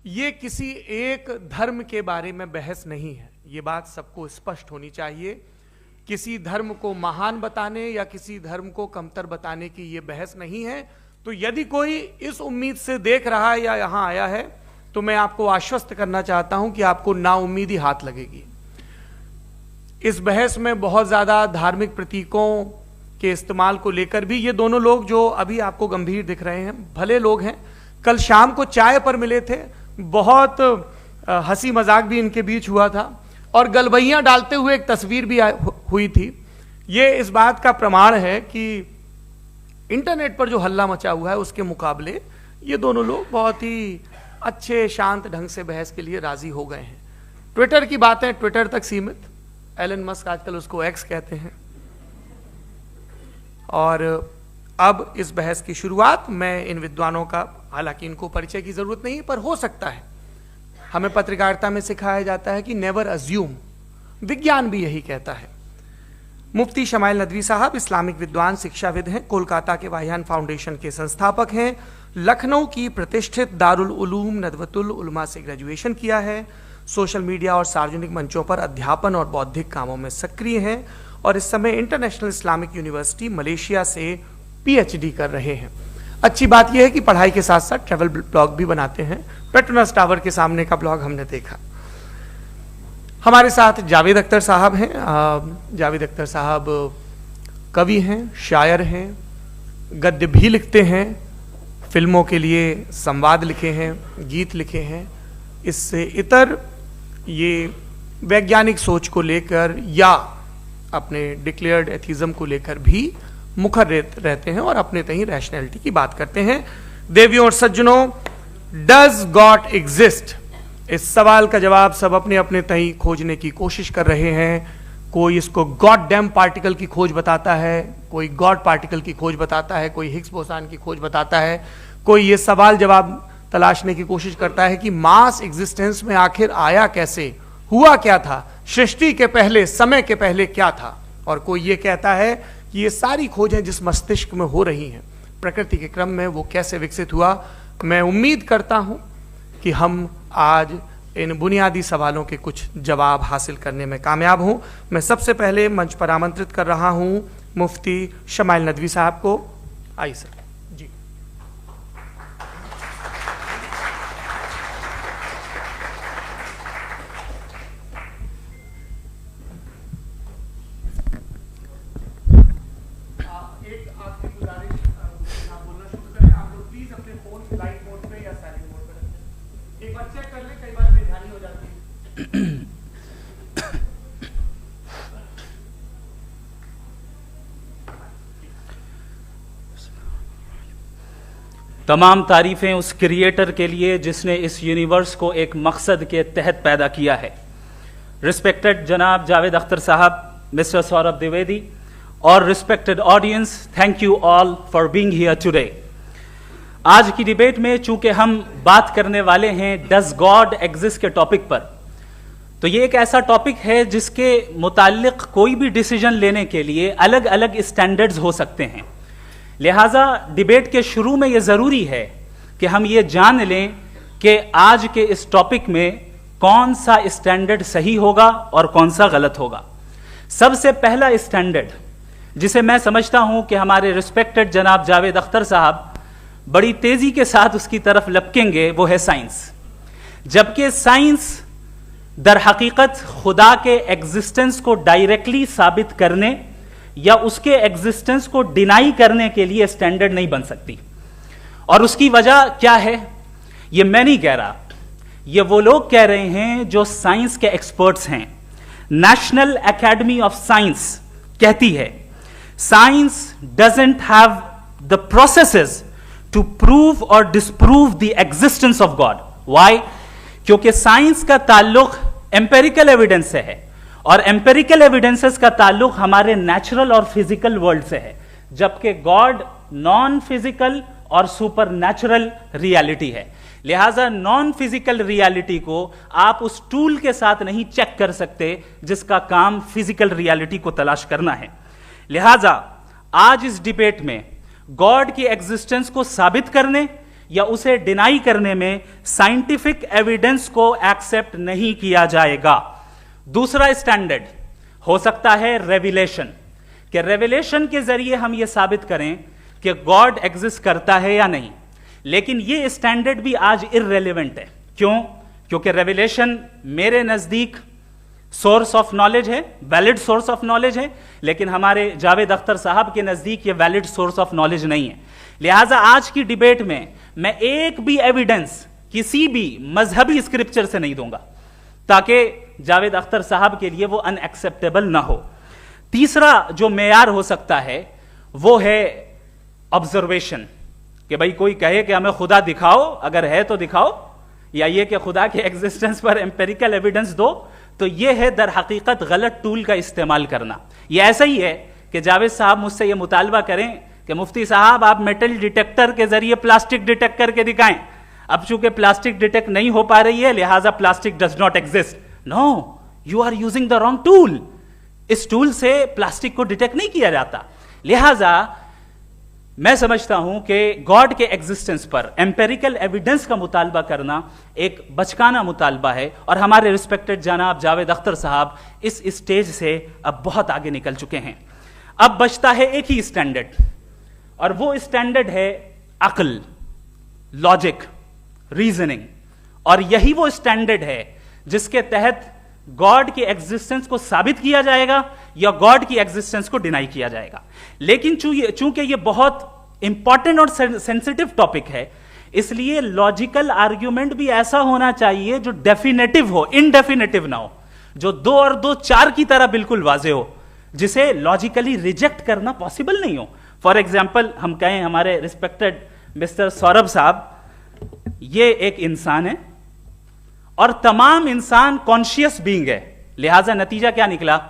ये किसी एक धर्म के बारे में बहस नहीं है, ये बात सबको स्पष्ट होनी चाहिए। किसी धर्म को महान बताने या किसी धर्म को कमतर बताने की ये बहस नहीं है। तो यदि कोई इस उम्मीद से देख रहा है या यहां आया है तो मैं आपको आश्वस्त करना चाहता हूं कि आपको नाउम्मीदी हाथ लगेगी। इस बहस में बहुत ज्यादा धार्मिक प्रतीकों के इस्तेमाल को लेकर भी ये दोनों लोग जो अभी आपको गंभीर दिख रहे हैं भले लोग हैं, कल शाम को चाय पर मिले थे, बहुत हंसी मजाक भी इनके बीच हुआ था और गलबैयां डालते हुए एक तस्वीर भी हुई थी। ये इस बात का प्रमाण है कि इंटरनेट पर जो हल्ला मचा हुआ है उसके मुकाबले ये दोनों लोग बहुत ही अच्छे शांत ढंग से बहस के लिए राजी हो गए हैं। ट्विटर की बातें ट्विटर तक सीमित, एलन मस्क आजकल उसको एक्स कहते हैं। और अब इस बहस की शुरुआत मैं इन विद्वानों का, हालांकि इनको परिचय की जरूरत नहीं पर हो सकता है, हमें पत्रकारिता में सिखाया जाता है कि नेवर अज्यूम, विज्ञान भी यही कहता है। मुफ्ती शमाइल नदवी साहब इस्लामिक विद्वान, शिक्षाविद हैं, कोलकाता के वाहियान फाउंडेशन के संस्थापक हैं, लखनऊ की प्रतिष्ठित दारुल उलूम नदवतुल उलमा से ग्रेजुएशन किया है, सोशल मीडिया और सार्वजनिक मंचों पर अध्यापन और बौद्धिक कामों में सक्रिय हैं और इस समय इंटरनेशनल इस्लामिक यूनिवर्सिटी मलेशिया से पीएचडी कर रहे हैं। अच्छी बात यह है कि पढ़ाई के साथ साथ ट्रैवल ब्लॉग भी बनाते हैं। पेट्रोनस टावर के सामने का ब्लॉग हमने देखा। हमारे साथ जावेद अख्तर साहब हैं। जावेद अख्तर साहब कवि हैं, शायर हैं, गद्य भी लिखते हैं, फिल्मों के लिए संवाद लिखे हैं, गीत लिखे हैं। इससे इतर ये वैज्ञानिक सोच को लेकर या अपने डिक्लेयर्ड एथिज्म को लेकर भी मुखर रहते हैं और अपने तहीं रैशनैलिटी की बात करते हैं। देवियों और सज्जनों, डज गॉड एग्जिस्ट? इस सवाल का जवाब सब अपने अपने तहीं खोजने की कोशिश कर रहे हैं। कोई इसको गॉड डैम पार्टिकल की खोज बताता है, कोई गॉड पार्टिकल की खोज बताता है, कोई हिग्स बोसान की खोज बताता है, कोई ये सवाल जवाब तलाशने की कोशिश करता है कि मास एग्जिस्टेंस में आखिर आया कैसे, हुआ क्या था, सृष्टि के पहले, समय के पहले क्या था। और कोई ये कहता है कि ये सारी खोजें जिस मस्तिष्क में हो रही हैं प्रकृति के क्रम में, वो कैसे विकसित हुआ। मैं उम्मीद करता हूं कि हम आज इन बुनियादी सवालों के कुछ जवाब हासिल करने में कामयाब हों। मैं सबसे पहले मंच पर आमंत्रित कर रहा हूं मुफ्ती शमाइल नदवी साहब को। आइए सर जी। एक आखिरी गुजारिश, आप बोलना शुरू करें, आप लोग प्लीज अपने फोन फ्लाइट मोड पे या साइलेंट मोड पे रखें। एक बार चेक कर लें, कई बार बेध्यानी हो जाती है। तमाम तारीफें उस क्रिएटर के लिए जिसने इस यूनिवर्स को एक मकसद के तहत पैदा किया है। रिस्पेक्टेड जनाब जावेद अख्तर साहब, मिस्टर सौरभ द्विवेदी और respected audience, thank you all for being here today. आज की डिबेट में चूंकि हम बात करने वाले हैं डज गॉड एग्जिस्ट के टॉपिक पर, तो ये एक ऐसा टॉपिक है जिसके मुताल्लिक कोई भी डिसीजन लेने के लिए अलग अलग स्टैंडर्ड्स हो सकते हैं। लिहाजा डिबेट के शुरू में यह जरूरी है कि हम ये जान लें कि आज के इस टॉपिक में कौन सा स्टैंडर्ड सही होगा और कौन सा गलत होगा। सबसे पहला स्टैंडर्ड जिसे मैं समझता हूं कि हमारे रिस्पेक्टेड जनाब जावेद अख्तर साहब बड़ी तेजी के साथ उसकी तरफ लपकेंगे, वो है साइंस। जबकि साइंस दर हकीकत खुदा के एग्जिस्टेंस को डायरेक्टली साबित करने या उसके एग्जिस्टेंस को डिनाई करने के लिए स्टैंडर्ड नहीं बन सकती। और उसकी वजह क्या है, ये मैं नहीं कह रहा, ये वो लोग कह रहे हैं जो साइंस के एक्सपर्ट्स हैं। नेशनल एकेडमी ऑफ साइंस कहती है science doesn't have the processes to prove और disprove the existence of God. Why? क्योंकि साइंस का ताल्लुक एम्पेरिकल एविडेंस से है और एम्पेरिकल एविडेंसेस का ताल्लुक हमारे नेचुरल और फिजिकल वर्ल्ड से है, जबकि गॉड नॉन फिजिकल और सुपर नेचुरल रियलिटी है। लिहाजा नॉन फिजिकल रियलिटी को आप उस टूल के साथ नहीं चेक कर सकते जिसका काम फिजिकल रियलिटी को तलाश करना है। लिहाजा आज इस डिबेट में गॉड की एग्जिस्टेंस को साबित करने या उसे डिनाई करने में साइंटिफिक एविडेंस को एक्सेप्ट नहीं किया जाएगा। दूसरा स्टैंडर्ड हो सकता है रेविलेशन, कि रेविलेशन के जरिए हम यह साबित करें कि गॉड एग्जिस्ट करता है या नहीं। लेकिन यह स्टैंडर्ड भी आज इररेलेवेंट है। क्यों? क्योंकि रेविलेशन मेरे नजदीक सोर्स ऑफ नॉलेज है, वैलिड सोर्स ऑफ नॉलेज है, लेकिन हमारे जावेद अख्तर साहब के नजदीक ये वैलिड सोर्स ऑफ नॉलेज नहीं है। लिहाजा आज की डिबेट में मैं एक भी एविडेंस किसी भी मजहबी स्क्रिप्चर से नहीं दूंगा, ताकि जावेद अख्तर साहब के लिए वो अनएक्सेप्टेबल ना हो। तीसरा जो मेयार हो सकता है वो है ऑब्जर्वेशन, कि भाई कोई कहे कि हमें खुदा दिखाओ, अगर है तो दिखाओ, या ये कि खुदा के एग्जिस्टेंस पर एम्पेरिकल एविडेंस दो, तो ये है दर हकीकत गलत टूल का इस्तेमाल करना। ये ऐसा ही है कि जावेद साहब मुझसे ये मुतालबा करें कि मुफ्ती साहब आप मेटल डिटेक्टर के जरिए प्लास्टिक डिटेक्ट करके दिखाएं। अब चूंकि प्लास्टिक डिटेक्ट नहीं हो पा रही है, लिहाजा plastic does not exist. No, you are using the wrong tool. इस टूल से प्लास्टिक को डिटेक्ट नहीं किया जाता। लिहाजा मैं समझता हूं कि गॉड के एग्जिस्टेंस पर एम्पेरिकल एविडेंस का मुतालबा करना एक बचकाना मुतालबा है, और हमारे रिस्पेक्टेड जनाब जावेद अख्तर साहब इस स्टेज से अब बहुत आगे निकल चुके हैं। अब बचता है एक ही स्टैंडर्ड, और वो स्टैंडर्ड है अक्ल, लॉजिक, रीजनिंग। और यही वो स्टैंडर्ड है जिसके तहत गॉड की एग्जिस्टेंस को साबित किया जाएगा या गॉड की एग्जिस्टेंस को डिनाई किया जाएगा। लेकिन चूंकि ये बहुत इंपॉर्टेंट और सेंसिटिव टॉपिक है, इसलिए लॉजिकल आर्ग्यूमेंट भी ऐसा होना चाहिए जो डेफिनेटिव हो, इनडेफिनेटिव ना हो, जो 2 और 2 4 की तरह बिल्कुल वाजे हो, जिसे लॉजिकली रिजेक्ट करना पॉसिबल नहीं हो। फॉर एग्जाम्पल हम कहें हमारे रिस्पेक्टेड मिस्टर सौरभ साहब, ये एक इंसान है और तमाम इंसान कॉन्शियस बीइंग है, लिहाजा नतीजा क्या निकला?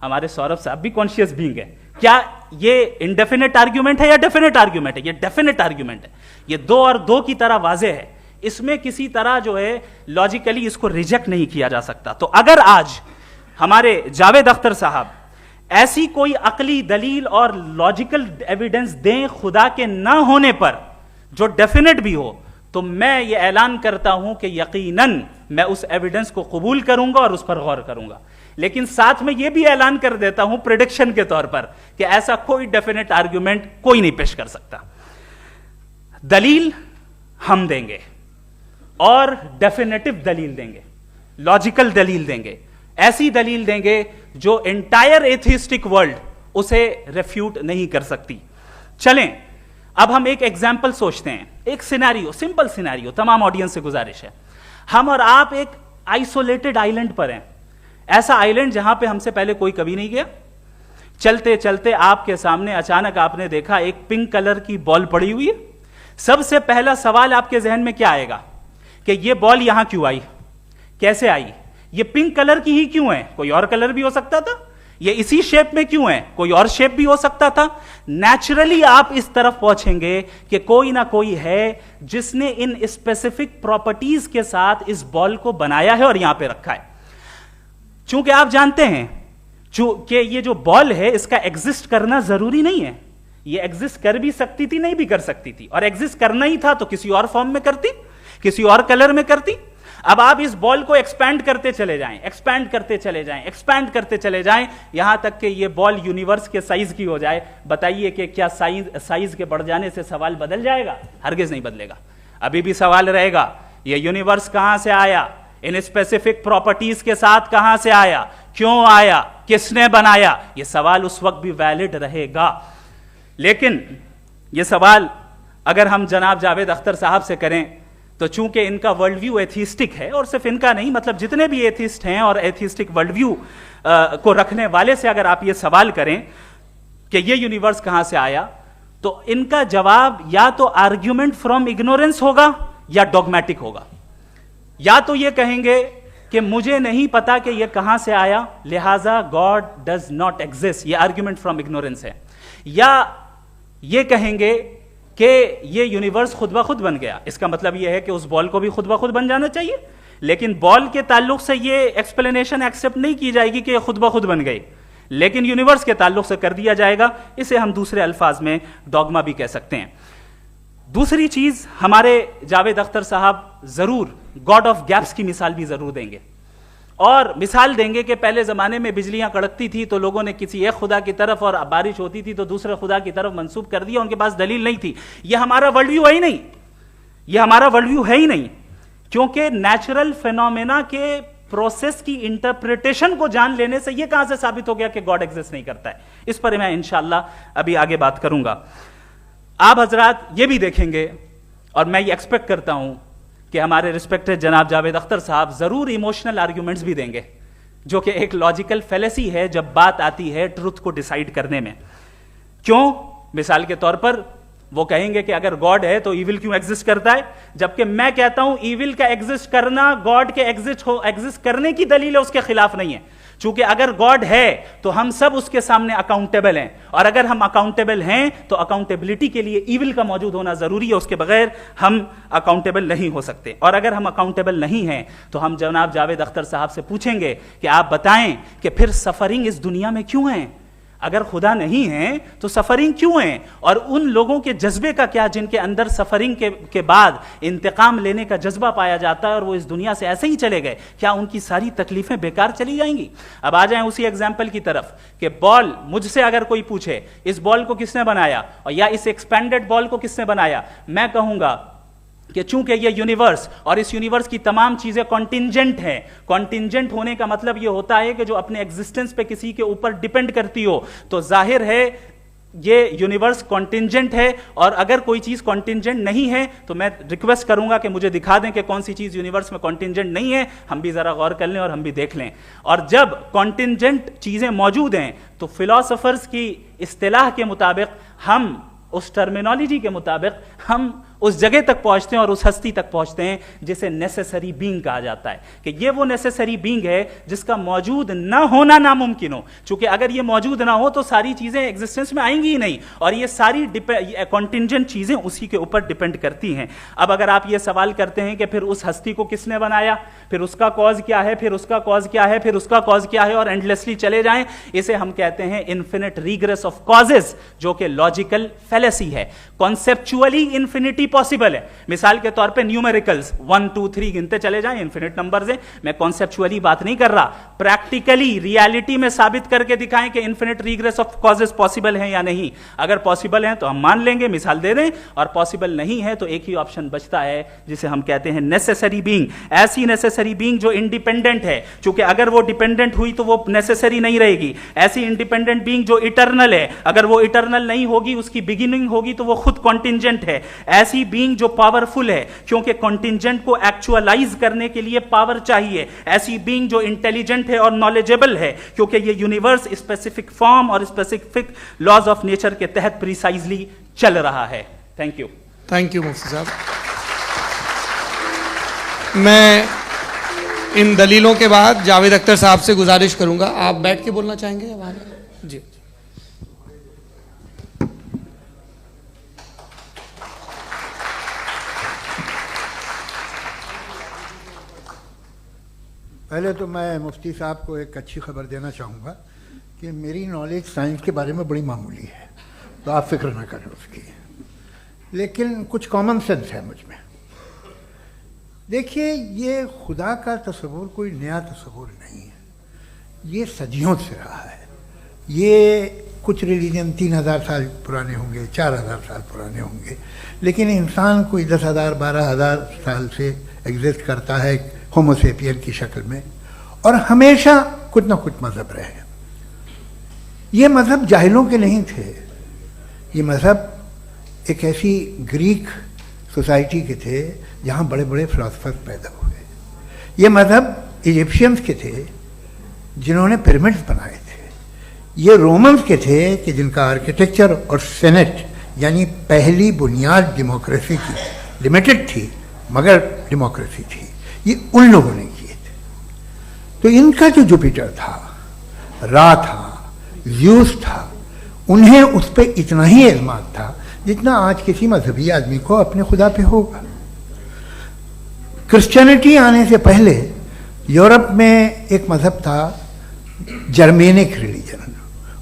हमारे सौरभ साहब भी कॉन्शियस बीइंग है। क्या ये इनडेफिनेट आर्ग्यूमेंट है या डेफिनेट आर्ग्यूमेंट है? ये डेफिनेट आर्ग्यूमेंट है। ये 2 और 2 की तरह वाजे है, इसमें किसी तरह जो है लॉजिकली इसको रिजेक्ट नहीं किया जा सकता। तो अगर आज हमारे जावेद अख्तर साहब ऐसी कोई अकली दलील और लॉजिकल एविडेंस दें खुदा के ना होने पर जो डेफिनेट भी हो, तो मैं ये ऐलान करता हूं कि यकीनन मैं उस एविडेंस को कबूल करूंगा और उस पर गौर करूंगा। लेकिन साथ में यह भी ऐलान कर देता हूं प्रेडिक्शन के तौर पर कि ऐसा कोई डेफिनेट आर्ग्यूमेंट कोई नहीं पेश कर सकता। दलील हम देंगे और डेफिनेटिव दलील देंगे, लॉजिकल दलील देंगे, ऐसी दलील देंगे जो एंटायर एथिस्टिक वर्ल्ड उसे रेफ्यूट नहीं कर सकती। चलें अब हम एक एग्जाम्पल सोचते हैं, एक सिनेरियो, सिंपल सिनेरियो, तमाम ऑडियंस से गुजारिश है। हम और आप एक आइसोलेटेड आइलैंड पर हैं, ऐसा आइलैंड जहां पे हमसे पहले कोई कभी नहीं गया। चलते चलते आपके सामने अचानक आपने देखा एक पिंक कलर की बॉल पड़ी हुई है। सबसे पहला सवाल आपके जहन में क्या आएगा कि ये बॉल यहां क्यों आई, कैसे आई, ये पिंक कलर की ही क्यों है? कोई और कलर भी हो सकता था। ये इसी शेप में क्यों है? कोई और शेप भी हो सकता था। नेचुरली आप इस तरफ पहुंचेंगे कि कोई ना कोई है जिसने इन स्पेसिफिक प्रॉपर्टीज के साथ इस बॉल को बनाया है और यहां पे रखा है। चूंकि आप जानते हैं कि ये जो बॉल है इसका एग्जिस्ट करना जरूरी नहीं है, ये एग्जिस्ट कर भी सकती थी, नहीं भी कर सकती थी, और एग्जिस्ट करना ही था तो किसी और फॉर्म में करती, किसी और कलर में करती। अब आप इस बॉल को एक्सपैंड करते चले जाएं, एक्सपैंड करते चले जाएं, एक्सपैंड करते चले जाएं, यहां तक कि ये बॉल यूनिवर्स के साइज की हो जाए। बताइए कि क्या साइज के बढ़ जाने से सवाल बदल जाएगा? हरगिज नहीं बदलेगा। अभी भी सवाल रहेगा, ये यूनिवर्स कहां से आया, इन स्पेसिफिक प्रॉपर्टीज के साथ कहां से आया, क्यों आया, किसने बनाया, यह सवाल उस वक्त भी वैलिड रहेगा। लेकिन यह सवाल अगर हम जनाब जावेद अख्तर साहब से करें तो चूंकि इनका वर्ल्ड व्यू एथिस्टिक है, और सिर्फ इनका नहीं, मतलब जितने भी एथिस्ट हैं और एथिस्टिक वर्ल्ड व्यू को रखने वाले से अगर आप ये सवाल करें कि ये यूनिवर्स कहां से आया, तो इनका जवाब या तो आर्ग्यूमेंट फ्रॉम इग्नोरेंस होगा या डॉगमेटिक होगा। या तो ये कहेंगे कि मुझे नहीं पता कि ये कहां से आया, लिहाजा गॉड डज नॉट एग्जिस्ट, ये आर्ग्यूमेंट फ्रॉम इग्नोरेंस है। या ये कहेंगे कि ये यूनिवर्स खुद ब खुद बन गया, इसका मतलब ये है कि उस बॉल को भी खुद ब खुद बन जाना चाहिए। लेकिन बॉल के ताल्लुक से ये एक्सप्लेनेशन एक्सेप्ट नहीं की जाएगी कि ये खुद ब खुद बन गई, लेकिन यूनिवर्स के ताल्लुक से कर दिया जाएगा। इसे हम दूसरे अल्फाज में डॉगमा भी कह सकते हैं। दूसरी चीज, हमारे जावेद अख्तर साहब जरूर गॉड ऑफ गैप्स की मिसाल भी जरूर देंगे और मिसाल देंगे कि पहले जमाने में बिजलियां कड़कती थी तो लोगों ने किसी एक खुदा की तरफ और बारिश होती थी तो दूसरे खुदा की तरफ मंसूब कर दिया, उनके पास दलील नहीं थी। यह हमारा वर्ल्ड व्यू है ही नहीं, यह हमारा वर्ल्ड व्यू है ही नहीं, क्योंकि नेचुरल फिनोमेना के प्रोसेस की इंटरप्रिटेशन को जान लेने से यह कहां से साबित हो गया कि गॉड एग्जिस्ट नहीं करता है। इस पर मैं इंशाल्लाह अभी आगे बात करूंगा। आप हजरात ये भी देखेंगे और मैं ये एक्सपेक्ट करता हूं कि हमारे रिस्पेक्टेड जनाब जावेद अख्तर साहब जरूर इमोशनल आर्ग्यूमेंट्स भी देंगे, जो कि एक लॉजिकल फेलेसी है जब बात आती है ट्रुथ को डिसाइड करने में। क्यों? मिसाल के तौर पर वो कहेंगे कि अगर गॉड है तो इविल क्यों एग्जिस्ट करता है, जबकि मैं कहता हूं इविल का एग्जिस्ट करना गॉड के एग्जिस्ट करने की दलील है, उसके खिलाफ नहीं है। चूंकि अगर गॉड है तो हम सब उसके सामने अकाउंटेबल हैं, और अगर हम अकाउंटेबल हैं तो अकाउंटेबिलिटी के लिए इविल का मौजूद होना जरूरी है, उसके बगैर हम अकाउंटेबल नहीं हो सकते। और अगर हम अकाउंटेबल नहीं हैं तो हम जनाब जावेद अख्तर साहब से पूछेंगे कि आप बताएं कि फिर सफरिंग इस दुनिया में क्यों है? अगर खुदा नहीं है तो सफरिंग क्यों है? और उन लोगों के जज्बे का क्या जिनके अंदर सफरिंग के बाद इंतकाम लेने का जज्बा पाया जाता है और वो इस दुनिया से ऐसे ही चले गए, क्या उनकी सारी तकलीफें बेकार चली जाएंगी? अब आ जाएं उसी एग्जाम्पल की तरफ कि बॉल, मुझसे अगर कोई पूछे इस बॉल को किसने बनाया और या इस एक्सपेंडेड बॉल को किसने बनाया, मैं कहूंगा कि चूंकि ये यूनिवर्स और इस यूनिवर्स की तमाम चीजें कॉन्टिंजेंट हैं। कॉन्टिंजेंट होने का मतलब ये होता है कि जो अपने एग्जिस्टेंस पे किसी के ऊपर डिपेंड करती हो, तो जाहिर है ये यूनिवर्स कॉन्टिंजेंट है। और अगर कोई चीज कॉन्टिंजेंट नहीं है तो मैं रिक्वेस्ट करूंगा कि मुझे दिखा दें कि कौन सी चीज यूनिवर्स में कॉन्टिंजेंट नहीं है, हम भी जरा गौर कर लें और हम भी देख लें। और जब कॉन्टिंजेंट चीजें मौजूद हैं तो फिलोसोफर्स की इस्तिलाह के मुताबिक, हम उस टर्मिनोलॉजी के मुताबिक हम उस जगह तक पहुंचते हैं और उस हस्ती तक पहुंचते हैं जिसे नेसेसरी बीइंग कहा जाता है, कि ये वो नेसेसरी बीइंग है जिसका मौजूद ना होना नामुमकिन हो। क्योंकि अगर ये मौजूद ना हो तो सारी चीजें एग्जिस्टेंस में आएंगी ही नहीं, और ये सारी कॉन्टिंजेंट चीजें उसी के ऊपर डिपेंड करती हैं। अब अगर आप ये सवाल करते हैं कि फिर उस हस्ती को किसने बनाया, फिर उसका कॉज क्या है, फिर उसका कॉज क्या है, फिर उसका कॉज क्या है, और एंडलेसली चले जाएं, इसे हम कहते हैं इन्फिनिट रीग्रेस ऑफ कॉजेस, जो कि लॉजिकल फेलेसी है। कॉन्सेप्चुअली इन्फिनिटी पॉसिबल है। मिसाल के तौर पे न्यूमेरिकल्स 1 2 3 गिनते चले जाएं, इन्फिनिट नंबर्स हैं। मैं कॉन्सेप्चुअली बात नहीं कर रहा, प्रैक्टिकली रियलिटी में साबित करके दिखाएं कि infinite regress of causes possible है या नहीं। अगर पॉसिबल है तो हम मान लेंगे, मिसाल दे दें, और पॉसिबल नहीं है तो एक ही ऑप्शन बचता है जिसे हम कहते हैं नेसेसरी बीइंग। ऐसी नेसेसरी बीइंग जो इंडिपेंडेंट है, क्योंकि अगर वो डिपेंडेंट हुई तो वो नेसेसरी नहीं रहेगी। ऐसी इंडिपेंडेंट बीइंग जो इटर्नल है, अगर वो इटर्नल नहीं होगी, उसकी बिगिनिंग होगी तो वो खुद कॉन्टिंजेंट है। ऐसी बीइंग जो पावरफुल है, क्योंकि कॉन्टिंजेंट को एक्चुअलाइज करने के लिए पावर चाहिए। ऐसी बीइंग जो इंटेलिजेंट है और नॉलेजेबल है, क्योंकि ये यूनिवर्स स्पेसिफिक फॉर्म और स्पेसिफिक लॉज ऑफ नेचर के तहत प्रिसाइजली चल रहा है। Thank you. थैंक यू मुफ्ती साहब। मैं इन दलीलों के बाद जावेद अख्तर साहब से गुजारिश करूंगा, आप बैठ के बोलना चाहेंगे या बाहर? जी। पहले तो मैं मुफ्ती साहब को एक अच्छी खबर देना चाहूँगा कि मेरी नॉलेज साइंस के बारे में बड़ी मामूली है, तो आप फिक्र ना करें उसकी, लेकिन कुछ कॉमन सेंस है मुझ में। देखिए, ये खुदा का तस्वुर कोई नया तस्वुर नहीं है, ये सदियों से रहा है। ये कुछ रिलीजन 3000 साल पुराने होंगे, 4000 साल पुराने होंगे, लेकिन इंसान कोई 10,000 12,000 साल से एग्जिस्ट करता है होमोसेपियन की शक्ल में, और हमेशा कुछ ना कुछ मज़हब रहे। ये मज़हब जाहिलों के नहीं थे, ये मज़हब एक ऐसी ग्रीक सोसाइटी के थे जहाँ बड़े बड़े फिलोसफर्स पैदा हुए। ये मज़हब इजिप्शियंस के थे जिन्होंने पिरामिड्स बनाए थे। ये रोमन्स के थे कि जिनका आर्किटेक्चर और सेनेट यानी पहली बुनियाद डेमोक्रेसी की लिमिटेड थी, मगर डेमोक्रेसी थी, ये उन लोगों ने किए थे। तो इनका जो जुपिटर था, रा था, ज़्यूस था, उन्हें उस पर इतना ही एतमाद था जितना आज किसी मजहबी आदमी को अपने खुदा पे होगा। क्रिश्चियनिटी आने से पहले यूरोप में एक मजहब था जर्मेनिक रिलीजन।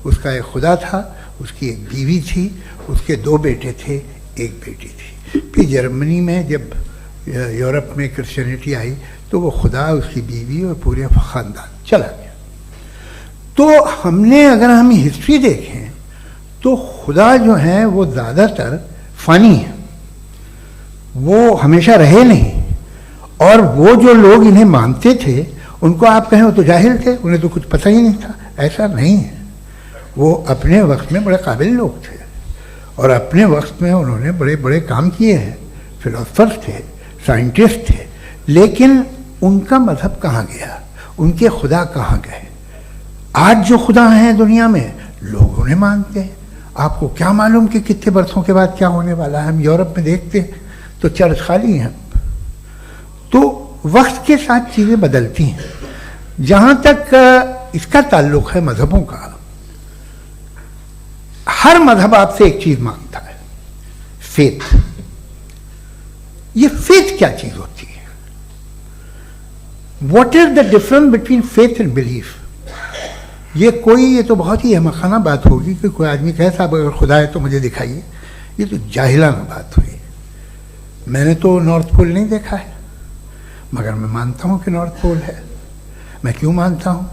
उसका एक खुदा था, उसकी एक बीवी थी, उसके 2 बेटे थे, एक बेटी थी। कि जर्मनी में जब यूरोप में क्रिश्चियनिटी आई तो वो खुदा, उसकी बीवी और पूरे ख़ानदान चला गया। तो हमने, अगर हम हिस्ट्री देखें तो खुदा जो है वो ज़्यादातर फ़ानी है, वो हमेशा रहे नहीं। और वो जो लोग इन्हें मानते थे उनको आप कहें वो तो जाहिल थे, उन्हें तो कुछ पता ही नहीं था, ऐसा नहीं है। वो अपने वक्त में बड़े काबिल लोग थे और अपने वक्त में उन्होंने बड़े बड़े काम किए हैं, फिलोसफर्स थे, साइंटिस्ट थे। लेकिन उनका मजहब कहाँ गया, उनके खुदा कहाँ गए? आज जो खुदा हैं दुनिया में लोग उन्हें मानते हैं। आपको क्या मालूम कि कितने बरसों के बाद क्या होने वाला है? हम यूरोप में देखते हैं तो चर्च खाली हैं। तो वक्त के साथ चीज़ें बदलती हैं। जहाँ तक इसका ताल्लुक है मजहबों का, हर मजहब आपसे एक चीज़ मांगता है, फेथ। ये फेथ क्या चीज़ होती है? What is the difference between faith and belief? ये तो बहुत ही अहमखाना बात होगी कि कोई आदमी कहे साहब अगर खुदा है तो मुझे दिखाइए। ये तो जाहिलाना बात हुई। मैंने तो नॉर्थ पोल नहीं देखा है, मगर मैं मानता हूँ कि नॉर्थ पोल है। मैं क्यों मानता हूँ?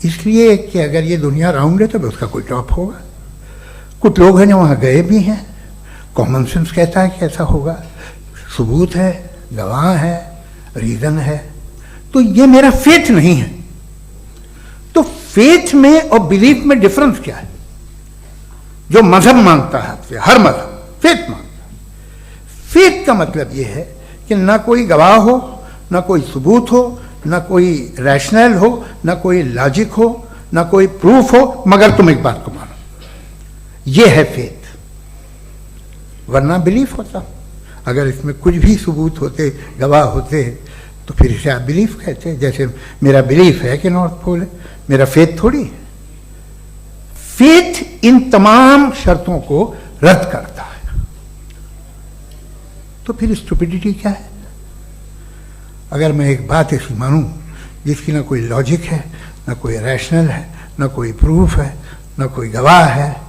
इसलिए कि अगर ये दुनिया राउंड है तो उसका कोई टॉप होगा। कुछ लोग हैं जो वहाँ गए भी हैं, कॉमन सेंस कहता है कि ऐसा होगा, सबूत है, गवाह है, रीज़न है। तो ये मेरा फेथ नहीं है। तो फेथ में और बिलीफ में डिफरेंस क्या है? जो मजहब मांगता है आपसे, हर मजहब फेथ मांगता है। फेथ का मतलब ये है कि ना कोई गवाह हो, ना कोई सबूत हो, ना कोई रैशनल हो, ना कोई लॉजिक हो, ना कोई प्रूफ हो, मगर तुम एक बात को मानो। ये है फेथ। वरना बिलीफ होता। अगर इसमें कुछ भी सबूत होते, गवाह होते, तो फिर इसे आप बिलीफ कहते हैं। जैसे मेरा बिलीफ है कि नॉर्थ पोल है, मेरा फेथ थोड़ी है। फेथ इन तमाम शर्तों को रद्द करता है। तो फिर स्टुपिडिटी क्या है? अगर मैं एक बात ऐसी मानूं जिसकी ना कोई लॉजिक है, ना कोई रैशनल है, ना कोई प्रूफ है, ना कोई गवाह है,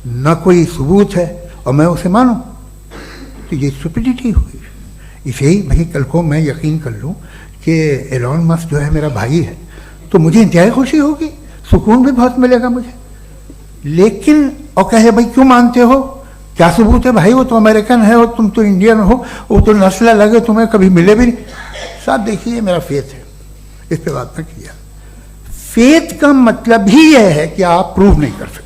ना कोई सबूत है, और मैं उसे मानूं, तो ये स्टुपिडिटी हुई। इसे ही भाई कल को मैं यकीन कर लूं कि एलॉन मस्क जो है मेरा भाई है, तो मुझे इंतहाई खुशी होगी, सुकून भी बहुत मिलेगा मुझे। लेकिन और कहे भाई क्यों मानते हो, क्या सबूत है? भाई वो तो अमेरिकन है और तुम तो इंडियन हो, वो तो नस्ल लगे, तुम्हें कभी मिले भी नहीं। साहब देखिए मेरा फेथ है, इस पे बात न किया। फेथ का मतलब ही यह है कि आप प्रूव नहीं कर सकते।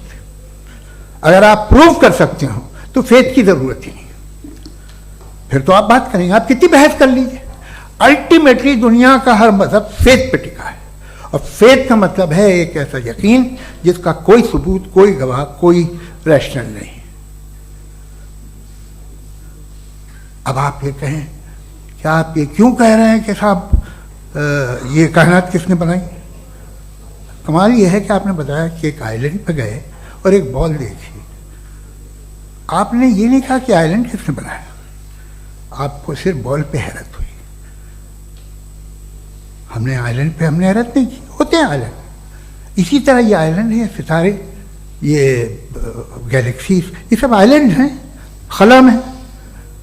अगर आप प्रूव कर सकते हो तो फेथ की जरूरत ही नहीं, फिर तो आप बात करेंगे, आप कितनी बहस कर लीजिए। अल्टीमेटली दुनिया का हर मजहब फेथ पे टिका है, और फेथ का मतलब है एक ऐसा यकीन जिसका कोई सबूत, कोई गवाह, कोई रैशनल नहीं। अब आप ये कहें, क्या आप ये क्यों कह रहे हैं कि साहब ये कायनात किसने बनाई? कमाल ये है कि आपने बताया कि एक आइलैंड पे गए और एक बॉल देखी। आपने ये नहीं कहा कि आइलैंड किसने बनाया, आपको सिर्फ बॉल पे हैरत हुई। हमने आइलैंड पे हमने हैरत नहीं की, होते हैं आइलैंड। इसी तरह ये आइलैंड है, सितारे, ये गैलेक्सीज, ये सब आइलैंड हैं खला में।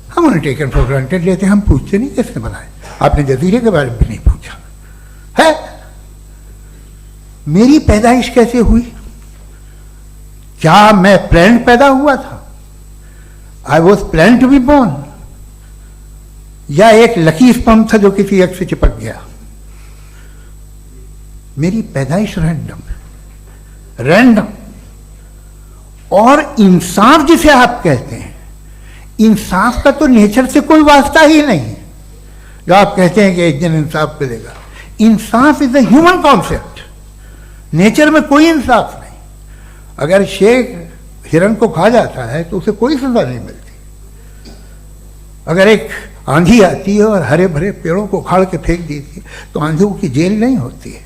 हम उन्हें टेकन फॉर ग्रांटेड लेते हैं, हम पूछते नहीं किसने बनाए। आपने जजीरे के बारे में भी नहीं पूछा है। मेरी पैदाइश कैसे हुई? क्या मैं प्लान पैदा हुआ था? I was plan to be born, या एक लकी स्पर्म था जो किसी एक से चिपक गया? मेरी पैदाइश रैंडम। और इंसाफ जिसे आप कहते हैं, इंसाफ का तो नेचर से कोई वास्ता ही नहीं। जो आप कहते हैं कि एक दिन इंसाफ मिलेगा, इंसाफ is a human concept. Nature में कोई इंसाफ नहीं। अगर शेर हिरन को खा जाता है तो उसे कोई सजा नहीं मिलती। अगर एक आंधी आती है और हरे भरे पेड़ों को उखाड़ के फेंक देती है तो आंधियों की जेल नहीं होती है।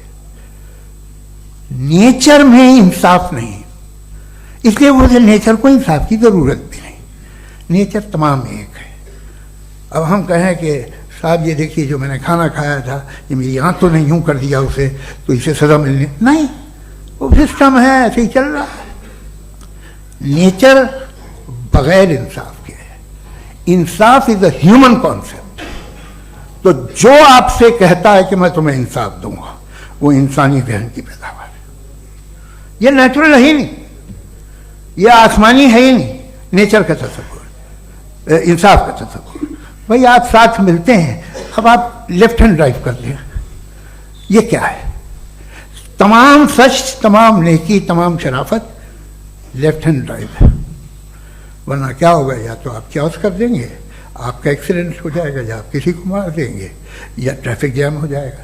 नेचर में इंसाफ नहीं, इसलिए मुझे नेचर को इंसाफ की जरूरत भी नहीं। नेचर तमाम एक है। अब हम कहें कि साहब ये देखिए जो मैंने खाना खाया था, ये मेरी आंख तो नहीं यूं कर दिया उसे, तो इसे सजा मिलनी नहीं। वो सिस्टम है, ऐसे ही चल रहा है। नेचर बगैर इंसाफ के है। इंसाफ इज अ ह्यूमन कॉन्सेप्ट। तो जो आपसे कहता है कि मैं तुम्हें इंसाफ दूंगा, वो इंसानी जहन की पैदावार है। ये नेचुरल है ही नहीं, ये आसमानी है ही नहीं, नेचर का तस्वुर, इंसाफ का तस्वुर। भाई आप साथ मिलते हैं, अब आप लेफ्ट हैंड ड्राइव कर दिया, ये क्या है? तमाम सच, तमाम नेकी, तमाम शराफत लेफ्ट हैंड ड्राइव है। वरना क्या होगा, या तो आप क्रॉस कर देंगे, आपका एक्सीडेंट हो जाएगा, या आप किसी को मार देंगे, या ट्रैफिक जैम हो जाएगा।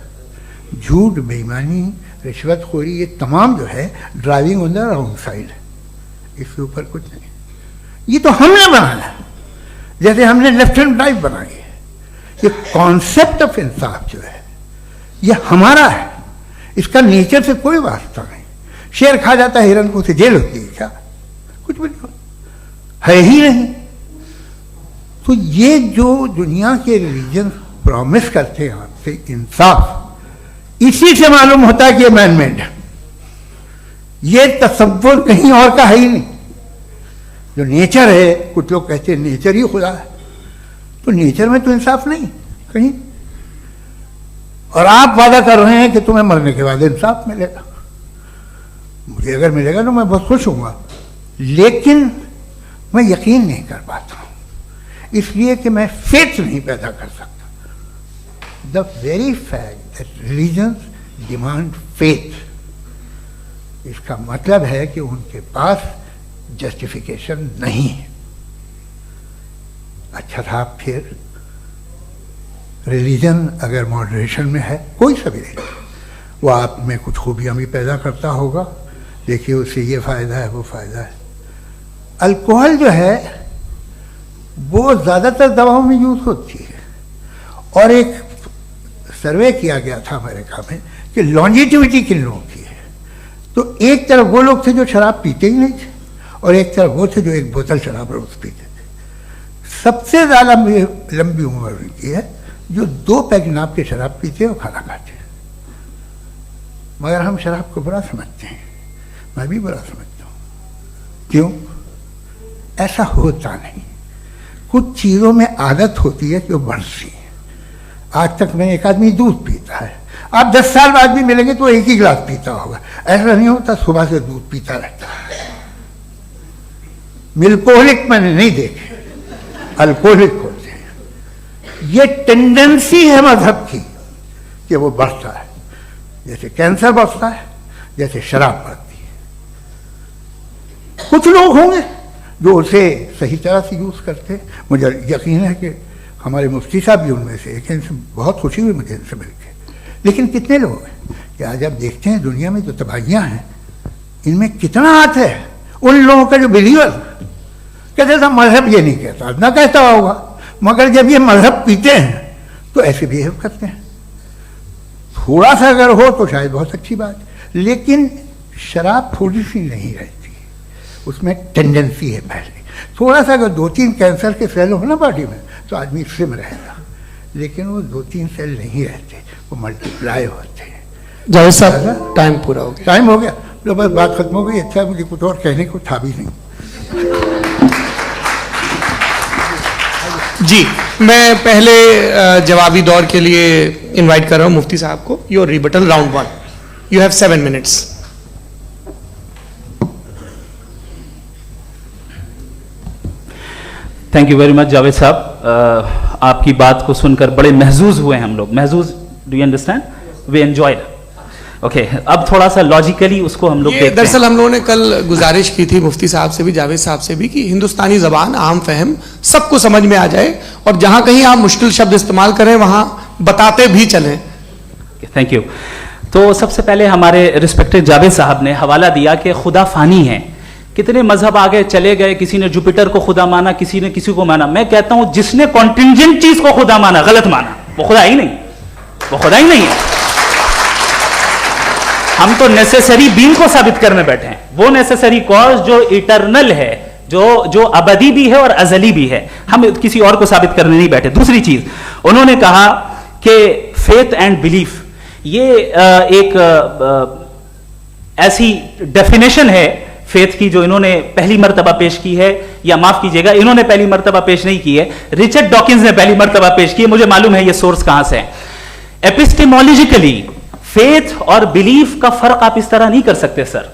झूठ, बेईमानी, रिश्वतखोरी, ये तमाम जो है driving on the wrong side है, इसके ऊपर कुछ नहीं। ये तो हमने बनाया, जैसे हमने लेफ्ट हैंड ड्राइव बनाई है। ये कॉन्सेप्ट ऑफ इंसाफ जो है ये हमारा है, इसका नेचर से कोई वास्ता नहीं। शेर खा जाता है हिरन को, उसे जेल होती है क्या? कुछ भी नहीं, है ही नहीं। तो ये जो दुनिया के रिलीजन प्रॉमिस करते हैं आपसे इंसाफ, इसी से मालूम होता है कि ये मैन मेड है। ये तसव्वुर कहीं और का है ही नहीं। जो नेचर है, कुछ लोग कहते हैं नेचर ही खुदा है, तो नेचर में तो इंसाफ नहीं कहीं। और आप वादा कर रहे हैं कि तुम्हें मरने के बाद इंसाफ मिलेगा। मुझे अगर मिलेगा तो मैं बहुत खुश हूँगा, लेकिन मैं यकीन नहीं कर पाता हूँ, इसलिए कि मैं फेथ नहीं पैदा कर सकता। The very fact that religions demand faith, इसका मतलब है कि उनके पास जस्टिफिकेशन नहीं है। अच्छा था, फिर रिलीजन अगर मॉडरेशन में है, कोई सा भी रिलीजन, वो आप में कुछ खूबियां भी पैदा करता होगा। देखिए उससे ये फ़ायदा है, वो फ़ायदा है। अल्कोहल जो है वो ज़्यादातर दवाओं में यूज़ होती है, और एक सर्वे किया गया था अमेरिका में कि लॉन्जिटिविटी किन लोगों की है। तो एक तरफ वो लोग थे जो शराब पीते ही नहीं थे, और एक तरफ वो थे जो एक बोतल शराब रोज़ पीते थे। सबसे ज़्यादा लंबी उम्र उनकी है जो 2 पैक नाप के शराब पीते और खाना खाते हैं। मगर हम शराब को बुरा समझते हैं, मैं भी बुरा समझता हूँ। क्यों? ऐसा होता नहीं। कुछ चीज़ों में आदत होती है कि वो बढ़ती है। आज तक में एक आदमी दूध पीता है, आप 10 साल बाद भी मिलेंगे तो एक ही गिलास पीता होगा। ऐसा नहीं होता, सुबह से दूध पीता रहता है। मिल्कोहलिक मैंने नहीं देखे, अल्कोहलिक होते हैं। ये टेंडेंसी है मजहब की कि वो बढ़ता है, जैसे कैंसर बढ़ता है, जैसे शराब बढ़ती है। कुछ लोग होंगे जो उसे सही तरह से यूज़ करते। मुझे यकीन है कि हमारे मुफ्ती साहब भी उनमें से एक हैं, इनसे बहुत खुशी हुई मुझे इनसे मिलकर। लेकिन कितने लोग हैं कि आज आप देखते हैं दुनिया में जो तबाहियाँ हैं, इनमें कितना हाथ है उन लोगों का जो बिलीवर कहते था मजहब ये नहीं कहता, ना कहता होगा, मगर जब ये मजहब पीते हैं तो ऐसे बिहेव करते हैं। थोड़ा सा अगर हो तो शायद बहुत अच्छी बात, लेकिन शराब थोड़ी सी नहीं रहती, उसमें टेंडेंसी है पहले। थोड़ा सा अगर 2-3 कैंसर के सेल हो ना बॉडी में तो आदमी सिम रहेगा, लेकिन वो 2-3 सेल नहीं रहते, वो मल्टीप्लाई होते हैं। जावेद साहब टाइम पूरा हो गया। टाइम हो गया, तो बस बात खत्म हो गई। अच्छा, मुझे कुछ और कहने को था भी नहीं। जी, मैं पहले जवाबी दौर के लिए इनवाइट कर रहा हूं मुफ्ती साहब को। Your rebuttal round 1, you have 7 minutes. Thank you very much Javed साहब, आपकी बात को सुनकर बड़े महजूज हुए हम लोग। महजूज, do you understand? We enjoyed. Okay, अब थोड़ा सा लॉजिकली उसको हम लोग देखते हैं। दरअसल हम लोगों ने कल गुजारिश की थी मुफ्ती साहब से भी, जावेद साहब से भी, कि हिंदुस्तानी जबान आम फहम सबको समझ में आ जाए, और जहां कहीं आप मुश्किल शब्द इस्तेमाल करें वहां बताते भी चलें। Thank you. तो सबसे पहले हमारे रिस्पेक्टेड जावेद साहब ने हवाला दिया कि खुदा फानी है। कितने मजहब आगे चले गए, किसी ने जुपिटर को खुदा माना, किसी ने किसी को माना। मैं कहता हूं जिसने कॉन्टिंजेंट चीज को खुदा माना, गलत माना, वो खुदा ही नहीं, वो खुदा ही नहीं है। हम तो नेसेसरी बीइंग को साबित करने बैठे हैं, वो नेसेसरी कॉज जो इटरनल है, जो अबदी भी है और अजली भी है। हम किसी और को साबित करने नहीं बैठे। दूसरी चीज उन्होंने कहा कि फेथ एंड बिलीफ, ये एक ऐसी डेफिनेशन है फेथ की जो इन्होंने पहली मर्तबा पेश की है, या माफ कीजिएगा इन्होंने पहली मर्तबा पेश नहीं की है, रिचर्ड डॉकिंस ने पहली मर्तबा पेश की है। मुझे मालूम है ये सोर्स कहां से है। एपिस्टेमोलॉजिकली फेथ और बिलीफ का फर्क आप इस तरह नहीं कर सकते सर।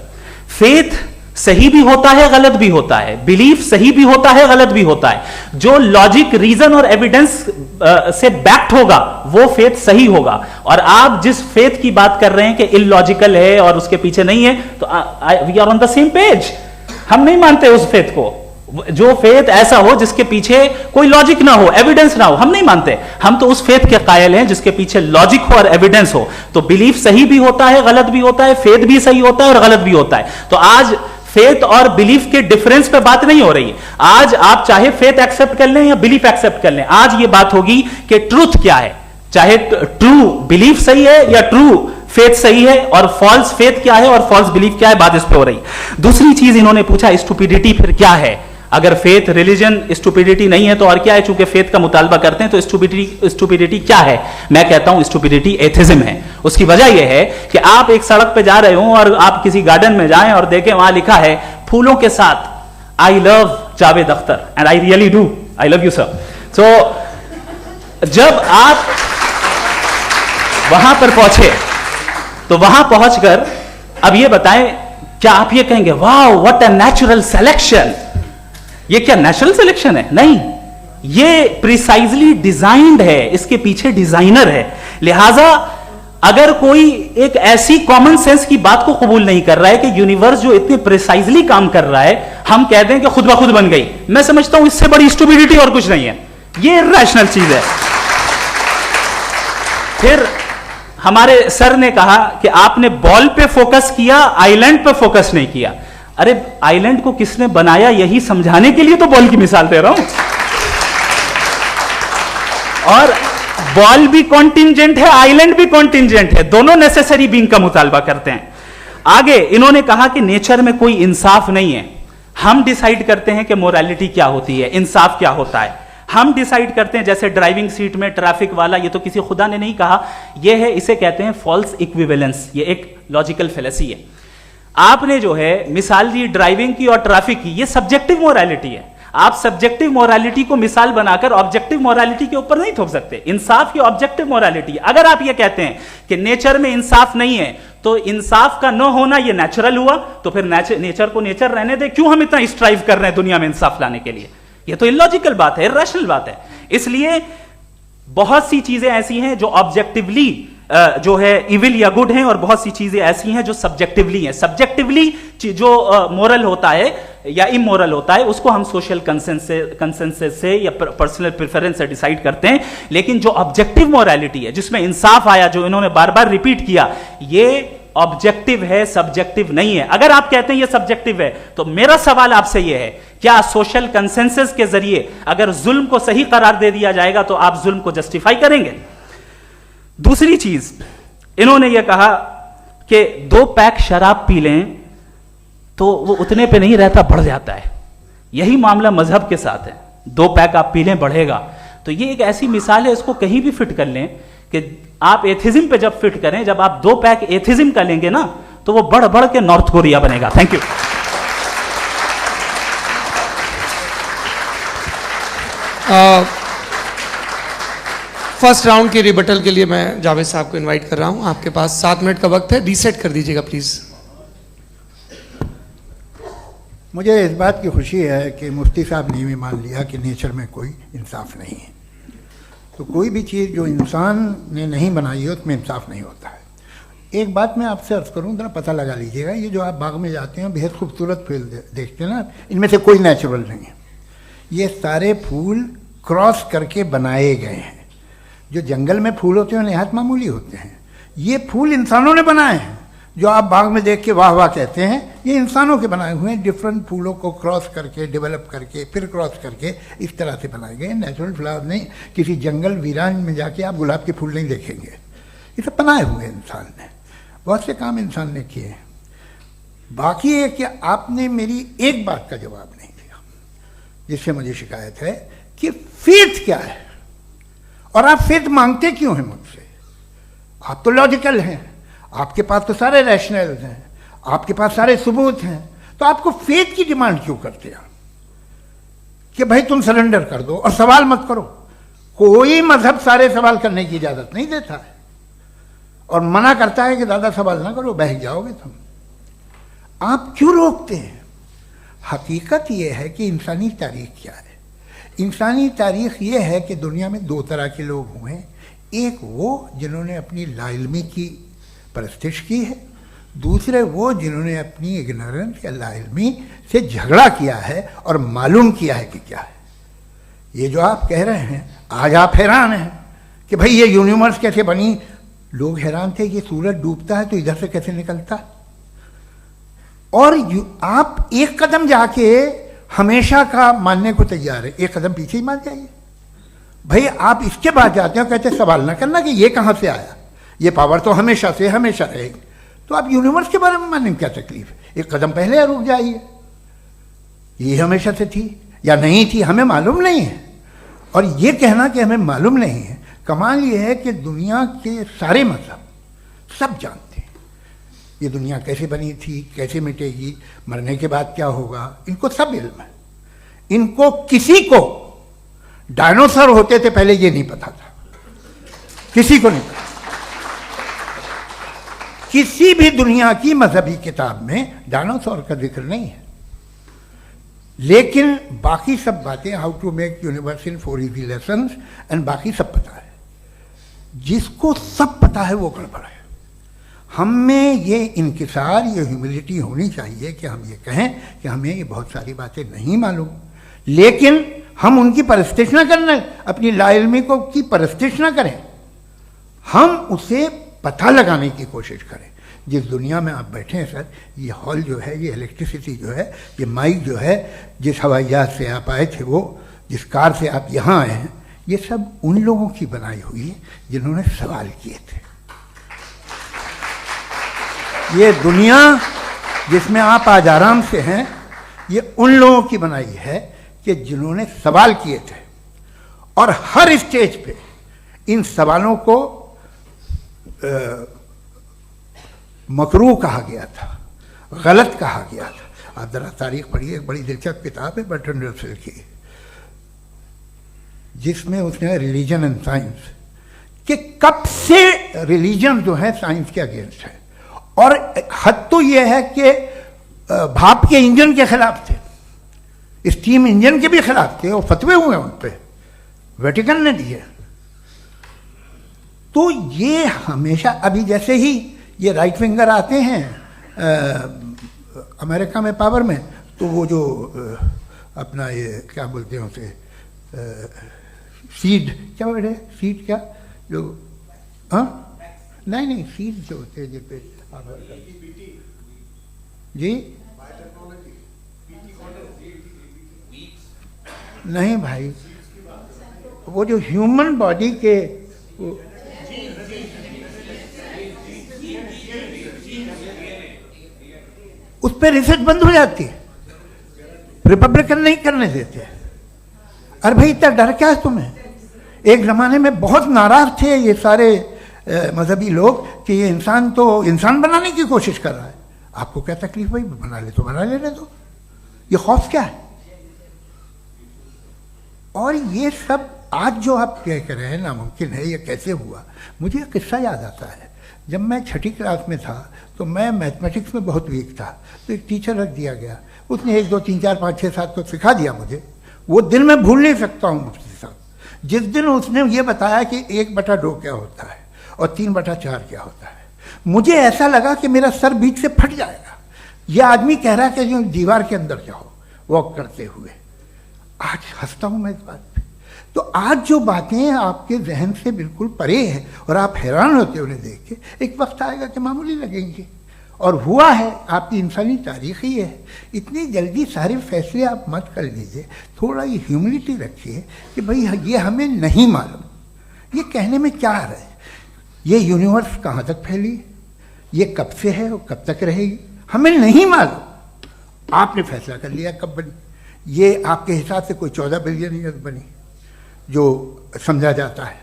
फेथ सही भी होता है, गलत भी होता है, बिलीफ सही भी होता है, गलत भी होता है। जो लॉजिक, रीजन और एविडेंस से बैक्ड होगा वो फेथ सही होगा। और आप जिस फेथ की बात कर रहे हैं कि इलॉजिकल है और उसके पीछे नहीं है, तो we are on the same page. हम नहीं मानते उस फेथ को, जो फेथ ऐसा हो जिसके पीछे कोई लॉजिक ना हो, एविडेंस ना हो, हम नहीं मानते। हम तो उस फेथ के कायल हैं जिसके पीछे लॉजिक हो और एविडेंस हो। तो बिलीफ सही भी होता है, गलत भी होता है, फेथ भी सही होता है और गलत भी होता है। तो आज फेथ और बिलीफ के डिफरेंस पे बात नहीं हो रही। आज आप चाहे फेथ एक्सेप्ट कर लें या बिलीफ एक्सेप्ट कर लें, आज ये बात होगी कि ट्रूथ क्या है। चाहे ट्रू बिलीफ सही है या ट्रू फेथ सही है, और फॉल्स फेथ क्या है और फॉल्स बिलीफ क्या है, बात इस पे हो रही। दूसरी चीज इन्होंने पूछा, स्टुपिडिटी फिर क्या है? अगर फेथ, रिलीजन स्टुपिडिटी नहीं है तो और क्या है? चूंकि फेथ का मुतालबा करते हैं तो स्टुपिडिटी क्या है? मैं कहता हूं स्टुपिडिटी एथिज्म है। उसकी वजह यह है कि आप एक सड़क पे जा रहे हो और आप किसी गार्डन में जाएं और देखें वहां लिखा है फूलों के साथ, I love Javed Akhtar and I really do, I love you sir. So जब आप वहां पर पहुंचे तो वहां पहुंचकर अब ये बताएं, क्या आप ये कहेंगे wow what a natural selection? ये क्या नेचुरल सिलेक्शन है? नहीं, ये प्रिसाइजली डिजाइंड है, इसके पीछे डिजाइनर है। लिहाजा अगर कोई एक ऐसी कॉमन सेंस की बात को कबूल नहीं कर रहा है कि यूनिवर्स जो इतने प्रिसाइजली काम कर रहा है, हम कह दें कि खुद ब खुद बन गई, मैं समझता हूं इससे बड़ी स्टुपिडिटी और कुछ नहीं है। ये रैशनल चीज है। फिर हमारे सर ने कहा कि आपने बॉल पे फोकस किया, आइलैंड पे फोकस नहीं किया। अरे आइलैंड को किसने बनाया यही समझाने के लिए तो बॉल की मिसाल दे रहा हूं। और बॉल भी कॉन्टिंजेंट है, आइलैंड भी कॉन्टिंजेंट है, दोनों नेसेसरी बीइंग का मुतालबा करते हैं। आगे इन्होंने कहा कि नेचर में कोई इंसाफ नहीं है। हम डिसाइड करते हैं कि मोरालिटी क्या होती है, इंसाफ क्या होता है। हम डिसाइड करते हैं, जैसे ड्राइविंग सीट में ट्रैफिक वाला, ये तो किसी खुदा ने नहीं कहा, ये है, इसे कहते हैं फॉल्स इक्विवेलेंस। ये एक लॉजिकल फेलेसी है। आपने जो है मिसाल दी ड्राइविंग की और ट्रैफिक की, ये सब्जेक्टिव मोरालिटी है। आप सब्जेक्टिव मोरालिटी को मिसाल बनाकर ऑब्जेक्टिव मोरालिटी के ऊपर नहीं थोप सकते। इंसाफ की ऑब्जेक्टिव मोरालिटी। अगर आप ये कहते हैं कि नेचर में इंसाफ नहीं है, तो इंसाफ का न होना ये नेचुरल हुआ, तो फिर नेचर को नेचर रहने दे। क्यों हम इतना स्ट्राइव कर रहे हैं दुनिया में इंसाफ लाने के लिए? ये तो इलॉजिकल बात है, इरैशनल बात है। इसलिए बहुत सी चीजें ऐसी हैं जो ऑब्जेक्टिवली जो है इविल या गुड हैं, और बहुत सी चीजें ऐसी हैं जो सब्जेक्टिवली हैं। सब्जेक्टिवली जो मोरल होता है या इमोरल होता है, उसको हम सोशल कंसेंसस से या पर्सनल प्रेफरेंस से डिसाइड करते हैं। लेकिन जो ऑब्जेक्टिव मोरालिटी है, जिसमें इंसाफ आया, जो इन्होंने बार बार रिपीट किया, ये ऑब्जेक्टिव है, सब्जेक्टिव नहीं है। अगर आप कहते हैं ये सब्जेक्टिव है, तो मेरा सवाल आपसे ये है, क्या सोशल कंसेंसस के जरिए अगर जुल्म को सही करार दे दिया जाएगा तो आप जुल्म को जस्टिफाई करेंगे? दूसरी चीज इन्होंने यह कहा कि 2 पैक शराब पी लें तो वो उतने पे नहीं रहता, बढ़ जाता है। यही मामला मजहब के साथ है। 2 पैक आप पी लें, बढ़ेगा। तो ये एक ऐसी मिसाल है, इसको कहीं भी फिट कर लें कि आप एथिज्म पे जब फिट करें, जब आप 2 पैक एथिज्म का लेंगे ना, तो वो बढ़ बढ़ के नॉर्थ कोरिया बनेगा। Thank you. फर्स्ट राउंड की रिबटल के लिए मैं जावेद साहब को इनवाइट कर रहा हूं। आपके पास 7 मिनट का वक्त है, रीसेट कर दीजिएगा प्लीज। मुझे इस बात की खुशी है कि मुफ्ती साहब ने भी मान लिया कि नेचर में कोई इंसाफ नहीं है। तो कोई भी चीज़ जो इंसान ने नहीं बनाई है उसमें इंसाफ नहीं होता है। एक बात मैं आपसे अर्ज़ करूँ, ज़रा पता लगा लीजिएगा, ये जो आप बाग में जाते हैं बेहद खूबसूरत फूल देखते हैं ना, इनमें से कोई नेचुरल नहीं है। ये सारे फूल क्रॉस करके बनाए गए हैं। जो जंगल में फूल होते हैं निहायत मामूली होते हैं। ये फूल इंसानों ने बनाए हैं। जो आप बाग में देख के वाह वाह कहते हैं, ये इंसानों के बनाए हुए हैं। डिफरेंट फूलों को क्रॉस करके, डेवलप करके, फिर क्रॉस करके इस तरह से बनाए गए। नेचुरल फ्लावर नहीं। किसी जंगल वीरान में जाके आप गुलाब के फूल नहीं देखेंगे। ये सब बनाए हुए इंसान ने, बहुत से काम इंसान ने किए। बाकी है कि आपने मेरी एक बात का जवाब नहीं दिया, जिससे मुझे शिकायत है कि फेथ क्या है और आप फेथ मांगते क्यों हैं मुझसे? आप तो लॉजिकल हैं, आपके पास तो सारे रैशनल्स हैं, आपके पास सारे सबूत हैं, तो आपको फेथ की डिमांड क्यों करते हैं कि भाई तुम सरेंडर कर दो और सवाल मत करो? कोई मजहब सारे सवाल करने की इजाजत नहीं देता है और मना करता है कि दादा सवाल ना करो, बह जाओगे तुम। आप क्यों रोकते हैं? हकीकत यह है कि इंसानी तारीख क्या है। इंसानी तारीख ये है कि दुनिया में दो तरह के लोग हुए हैं। एक वो जिन्होंने अपनी लाइल्मी की परस्तिश की है, दूसरे वो जिन्होंने अपनी इग्नोरेंस या लाइल्मी से झगड़ा किया है और मालूम किया है कि क्या है। ये जो आप कह रहे हैं, आज आप हैरान हैं कि भाई ये यूनिवर्स कैसे बनी। लोग हैरान थे कि सूरज डूबता है तो इधर से कैसे निकलता, और आप एक कदम जाके हमेशा का मानने को तैयार है, एक कदम पीछे ही मान जाइए। भाई आप इसके बाद जाते हो, कहते सवाल ना करना कि ये कहाँ से आया, ये पावर तो हमेशा से हमेशा रहेगी। तो आप यूनिवर्स के बारे में मानने में क्या तकलीफ है? एक कदम पहले रुक जाइए। ये हमेशा से थी या नहीं थी हमें मालूम नहीं है, और ये कहना कि हमें मालूम नहीं है, कमाल ये है कि दुनिया के सारे मजहब सब जानते हैं ये दुनिया कैसे बनी थी, कैसे मिटेगी, मरने के बाद क्या होगा, इनको सब इल्म है। इनको किसी को डायनासोर होते थे पहले ये नहीं पता था, किसी को नहीं पता। किसी भी दुनिया की मजहबी किताब में डायनासोर का जिक्र नहीं है, लेकिन बाकी सब बातें, how to make universe in 4 easy lessons and बाकी सब पता है। जिसको सब पता है वो गड़बड़ है। हम में ये इंकिसार, ये ह्यूमिलिटी होनी चाहिए कि हम ये कहें कि हमें ये बहुत सारी बातें नहीं मालूम, लेकिन हम उनकी परस्तिश ना करें, अपनी लाइल्मी को की परस्तिश ना करें, हम उसे पता लगाने की कोशिश करें। जिस दुनिया में आप बैठे हैं सर, ये हॉल जो है, ये इलेक्ट्रिसिटी जो है, ये माइक जो है, जिस हवाई जहाज से आप आए थे, वो जिस कार से आप यहाँ आए हैं, ये सब उन लोगों की बनाई हुई है जिन्होंने सवाल किए थे। ये दुनिया जिसमें आप आज आराम से हैं, ये उन लोगों की बनाई है कि जिन्होंने सवाल किए थे, और हर स्टेज पे इन सवालों को मकरूह कहा गया था, गलत कहा गया था। आप जरा तारीख पढ़िए, एक बड़ी दिलचस्प किताब है बर्ट्रैंड रसेल की, जिसमें उसने रिलीजन एंड साइंस कि कब से रिलीजन जो है साइंस के अगेंस्ट है, और हद तो यह है कि भाप के इंजन के खिलाफ थे, स्टीम इंजन के भी खिलाफ थे, और फतवे हुए उन पे, वेटिकन ने दिए। तो ये हमेशा, अभी जैसे ही ये राइट विंगर आते हैं अमेरिका में पावर में, तो वो जो अपना ये क्या बोलते हैं उसे, सीड क्या वर्ड है, सीड क्या जो, हाँ नहीं सीड जो होते हैं जिस पे जी, नहीं भाई, वो जो ह्यूमन बॉडी के उस पर रिसर्च बंद हो जाती है, रिपब्लिकन नहीं करने देते। अरे भाई इतना डर क्या है तुम्हें? एक जमाने में बहुत नाराज थे ये सारे मजहबी लोग कि ये इंसान तो इंसान बनाने की कोशिश कर रहा है। आपको क्या तकलीफ भाई, बना ले तो बना लेने दो, ये खौफ क्या है? और ये सब आज जो आप कह कर रहे हैं नामुमकिन है, ये कैसे हुआ? मुझे एक किस्सा याद आता है। जब मैं 6ठी क्लास में था तो मैं मैथमेटिक्स में बहुत वीक था, तो एक टीचर रख दिया गया, उसने 1 2 3 4 5 6 7 तो सिखा दिया मुझे। वो दिन मैं भूल नहीं सकता हूँ मुफ्ती साहब, जिस दिन उसने ये बताया कि 1/2 क्या होता है और 3/4 क्या होता है। मुझे ऐसा लगा कि मेरा सर बीच से फट जाएगा। यह आदमी कह रहा है कि जो दीवार के अंदर जाओ वॉक करते हुए। आज हंसता हूँ मैं इस बात पे। तो आज जो बातें आपके जहन से बिल्कुल परे हैं और आप हैरान होते हो उन्हें देख के, एक वक्त आएगा कि मामूली लगेंगे। और हुआ है, आपकी इंसानी तारीख ही है। इतनी जल्दी सारे फैसले आप मत कर लीजिए, थोड़ा ये ह्यूमिलिटी रखिए कि भाई ये हमें नहीं मालूम। ये कहने में क्या आ रहा है? ये यूनिवर्स कहाँ तक फैली, ये कब से है और कब तक रहेगी, हमें नहीं मालूम। आपने फैसला कर लिया कब बनी। ये आपके हिसाब से कोई 14 बिलियन ईयर बनी जो समझा जाता है।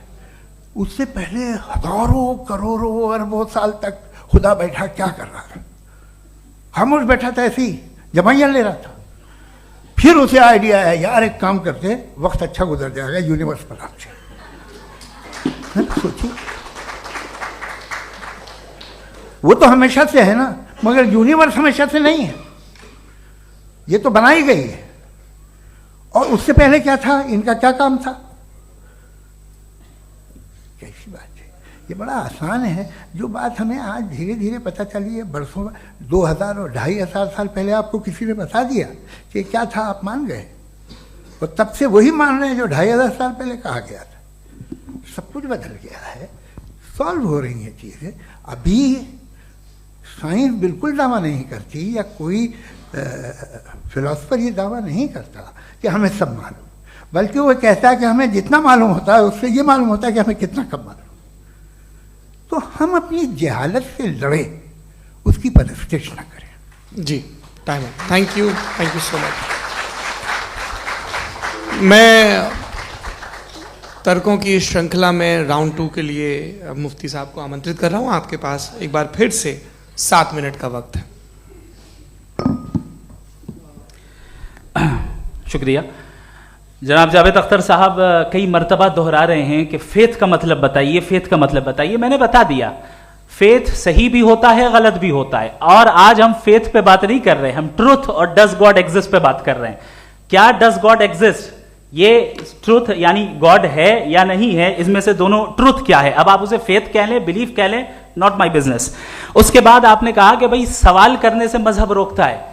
उससे पहले हजारों करोड़ों अरबों साल तक खुदा बैठा क्या कर रहा था? खामोश बैठा था ऐसे ही, जमाइया ले रहा था। फिर उसे आइडिया आया, यार एक काम करते, वक्त अच्छा गुजर जाएगा, यूनिवर्स बनाते। सोचिए, वो तो हमेशा से है ना, मगर यूनिवर्स हमेशा से नहीं है, ये तो बनाई गई है। और उससे पहले क्या था, इनका क्या काम था? कैसी बात है, ये बड़ा आसान है। जो बात हमें आज धीरे धीरे पता चली है, बरसों 2000 और 2500 साल पहले आपको किसी ने बता दिया कि क्या था, आप मान गए, और तब से वही मान रहे हैं जो 2500 साल पहले कहा गया था। सब कुछ बदल गया है, सॉल्व हो रही हैं चीज़ें। अभी साइंस बिल्कुल दावा नहीं करती, या कोई फिलोसफर ये दावा नहीं करता कि हमें सब मालूम, बल्कि वो कहता है कि हमें जितना मालूम होता है उससे ये मालूम होता है कि हमें कितना कम मालूम। तो हम अपनी जहालत से लड़े, उसकी परस्तिश न करें। जी, टाइम है। Thank you so much. मैं तर्कों की श्रृंखला में राउंड 2 के लिए मुफ्ती साहब को आमंत्रित कर रहा हूं। आपके पास एक बार फिर से 7 मिनट का वक्त है। शुक्रिया। जनाब जावेद अख्तर साहब कई मर्तबा दोहरा रहे हैं कि फेथ का मतलब बताइए, फेथ का मतलब बताइए। मैंने बता दिया, फेथ सही भी होता है, गलत भी होता है। और आज हम फेथ पे बात नहीं कर रहे, हम ट्रुथ और डज गॉड एग्जिस्ट पे बात कर रहे हैं। क्या डज गॉड एग्जिस्ट, ये ट्रुथ यानी गॉड है या नहीं है, इसमें से दोनों ट्रुथ क्या है। अब आप उसे फेथ कह लें, बिलीफ कह लें, नॉट माई बिजनेस। उसके बाद आपने कहा कि भाई सवाल करने से मजहब रोकता है।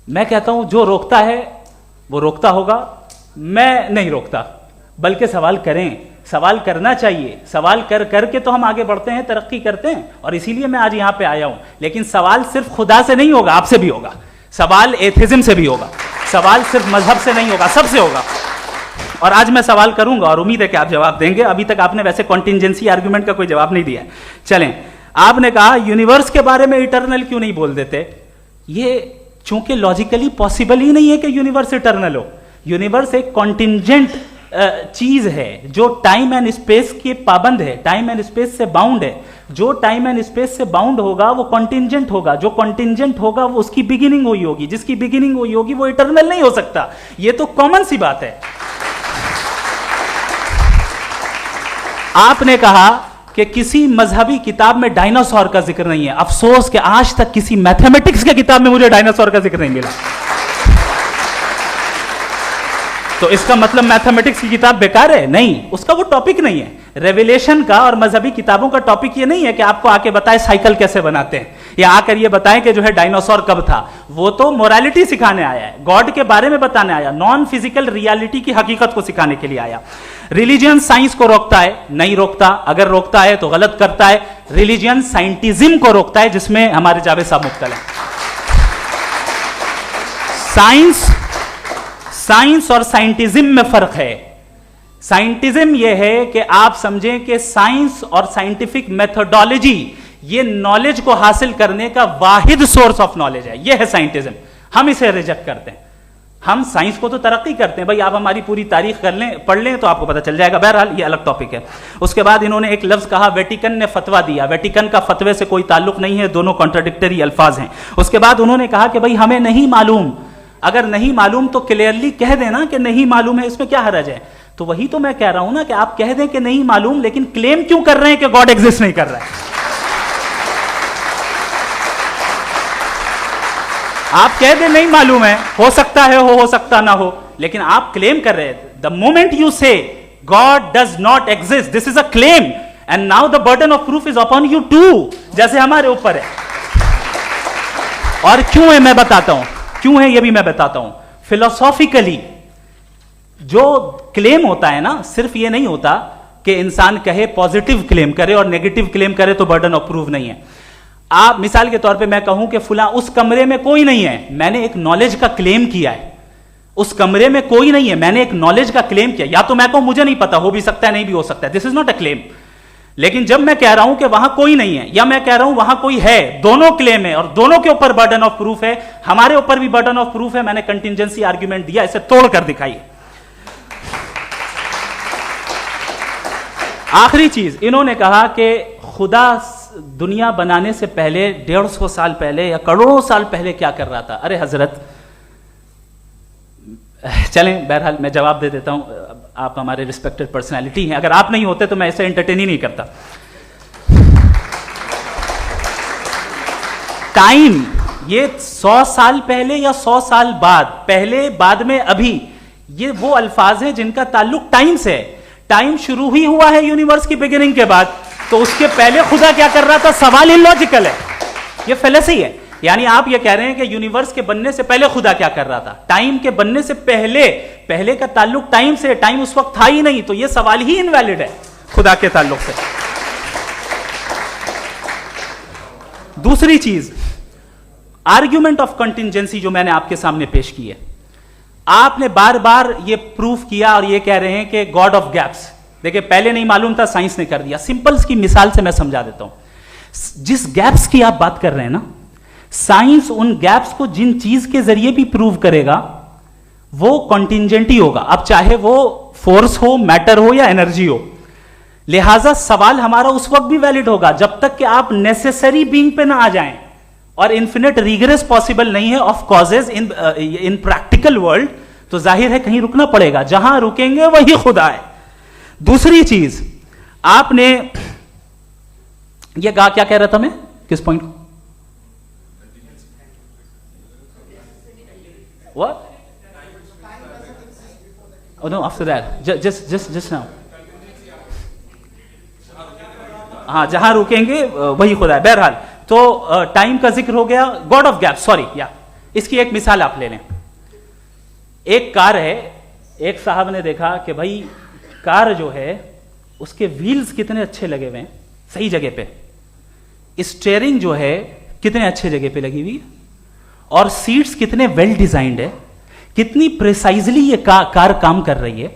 मैं कहता हूं जो रोकता है वो रोकता होगा, मैं नहीं रोकता, बल्कि सवाल करें, सवाल करना चाहिए। सवाल कर करके तो हम आगे बढ़ते हैं, तरक्की करते हैं, और इसीलिए मैं आज यहां पे आया हूं। लेकिन सवाल सिर्फ खुदा से नहीं होगा, आपसे भी होगा। सवाल एथिज्म से भी होगा, सवाल सिर्फ मजहब से नहीं होगा, सबसे होगा। और आज मैं सवाल करूंगा और उम्मीद है कि आप जवाब देंगे। अभी तक आपने वैसे कॉन्टिंजेंसी आर्गुमेंट का कोई जवाब नहीं दिया है। चलें, आपने कहा यूनिवर्स के बारे में इटर्नल क्यों नहीं बोल देते। ये चूंकि लॉजिकली पॉसिबल ही नहीं है कि यूनिवर्स इटर्नल हो। यूनिवर्स एक कॉन्टिंजेंट चीज है जो टाइम एंड स्पेस के पाबंद है, टाइम एंड स्पेस से बाउंड है। जो टाइम एंड स्पेस से बाउंड होगा वो कॉन्टिंजेंट होगा, जो कॉन्टिंजेंट होगा वो उसकी बिगिनिंग हुई होगी, जिसकी बिगिनिंग हुई होगी वो इटर्नल नहीं हो सकता। ये तो कॉमन सी बात है। आपने कहा कि किसी मजहबी किताब में डायनासोर का जिक्र नहीं है। अफसोस कि आज तक किसी मैथमेटिक्स के किताब में मुझे डायनासोर का जिक्र नहीं मिला। तो इसका मतलब मैथमेटिक्स की किताब बेकार है? नहीं, उसका वो टॉपिक नहीं है। रेवलेशन का और मजहबी किताबों का टॉपिक ये नहीं है कि आपको आके बताए साइकिल कैसे बनाते हैं, या आकर ये बताएं कि जो है डायनासोर कब था। वो तो मोरालिटी सिखाने आया है, गॉड के बारे में बताने आया, नॉन फिजिकल रियलिटी की हकीकत को सिखाने के लिए आया। रिलीजियन साइंस को रोकता है? नहीं रोकता। अगर रोकता है तो गलत करता है। रिलीजियन साइंटिज्म को रोकता है, जिसमें हमारे जावेद साहब मुख्तल हैं। साइंस और साइंटिज्म में फर्क है। साइंटिज्म यह है कि आप समझें कि साइंस और साइंटिफिक मेथोडोलॉजी ये नॉलेज को हासिल करने का वाहिद सोर्स ऑफ नॉलेज है। यह है साइंटिज्म। हम इसे रिजेक्ट करते हैं। हम साइंस को तो तरक्की करते हैं, भाई आप हमारी पूरी तारीख कर लें, पढ़ लें तो आपको पता चल जाएगा। बहरहाल ये अलग टॉपिक है। उसके बाद इन्होंने एक लफ्ज कहा, वेटिकन ने फतवा दिया। वेटिकन का फतवे से कोई ताल्लुक नहीं है, दोनों कॉन्ट्राडिक्टरी अल्फाज हैं। उसके बाद उन्होंने कहा कि भाई हमें नहीं मालूम। अगर नहीं मालूम तो क्लियरली कह देना कि नहीं मालूम है, इसमें क्या हरज है। तो वही तो मैं कह रहा हूं ना कि आप कह दें कि नहीं मालूम, लेकिन क्लेम क्यों कर रहे हैं कि गॉड एग्जिस्ट नहीं कर रहा है। आप कह दें नहीं मालूम है, हो सकता है हो सकता ना हो, लेकिन आप क्लेम कर रहे हैं। The moment you say God does not exist, this is a claim, and now the burden of proof is upon you too, जैसे हमारे ऊपर है। और क्यों है मैं बताता हूं, क्यों है ये भी मैं बताता हूं। फिलोसॉफिकली जो क्लेम होता है ना, सिर्फ ये नहीं होता कि इंसान कहे पॉजिटिव क्लेम करे और नेगेटिव क्लेम करे तो बर्डन ऑफ प्रूफ नहीं है। आप मिसाल के तौर पे मैं कहूं कि फुला उस कमरे में कोई नहीं है, मैंने एक नॉलेज का क्लेम किया है। उस कमरे में कोई नहीं है, मैंने एक नॉलेज का क्लेम किया। या तो मैं कहूं मुझे नहीं पता, हो भी सकता है नहीं भी हो सकता है, this is not a claim. लेकिन जब मैं कह रहा हूं कि वहां कोई नहीं है, या मैं कह रहा हूं वहां कोई है, दोनों क्लेम है और दोनों के ऊपर बर्डन ऑफ प्रूफ है। हमारे ऊपर भी बर्डन ऑफ प्रूफ है। मैंने कंटिजेंसी आर्ग्यूमेंट दिया, इसे तोड़कर दिखाइए। आखिरी चीज, इन्होंने कहा कि खुदा दुनिया बनाने से पहले 150 साल पहले या करोड़ों साल पहले क्या कर रहा था? अरे हजरत, चलें, बहरहाल मैं जवाब दे देता हूं, आप हमारे रिस्पेक्टेड पर्सनालिटी हैं, अगर आप नहीं होते तो मैं ऐसे एंटरटेन ही नहीं करता। टाइम, ये 100 साल पहले या 100 साल बाद, पहले बाद में अभी, ये वो अल्फाज हैं जिनका ताल्लुक टाइम से है। टाइम शुरू ही हुआ है यूनिवर्स की बिगिनिंग के बाद, तो उसके पहले खुदा क्या कर रहा था? सवाल इलॉजिकल है, ये फेलेसी है। यानी आप ये कह रहे हैं कि यूनिवर्स के बनने से पहले खुदा क्या कर रहा था? टाइम के बनने से पहले, पहले का ताल्लुक टाइम से, टाइम उस वक्त था ही नहीं, तो ये सवाल ही इनवैलिड है खुदा के ताल्लुक से। दूसरी चीज, आर्ग्यूमेंट ऑफ कंटिंजेंसी जो मैंने आपके सामने पेश की है, आपने बार बार ये प्रूफ किया और ये कह रहे हैं कि गॉड ऑफ गैप्स। देखिए, पहले नहीं मालूम था, साइंस ने कर दिया। सिंपल की मिसाल से मैं समझा देता हूं। जिस गैप्स की आप बात कर रहे हैं ना, साइंस उन गैप्स को जिन चीज के जरिए भी प्रूव करेगा वो कॉन्टिंजेंट ही होगा, अब चाहे वो फोर्स हो, मैटर हो या एनर्जी हो। लिहाजा सवाल हमारा उस वक्त भी वैलिड होगा जब तक कि आप नेसेसरी बीइंग पे ना आ जाएं, और इन्फिनिट रिग्रेस पॉसिबल नहीं है of causes in practical world, तो जाहिर है कहीं रुकना पड़ेगा, जहां रुकेंगे वही खुदा है। दूसरी चीज, आपने ये कहा, क्या कह रहा था मैं, किस पॉइंट को? What? Oh no, after that. Just now. हाँ, जहां रुकेंगे वही खुदा है। बहरहाल, तो टाइम का जिक्र हो गया, गॉड ऑफ गैप, सॉरी, या इसकी एक मिसाल आप ले लें। एक कार है, एक साहब ने देखा कि भाई कार जो है उसके व्हील्स कितने अच्छे लगे हुए हैं, सही जगह पे, स्टीयरिंग जो है कितने अच्छे जगह पे लगी हुई है, और सीट्स कितने वेल डिजाइंड है, कितनी प्रिसाइजली ये कार काम कर रही है,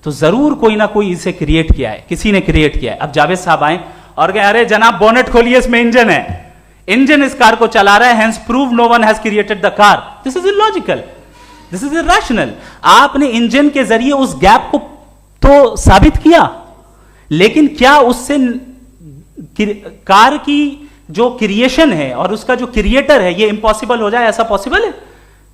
तो जरूर कोई ना कोई इसे क्रिएट किया है, किसी ने क्रिएट किया है। अब जावेद साहब आए और कहे, अरे जनाब बोनेट खोलिए, इसमें इंजन है, इंजन इस कार को चला रहा है, hence prove no one has created the car. This is illogical, this is irrational. आपने इंजन के जरिए उस गैप को तो साबित किया, लेकिन क्या उससे कार की जो क्रिएशन है और उसका जो क्रिएटर है ये इंपॉसिबल हो जाए? ऐसा पॉसिबल है?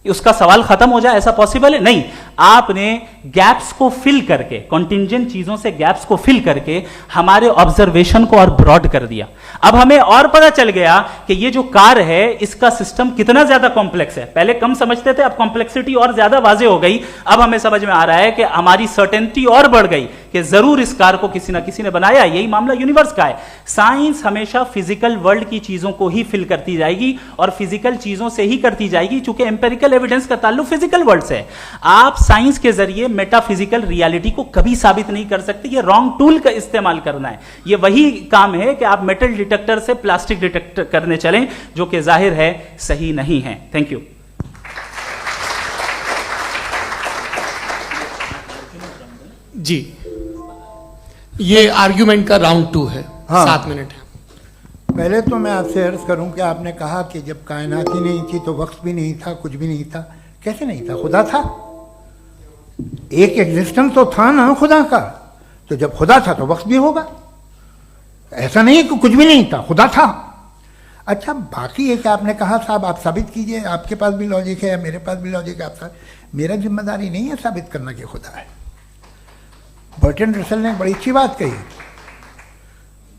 उसका सवाल खत्म हो जाए, ऐसा पॉसिबल है? नहीं। आपने गैप्स को फिल करके, कॉन्टिंजेंट चीजों से गैप्स को फिल करके हमारे ऑब्जर्वेशन को और ब्रॉड कर दिया। अब हमें और पता चल गया कि ये जो कार है इसका सिस्टम कितना ज्यादा कॉम्प्लेक्स है। पहले कम समझते थे, अब कॉम्प्लेक्सिटी और ज्यादा वाजे हो गई। अब हमें समझ में आ रहा है कि हमारी सर्टेनिटी और बढ़ गई कि जरूर इस कार को किसी ना किसी ने बनाया। यही मामला यूनिवर्स का है। साइंस हमेशा फिजिकल वर्ल्ड की चीजों को ही फिल करती जाएगी और फिजिकल चीजों से ही करती जाएगी, चूंकि एम्पेरिकल एविडेंस का ताल्लुक फिजिकल वर्ल्ड से है। आप साइंस के जरिए मेटाफिजिकल रियलिटी को कभी साबित नहीं कर सकते। ये रॉन्ग टूल का इस्तेमाल करना है। ये वही काम है कि आप मेटल डिटेक्टर से प्लास्टिक डिटेक्टर करने चलें, जो कि जाहिर है सही नहीं है। Thank you. जी, ये आर्ग्यूमेंट का राउंड 2 है। हाँ। 7 मिनट है। पहले तो मैं आपसे अर्ज करूं कि आपने कहा कि जब कायनात ही नहीं थी तो वक्त भी नहीं था, कुछ भी नहीं था। कैसे नहीं था? खुदा था। एक एग्जिस्टेंस तो था ना खुदा का। तो जब खुदा था तो वक्त भी होगा। ऐसा नहीं कि कुछ भी नहीं था, खुदा था। अच्छा, बाकी एक आपने कहा साहब आप साबित कीजिए, आपके पास भी लॉजिक है, मेरे पास भी लॉजिक है। आप मेरा जिम्मेदारी नहीं है साबित करना कि खुदा है। बर्टन रसल ने बड़ी अच्छी बात कही।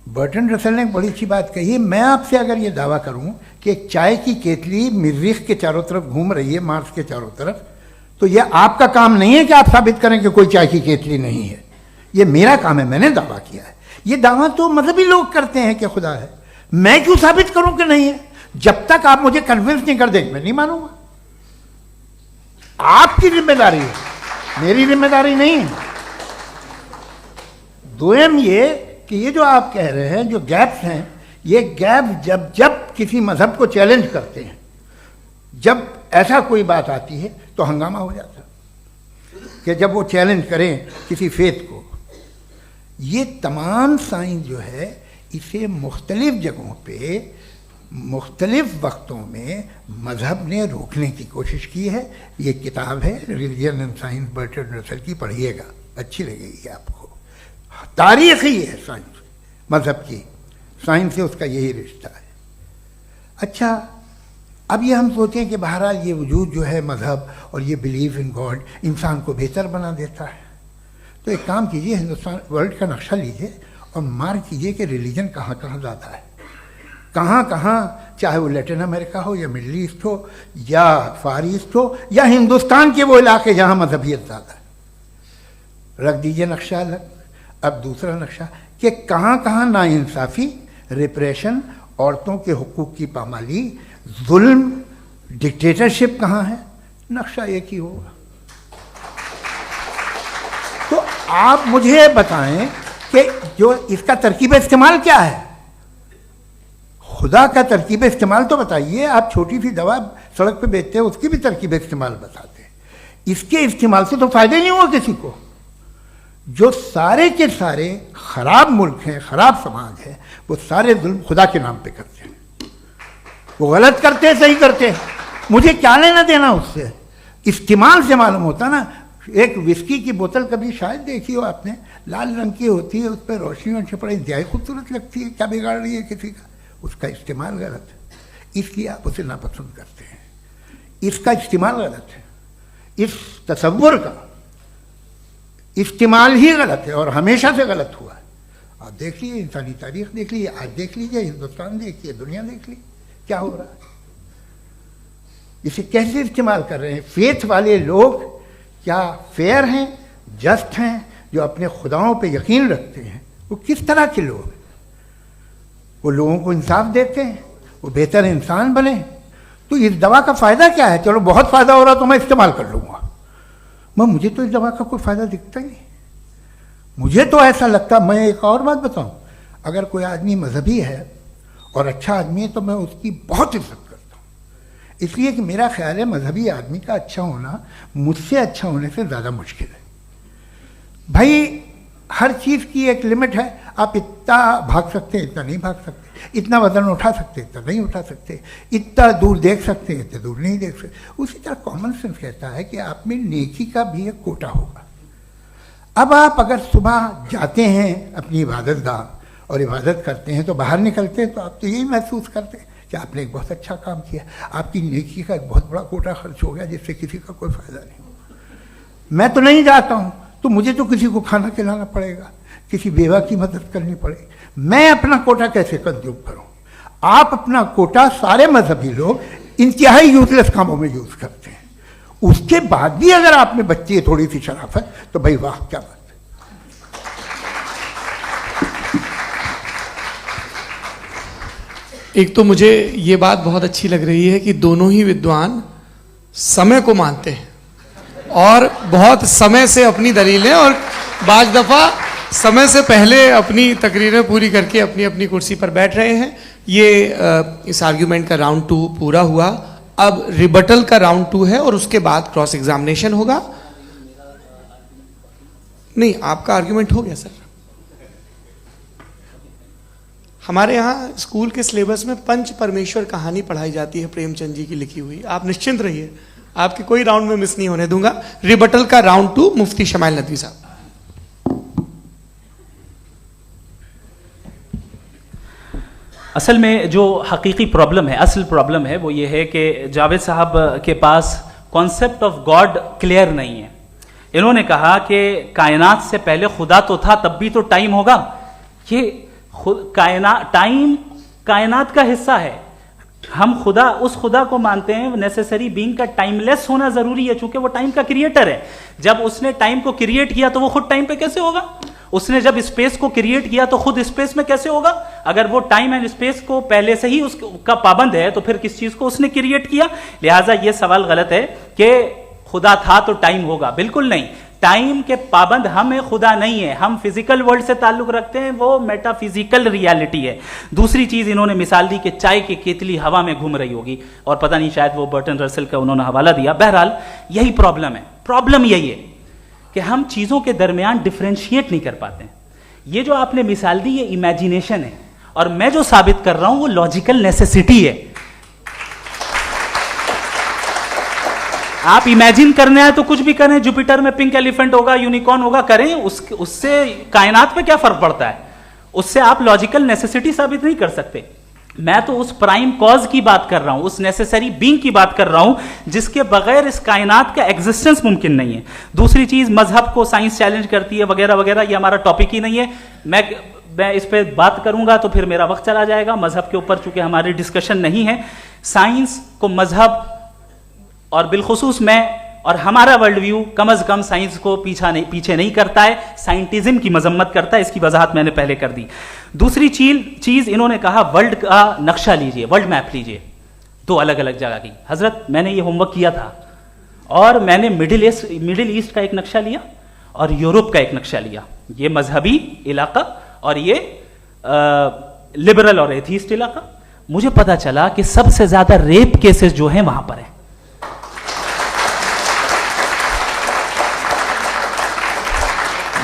बर्टन रसल ने बड़ी अच्छी बात कही। मैं आपसे अगर ये दावा करूं कि एक चाय की केतली मरीख के चारों तरफ घूम रही है, मार्स के चारों तरफ, तो यह आपका काम नहीं है कि आप साबित करें कि कोई चाय की केतली नहीं है। ये मेरा काम है, मैंने दावा किया है। ये दावा तो मजहबी लोग करते हैं कि खुदा है। मैं क्यों साबित करूं कि नहीं है? जब तक आप मुझे कन्विंस नहीं कर देंगे मैं नहीं मानूंगा। आपकी जिम्मेदारी है, मेरी जिम्मेदारी नहीं है। दोयम ये कि ये जो आप कह रहे हैं जो गैप्स हैं, ये गैप जब जब किसी मजहब को चैलेंज करते हैं, जब ऐसा कोई बात आती है तो हंगामा हो जाता है कि जब वो चैलेंज करें किसी फेथ को। ये तमाम साइंस जो है इसे मुख्तलिफ जगहों पे मुख्तलिफ वक्तों में मजहब ने रोकने की कोशिश की है। ये किताब है religion and science, Burton Russell की, पढ़िएगा, अच्छी लगेगी आपको। तारीख ही है साइंस मजहब की, साइंस से उसका यही रिश्ता है। अच्छा, अब ये हम सोचें कि बहरहाल ये वजूद जो है मज़हब और ये बिलीव इन गॉड इंसान को बेहतर बना देता है, तो एक काम कीजिए, हिंदुस्तान वर्ल्ड का नक्शा लीजिए और मार्क कीजिए कि रिलीजन कहाँ कहाँ ज़्यादा है, कहाँ कहाँ, चाहे वो लैटिन अमेरिका हो या मिडल ईस्ट हो या फार ईस्ट हो या हिंदुस्तान के वो इलाके जहाँ मजहबियत ज़्यादा है। रख दीजिए नक्शा अलग। अब दूसरा नक्शा कि कहाँ कहाँ नाइंसाफ़ी, रिप्रेशन, औरतों के हुकूक की पामाली, जुल्म, डिक्टेटरशिप कहाँ है, नक्शा एक ही होगा। तो आप मुझे बताएं कि जो इसका तरकीब इस्तेमाल क्या है, खुदा का तरकीब इस्तेमाल तो बताइए। आप छोटी सी दवा सड़क पे बेचते हैं उसकी भी तरकीब इस्तेमाल बताते हैं। इसके इस्तेमाल से तो फायदे नहीं हुआ किसी को। जो सारे के सारे खराब मुल्क हैं, खराब समाज है, वो सारे जुल्म खुदा के नाम पे करते हैं। वो गलत करते हैं, सही करते हैं, मुझे क्या लेना देना उससे। इस्तेमाल से मालूम होता ना। एक विस्की की बोतल कभी शायद देखी हो आपने, लाल रंग की होती है, उस पर रोशनी और छपड़ा इंतहाई खूबसूरत लगती है, क्या बिगाड़ रही है किसी का, उसका इस्तेमाल गलत है, इसलिए आप उसे नापसंद करते हैं। इसका इस्तेमाल गलत है, इस तसव्वुर का इस्तेमाल ही गलत है और हमेशा से गलत हुआ है। आप देख लीजिए, इंसानी तारीख देख लीजिए, आज देख लीजिए, हिंदुस्तान देखिए, दुनिया देख लीजिए क्या हो रहा है। इसे कैसे इस्तेमाल कर रहे हैं फेथ वाले लोग? क्या फेयर हैं, जस्ट हैं, जो अपने खुदाओं पे यकीन रखते हैं? वो किस तरह के लोग हैं? वो लोगों को इंसाफ देते हैं, वो बेहतर इंसान बने। तो इस दवा का फ़ायदा क्या है? चलो बहुत फ़ायदा हो रहा तो मैं इस्तेमाल कर लूँगा, मुझे तो इस दवा का कोई फ़ायदा दिखता ही नहीं। मुझे तो ऐसा लगता, मैं एक और बात बताऊँ, अगर कोई आदमी मजहबी है और अच्छा आदमी है तो मैं उसकी बहुत इज्जत करता हूँ, इसलिए कि मेरा ख्याल है मजहबी आदमी का अच्छा होना मुझसे अच्छा होने से ज़्यादा मुश्किल है। भाई हर चीज़ की एक लिमिट है। आप इतना भाग सकते हैं, इतना नहीं भाग सकते, इतना वजन उठा सकते, इतना नहीं उठा सकते, इतना दूर देख सकते हैं, इतना दूर नहीं देख सकते। उसी तरह कॉमन सेंस कहता है कि आप में नेकी का भी एक कोटा होगा। अब आप अगर सुबह जाते हैं अपनी इबादत गाह और इबादत करते हैं, तो बाहर निकलते हैं तो आप तो यही महसूस करते हैं कि आपने एक बहुत अच्छा काम किया, आपकी नेकी का एक बहुत बड़ा कोटा खर्च हो गया जिससे किसी का कोई फ़ायदा नहीं होगा। मैं तो नहीं जाता हूँ तो मुझे तो किसी को खाना खिलाना पड़ेगा, किसी बेवा की मदद करनी पड़ेगी। मैं अपना कोटा कैसे कंज्यूम करूं? आप अपना कोटा, सारे मजहबी लोग इंतहाई यूजलेस कामों में यूज करते हैं। उसके बाद भी अगर आप में बच्ची है थोड़ी सी शराफत, तो भाई वाह क्या बात है। एक तो मुझे ये बात बहुत अच्छी लग रही है कि दोनों ही विद्वान समय को मानते हैं और बहुत समय से अपनी दलीलें और बाज दफा समय से पहले अपनी तकरीरें पूरी करके अपनी अपनी कुर्सी पर बैठ रहे हैं। ये इस आर्ग्यूमेंट का राउंड 2 पूरा हुआ। अब रिबटल का राउंड 2 है और उसके बाद क्रॉस एग्जामिनेशन होगा। नहीं, आपका आर्ग्यूमेंट हो गया सर। हमारे यहाँ स्कूल के सिलेबस में पंच परमेश्वर कहानी पढ़ाई जाती है, प्रेमचंद जी की लिखी हुई। आप निश्चिंत रहिए, आपके कोई राउंड में मिस नहीं होने दूंगा। रिबटल का राउंड 2, मुफ्ती शमाइल नदवी साहब। असल में जो हकीकी प्रॉब्लम है, असल प्रॉब्लम है, वो ये है कि जावेद साहब के पास कॉन्सेप्ट ऑफ गॉड क्लियर नहीं है। इन्होंने कहा कि कायनात से पहले खुदा तो था, तब भी तो टाइम होगा। ये टाइम कायनात का हिस्सा है। हम खुदा, उस खुदा को मानते हैं, नेसेसरी बीइंग का टाइमलेस होना जरूरी है, चूंकि वो टाइम का क्रिएटर है। जब उसने टाइम को क्रिएट किया तो वो खुद टाइम पे कैसे होगा? उसने जब स्पेस को क्रिएट किया तो खुद स्पेस में कैसे होगा? अगर वो टाइम एंड स्पेस को पहले से ही उसका पाबंद है तो फिर किस चीज को उसने क्रिएट किया? लिहाजा ये सवाल गलत है कि खुदा था तो टाइम होगा। बिल्कुल नहीं, टाइम के पाबंद हम है, खुदा नहीं है। हम फिजिकल वर्ल्ड से ताल्लुक रखते हैं, वो मेटाफिजिकल रियलिटी है। दूसरी चीज इन्होंने मिसाल दी कि चाय की केतली हवा में घूम रही होगी, और पता नहीं शायद वो बर्टन रसल का उन्होंने हवाला दिया। बहरहाल यही प्रॉब्लम है। प्रॉब्लम यही है कि हम चीजों के दरमियान डिफरेंशिएट नहीं कर पाते हैं। ये जो आपने मिसाल दी ये इमेजिनेशन है, और मैं जो साबित कर रहा हूं वो लॉजिकल नेसेसिटी है। आप इमेजिन करने आए तो कुछ भी करें, जुपिटर में पिंक एलिफेंट होगा, यूनिकॉर्न होगा, करें, उससे कायनात पे क्या फर्क पड़ता है? उससे आप लॉजिकल नेसेसिटी साबित नहीं कर सकते। मैं तो उस प्राइम कॉज की बात कर रहा हूं, उस नेसेसरी बीइंग की बात कर रहा हूं जिसके बगैर इस कायनात का एग्जिस्टेंस मुमकिन नहीं है। दूसरी चीज, मजहब को साइंस चैलेंज करती है वगैरह वगैरह, ये हमारा टॉपिक ही नहीं है। मैं इस पे बात करूंगा तो फिर मेरा वक्त चला जाएगा। मजहब के ऊपर चूंकि हमारी डिस्कशन नहीं है, साइंस को मजहब और बिलखुसूस मैं और हमारा वर्ल्ड व्यू कम अज कम साइंस को पीछे नहीं करता है, साइंटिज्म की मजम्मत करता है। इसकी वजाहत मैंने पहले कर दी। दूसरी चीज इन्होंने कहा वर्ल्ड का नक्शा लीजिए, वर्ल्ड मैप लीजिए, दो अलग अलग जगह की। हजरत, मैंने ये होमवर्क किया था और मैंने मिडिल ईस्ट का एक नक्शा लिया और यूरोप का एक नक्शा लिया, ये मजहबी इलाका और ये लिबरल और एथीस्ट इलाका। मुझे पता चला कि सबसे ज्यादा रेप केसेस जो हैं वहां पर है।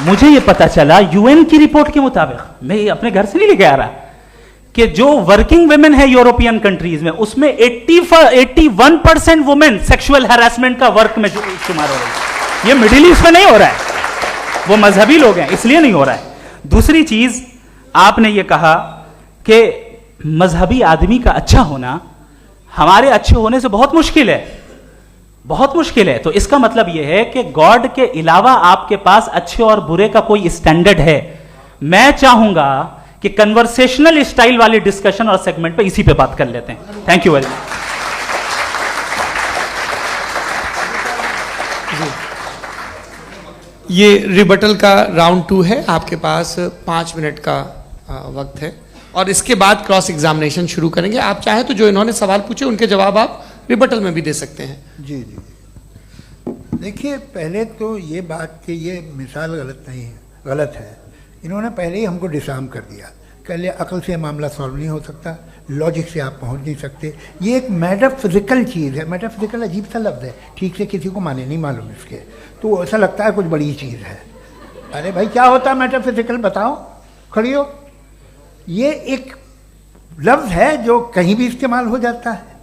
मुझे यह पता चला यूएन की रिपोर्ट के मुताबिक, मैं ये अपने घर से नहीं लेके आ रहा, कि जो वर्किंग वुमेन है यूरोपियन कंट्रीज में, उसमें 81% वुमेन सेक्सुअल हैरेसमेंट का वर्क में शुमार हो रही है। ये मिडिल ईस्ट में नहीं हो रहा है, वो मजहबी लोग हैं इसलिए नहीं हो रहा है। दूसरी चीज, आपने ये कहा कि मजहबी आदमी का अच्छा होना हमारे अच्छे होने से बहुत मुश्किल है, बहुत मुश्किल है। तो इसका मतलब यह है कि गॉड के अलावा आपके पास अच्छे और बुरे का कोई स्टैंडर्ड है। मैं चाहूंगा कि कन्वर्सेशनल स्टाइल वाली डिस्कशन और सेगमेंट पे इसी पे बात कर लेते हैं। Thank you very much. ये रिबटल का राउंड 2 है, आपके पास 5 मिनट का वक्त है और इसके बाद क्रॉस एग्जामिनेशन शुरू करेंगे। आप चाहे तो जो इन्होंने सवाल पूछे उनके जवाब आप रिबटल में भी दे सकते हैं। जी जी, देखिए पहले तो ये बात कि ये मिसाल गलत नहीं है, गलत है। इन्होंने पहले ही हमको डिसार्म कर दिया, कह लिया अकल से मामला सॉल्व नहीं हो सकता, लॉजिक से आप पहुंच नहीं सकते। ये एक मेटाफिजिकल चीज़ है। मेटाफिजिकल अजीब सा लफ्ज़ है, ठीक से किसी को माने नहीं मालूम इसके, तो ऐसा लगता है कुछ बड़ी चीज़ है। अरे भाई क्या होता है मेटाफिजिकल, बताओ, खड़ी हो। ये एक लफ्ज़ है जो कहीं भी इस्तेमाल हो जाता है।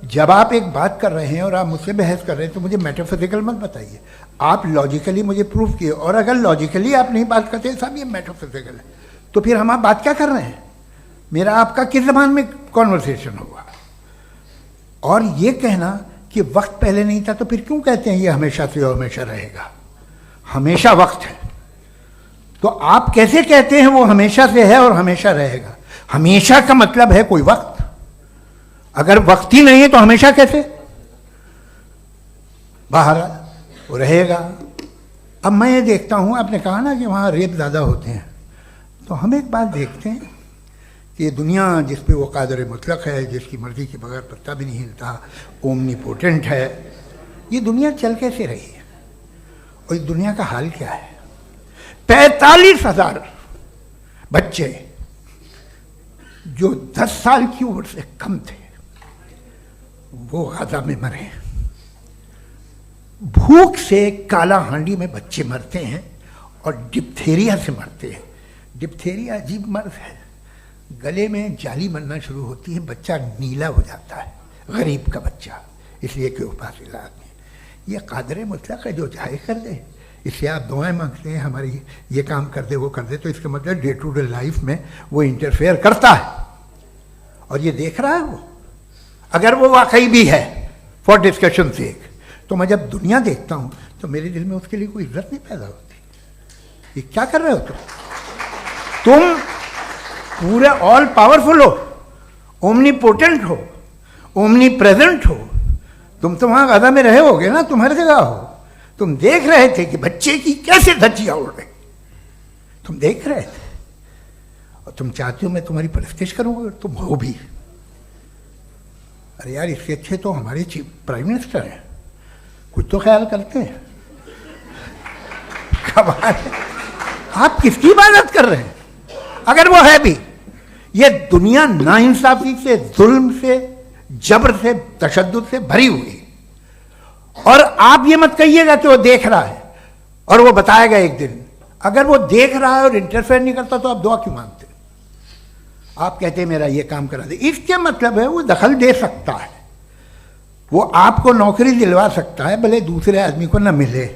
जब आप एक बात कर रहे हैं और आप मुझसे बहस कर रहे हैं तो मुझे मेटाफिजिकल मत बताइए, आप लॉजिकली मुझे प्रूव किए। और अगर लॉजिकली आप नहीं बात करते साहब ये मेटाफिजिकल है, तो फिर हम आप बात क्या कर रहे हैं? मेरा आपका किस ज़बान में कॉन्वर्सेशन होगा? और ये कहना कि वक्त पहले नहीं था, तो फिर क्यों कहते हैं ये हमेशा से और हमेशा रहेगा? हमेशा वक्त है, तो आप कैसे कहते हैं वो हमेशा से है और हमेशा रहेगा? हमेशा का मतलब है कोई वक्त, अगर वक्त ही नहीं है तो हमेशा कैसे? बाहर वो रहेगा। अब मैं ये देखता हूँ, आपने कहा ना कि वहाँ रेप ज़्यादा होते हैं, तो हम एक बात देखते हैं कि ये दुनिया जिस पे वो कादर मुतलक है, जिसकी मर्जी के बगैर पत्ता भी नहीं हिलता, ओमनीपोटेंट है, ये दुनिया चल कैसे रही है? और इस दुनिया का हाल क्या है? 45,000 बच्चे जो 10 साल की उम्र से कम थे वो गाजा में मरे। भूख से काला हांडी में बच्चे मरते हैं और डिप्थेरिया से मरते हैं। डिप्थेरिया अजीब मर्ज है, गले में जाली बनना शुरू होती है, बच्चा नीला हो जाता है, गरीब का बच्चा, इसलिए कि उपास इलाज में। ये कादर मुतलक है, जो चाहे कर दे। इससे आप दुआएं मांगते हैं हमारी, ये काम कर दे वो कर दे, तो इसका मतलब डे टू डे लाइफ में वो इंटरफेयर करता है और ये देख रहा है वो। अगर वो वाकई भी है फॉर डिस्कशन सेक, तो मैं जब दुनिया देखता हूं तो मेरे दिल में उसके लिए कोई इज्जत नहीं पैदा होती। ये क्या कर रहे हो तुम पूरे ऑल पावरफुल हो, ओमनीपोटेंट हो, ओमनी प्रेजेंट हो। तुम तो वहां गाजा में रहे होगे ना, तुम हर जगह हो। तुम देख रहे थे कि बच्चे की कैसे धज्जियां उड़ रही, तुम देख रहे थे और तुम चाहते हो मैं तुम्हारी परस्तिश करूंगा, तुम हो भी। अरे यार, इसके अच्छे तो हमारे चीफ प्राइम मिनिस्टर हैं, कुछ तो ख्याल करते हैं। कमाल है, आप किसकी इबादत कर रहे हैं? अगर वो है भी, ये दुनिया नाइंसाफी से, जुल्म से, जबर से, तशद्दुद से भरी हुई। और आप ये मत कहिएगा कि वो देख रहा है और वो बताएगा एक दिन। अगर वो देख रहा है और इंटरफेयर नहीं करता तो आप दुआ क्यों मांगते? आप कहते हैं मेरा ये काम करा दे, इसके मतलब है वो दखल दे सकता है, वो आपको नौकरी दिलवा सकता है, भले दूसरे आदमी को ना मिले,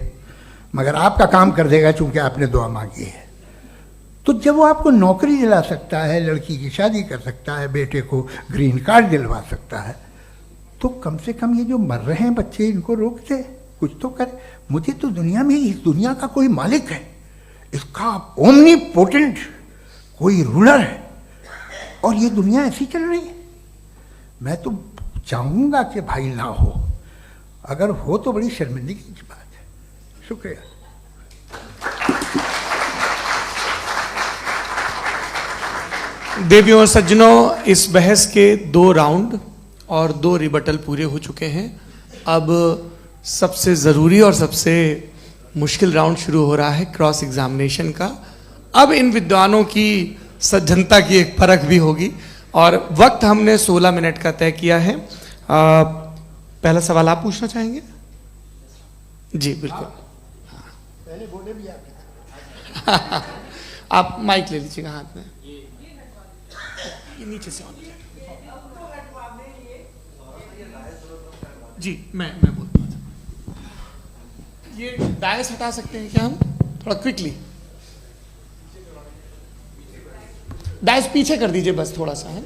मगर आपका काम कर देगा चूंकि आपने दुआ मांगी है। तो जब वो आपको नौकरी दिला सकता है, लड़की की शादी कर सकता है, बेटे को ग्रीन कार्ड दिलवा सकता है, तो कम से कम ये जो मर रहे हैं बच्चे, इनको रोक दे, कुछ तो करे। मुझे तो दुनिया में, इस दुनिया का कोई मालिक है, इसका ओमनीपोटेंट कोई रूलर है, और ये दुनिया ऐसी चल रही है। मैं तो चाहूँगा कि भाई ना हो, अगर हो तो बड़ी शर्मिंदगी की बात है। शुक्रिया। देवियों और सज्जनों, इस बहस के 2 राउंड और 2 रिबटल पूरे हो चुके हैं। अब सबसे ज़रूरी और सबसे मुश्किल राउंड शुरू हो रहा है, क्रॉस एग्जामिनेशन का। अब इन विद्वानों की सज्जनता की एक परख भी होगी, और वक्त हमने 16 मिनट का तय किया है। पहला सवाल आप पूछना चाहेंगे? जी बिल्कुल। पहले बोले भी आप आप माइक ले लीजिएगा हाथ में, ये नीचे से जी। मैं बोलता हूँ, ये डायस हटा सकते हैं क्या हम थोड़ा क्विकली? डायस पीछे कर दीजिए बस थोड़ा सा, है,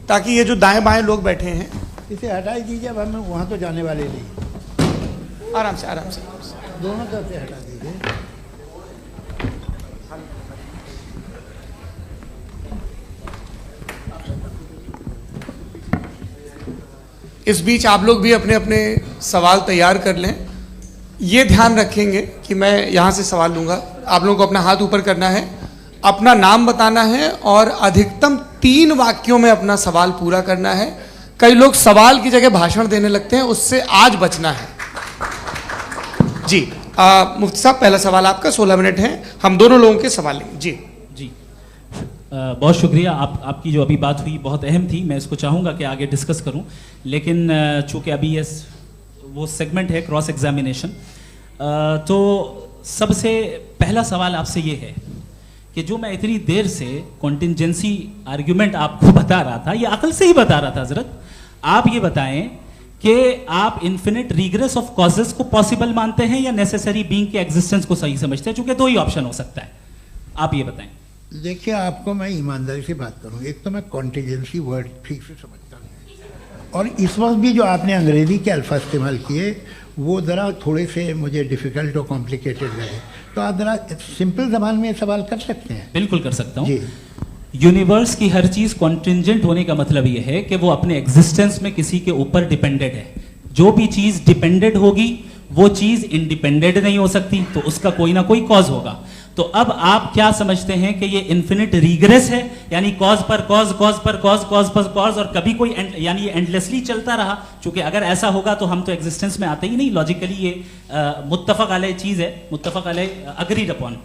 ताकि ये जो दाएं बाएं लोग बैठे हैं, इसे हटा ही दीजिए। अब हम वहाँ तो जाने वाले नहीं, आराम से आराम से दोनों तरफ से हटा दीजिए। इस बीच आप लोग भी अपने अपने सवाल तैयार कर लें। ये ध्यान रखेंगे कि मैं यहाँ से सवाल लूँगा, आप लोगों को अपना हाथ ऊपर करना है, अपना नाम बताना है, और अधिकतम 3 वाक्यों में अपना सवाल पूरा करना है। कई लोग सवाल की जगह भाषण देने लगते हैं, उससे आज बचना है। जी मुफ्ती साहब, पहला सवाल आपका, 16 मिनट हैं, हम दोनों लोगों के सवाल लेंगे। जी जी बहुत शुक्रिया। आपकी जो अभी बात हुई बहुत अहम थी, मैं इसको चाहूँगा कि आगे डिस्कस करूँ, लेकिन चूँकि अभी ये वो सेगमेंट है क्रॉस एग्जामिनेशन, तो सबसे पहला सवाल आपसे ये है कि जो मैं इतनी देर से कॉन्टिंजेंसी आर्ग्यूमेंट आपको बता रहा था, ये अकल से ही बता रहा था हजरत, आप ये बताएं कि आप इन्फिनिट रिग्रेस ऑफ कॉजेस को पॉसिबल मानते हैं या नेसेसरी बीइंग के एग्जिस्टेंस को सही समझते हैं? चूंकि 2 ही ऑप्शन हो सकता है, आप ये बताएं। देखिए, आपको मैं ईमानदारी से बात करूँ, एक तो मैं कॉन्टिजेंसी वर्ड ठीक से समझता नहीं, और इस वक्त भी जो आपने अंग्रेजी के अल्फाज इस्तेमाल किए वो ज़रा थोड़े से मुझे डिफ़िकल्ट और कॉम्प्लिकेटेड लगे, तो आप ज़रा सिंपल ज़बान में सवाल कर सकते हैं? बिल्कुल कर सकता हूँ जी। यूनिवर्स की हर चीज कॉन्टिंजेंट होने का मतलब यह है कि वो अपने एग्जिस्टेंस में किसी के ऊपर डिपेंडेंट है। जो भी चीज डिपेंडेंट होगी वो चीज इंडिपेंडेंट नहीं हो सकती, तो उसका कोई ना कोई कॉज होगा। तो अब आप क्या समझते हैं कि ये इन्फिनिट रिग्रेस है, यानी कॉज पर कॉज, कॉज पर कॉज, कॉज पर कॉज, और कभी कोई यानी ये एंडलेसली चलता रहा? क्योंकि अगर ऐसा होगा तो हम तो एग्जिस्टेंस में आते ही नहीं। लॉजिकली ये मुत्तफक अलैह चीज है, मुत्तफक अलैह अग्रीड अपॉन।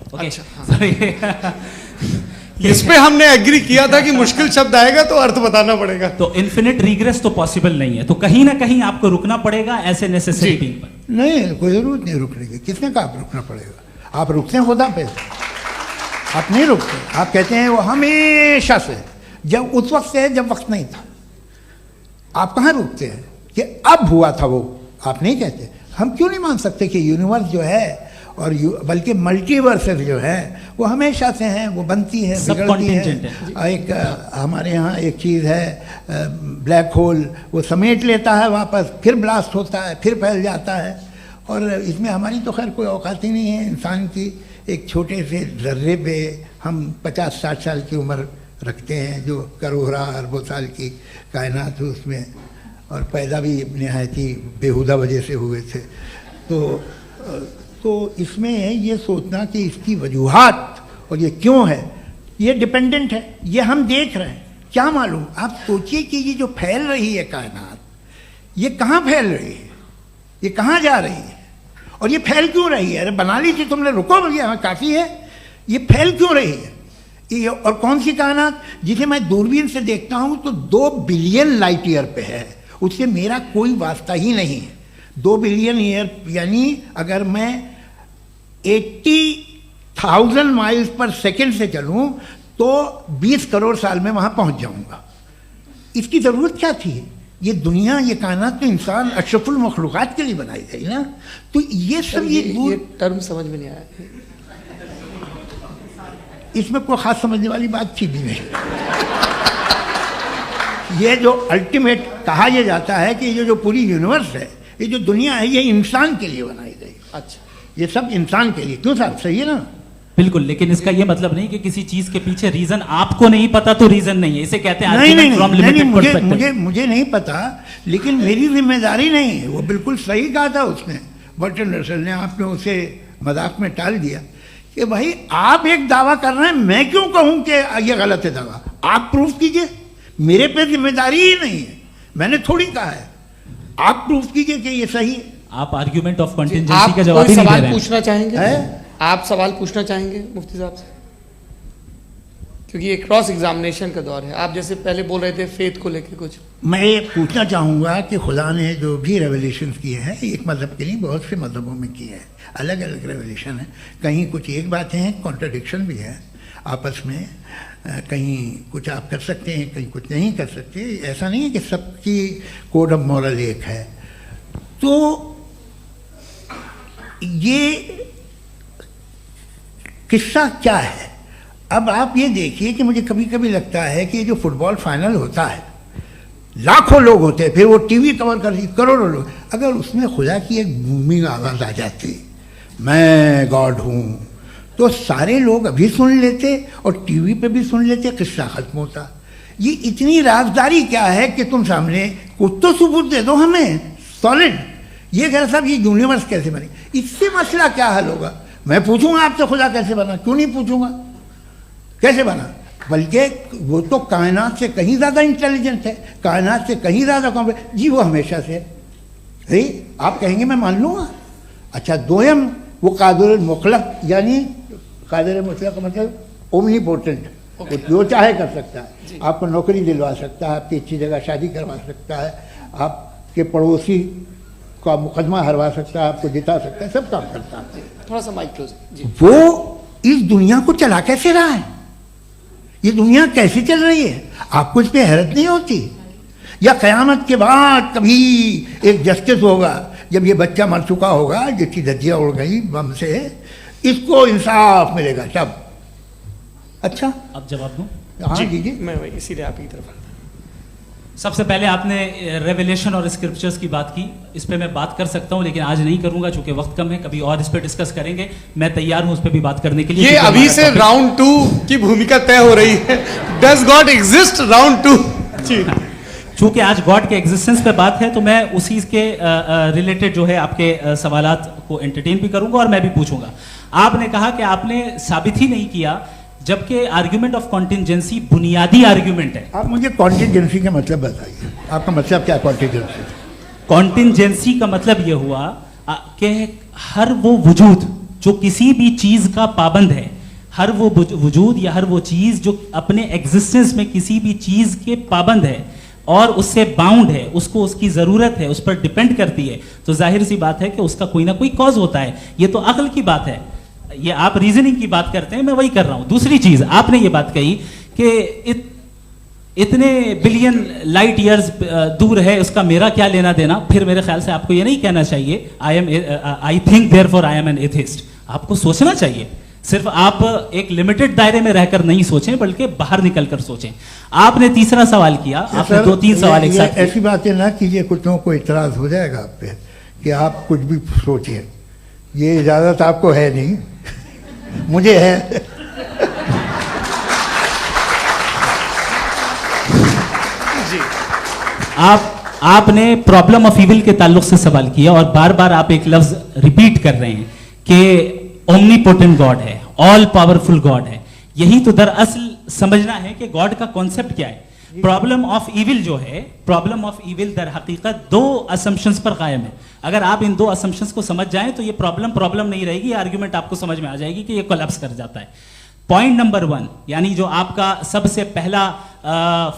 इस पे हमने एग्री किया था कि मुश्किल शब्द आएगा तो अर्थ बताना पड़ेगा। तो इन्फिनिट रिग्रेस तो पॉसिबल नहीं है, तो कहीं ना कहीं आपको रुकना पड़ेगा ऐसे नेसेसरी बीइंग पर। नहीं, कोई जरूरत नहीं रुकने की। किसने कहा आप रुकना पड़ेगा? आप रुकते हैं खुदा पे, आप नहीं रुकते। आप कहते हैं वो हमेशा से, जब उस वक्त से है जब वक्त नहीं था। आप कहाँ रुकते हैं कि अब हुआ था वो? आप नहीं कहते। हम क्यों नहीं मान सकते कि यूनिवर्स जो है और बल्कि मल्टीवर्सेस जो है वो हमेशा से हैं, वो बनती है, बिगड़ती है। एक हमारे यहाँ एक चीज़ है ब्लैक होल, वो समेट लेता है वापस, फिर ब्लास्ट होता है, फिर फैल जाता है। और इसमें हमारी तो खैर कोई औकात ही नहीं है इंसान की। एक छोटे से ज़र्रे पे हम 50-60 साल की उम्र रखते हैं, जो करोड़ों अरबों साल की कायनात है उसमें, और पैदा भी नहायत ही बेहुदा वजह से हुए थे। तो इसमें ये सोचना कि इसकी वजूहात और ये क्यों है, ये डिपेंडेंट है, ये हम देख रहे हैं। क्या मालूम, आप सोचिए कि ये जो फैल रही है कायनात, ये कहाँ फैल रही है, ये कहाँ जा रही है, और ये फैल क्यों रही है? अरे बना ली थी तुमने, रुको भैया, काफ़ी है। ये फैल क्यों रही है? ये और कौन सी कायनात जिसे मैं दूरबीन से देखता हूँ तो 2 बिलियन लाइट ईयर पे है, उससे मेरा कोई वास्ता ही नहीं है। 2 बिलियन ईयर यानी अगर मैं 80,000 माइल्स पर सेकेंड से चलूं तो 20 करोड़ साल में वहां पहुंच जाऊंगा। इसकी ज़रूरत क्या थी? ये दुनिया, ये कायनात तो इंसान अशरफुल मखलूक़ात के लिए बनाई गई ना। तो ये सब ये टर्म समझ में नहीं आया। इसमें कोई खास समझने वाली बात थी भी नहीं। ये जो अल्टीमेट कहा यह जाता है कि ये जो पूरी यूनिवर्स है, ये जो दुनिया है, ये इंसान के लिए बनाई गई। अच्छा, ये सब इंसान के लिए। क्यों साहब, सही है ना? बिल्कुल, लेकिन इसका ये मतलब नहीं कि किसी चीज के पीछे रीजन आपको नहीं पता तो रीजन नहीं है, इसे कहते हैं नहीं, argument from limited perspective। मुझे नहीं पता, लेकिन मेरी जिम्मेदारी नहीं है। वो बिल्कुल सही कहा था उसने, बर्टन रसल ने। आपने उसे मजाक में टाल दिया कि भाई आप एक दावा कर रहे हैं, मैं क्यों कहूं कि ये गलत है दावा? आप प्रूफ कीजिए, मेरे पे जिम्मेदारी ही नहीं है, मैंने थोड़ी कहा है। आप प्रूफ कीजिए कि ये सही है। आप आर्ग्यूमेंट ऑफ कंटिजेंसी आप का जवाब कोई ही नहीं दे सवाल रहे हैं। पूछना चाहेंगे? है? आप सवाल पूछना चाहेंगे मुफ्ती साहब से? क्योंकि ये क्रॉस एग्जामिनेशन का दौर है। आप जैसे पहले बोल रहे थे फेथ को लेके कुछ। मैं ये पूछना चाहूँगा कि खुदा ने जो भी रेवलेशन किए हैं, एक मज़हब के लिए बहुत से मज़हबों में किए हैं, अलग अलग रेवलेशन है। कहीं कुछ एक बातें हैं, कॉन्ट्रडिक्शन भी है आपस में, कहीं कुछ आप कर सकते हैं, कहीं कुछ नहीं कर सकते। ऐसा नहीं है कि सबकी कोड ऑफ मॉरल एक है। तो ये किस्सा क्या है? अब आप ये देखिए कि मुझे कभी कभी लगता है कि ये जो फुटबॉल फाइनल होता है, लाखों लोग होते हैं, फिर वो टीवी कवर कर रही करोड़ों लोग, अगर उसमें खुदा की एक बूमिंग आवाज़ आ जाती, मैं गॉड हूँ, तो सारे लोग अभी सुन लेते और टीवी पे भी सुन लेते, किस्सा खत्म होता। ये इतनी राजदारी क्या है कि तुम सामने कुछ तो सबूत दे दो हमें सॉलिड। ये कह साहब ये यूनिवर्स कैसे बनी, इससे मसला क्या हल होगा? मैं पूछूंगा आपसे खुदा कैसे बना? क्यों नहीं पूछूंगा कैसे बना? बल्कि वो तो कायनात से कहीं ज़्यादा इंटेलिजेंट है, कायनात से कहीं ज़्यादा कॉम्प्लेक्स। जी वो हमेशा से है। आप कहेंगे मैं मान लूँगा। अच्छा, दोयम वो कादिर मुतलक, यानी कादिर मुतलक का मतलब ओमनीपोटेंट, वो जो चाहे कर सकता है। आपको नौकरी दिलवा सकता है, आपकी अच्छी जगह शादी करवा सकता है, आपके पड़ोसी का मुकदमा हरवा सकता है, आपको जिता सकता है, सब काम करता है। थोड़ा सा माइक क्लोज जी। वो इस दुनिया को चला कैसे रहा है? ये दुनिया कैसे चल रही है? आपको इस पर हैरत नहीं होती? या क़यामत के बाद कभी एक जस्टिस होगा, जब ये बच्चा मर चुका होगा, जिसकी धज्जियाँ उड़ गई बम से, इसको इंसाफ मिलेगा तब? अच्छा, अब जवाब दूं? हाँ दीजिए। मैं वही इसीलिए आप की तरफ आता। सबसे पहले आपने रेवलेशन और स्क्रिप्चर्स की बात की, इस पे मैं बात कर सकता हूं, लेकिन आज नहीं करूंगा चूंकि वक्त कम है, कभी और इस पे डिस्कस करेंगे। मैं तैयार हूं उस पे भी बात करने के लिए। ये अभी से राउंड 2 की भूमिका तय हो रही है। Does God exist round 2? चूंकि आज गॉड के एग्जिस्टेंस पे बात है, तो मैं उसी के रिलेटेड जो है आपके सवालात को एंटरटेन भी करूंगा और मैं भी पूछूंगा। आपने कहा कि आपने साबित ही नहीं किया, जबकि आर्ग्यूमेंट ऑफ कॉन्टिजेंसी बुनियादी आर्ग्यूमेंट है। आप मुझे कॉन्टिजेंसी का मतलब बताइए, आपका मतलब क्या? कॉन्टिजेंसी कॉन्टिजेंसी का मतलब यह हुआ कि हर वो वजूद जो किसी भी चीज का पाबंद है, हर वो वजूद या हर वो चीज जो अपने एग्जिस्टेंस में किसी भी चीज के पाबंद है और उससे बाउंड है, उसको उसकी जरूरत है, उस पर डिपेंड करती है, तो जाहिर सी बात है कि उसका कोई ना कोई कॉज होता है। ये तो अक्ल की बात है। ये आप रीजनिंग की बात करते हैं, मैं वही कर रहा हूं। दूसरी चीज आपने ये बात कही कि इतने बिलियन लाइट ईयर्स दूर है, उसका मेरा क्या लेना देना। फिर मेरे ख्याल से आपको ये नहीं कहना चाहिए I think therefore I am an atheist. आपको सोचना चाहिए, सिर्फ आप एक लिमिटेड दायरे में रहकर नहीं सोचें, बल्कि बाहर निकलकर सोचें। आपने तीसरा सवाल किया, आपने 2-3 सवाल एक साथ। ऐसी बातें ना कीजिए, कुछ लोगों को इतराज हो जाएगा आप पे कि आप कुछ भी सोचिए। ये इजाजत आपको है नहीं, मुझे है। आपने प्रॉब्लम ऑफ इविल के ताल्लुक से सवाल किया और बार बार आप एक लफ्ज रिपीट कर रहे हैं कि ओमनीपोटेंट गॉड है, ऑल पावरफुल गॉड है। यही तो दरअसल समझना है कि गॉड का कॉन्सेप्ट क्या है। प्रॉब्लम ऑफ इविल जो है, प्रॉब्लम ऑफ इविल दर हकीकत 2 असम्पशंस पर कायम है। अगर आप इन 2 असम्पशंस को समझ जाएं तो ये प्रॉब्लम नहीं रहेगी, आर्ग्यूमेंट आपको समझ में आ जाएगी कि ये कोलैप्स कर जाता है। पॉइंट नंबर 1, यानी जो आपका सबसे पहला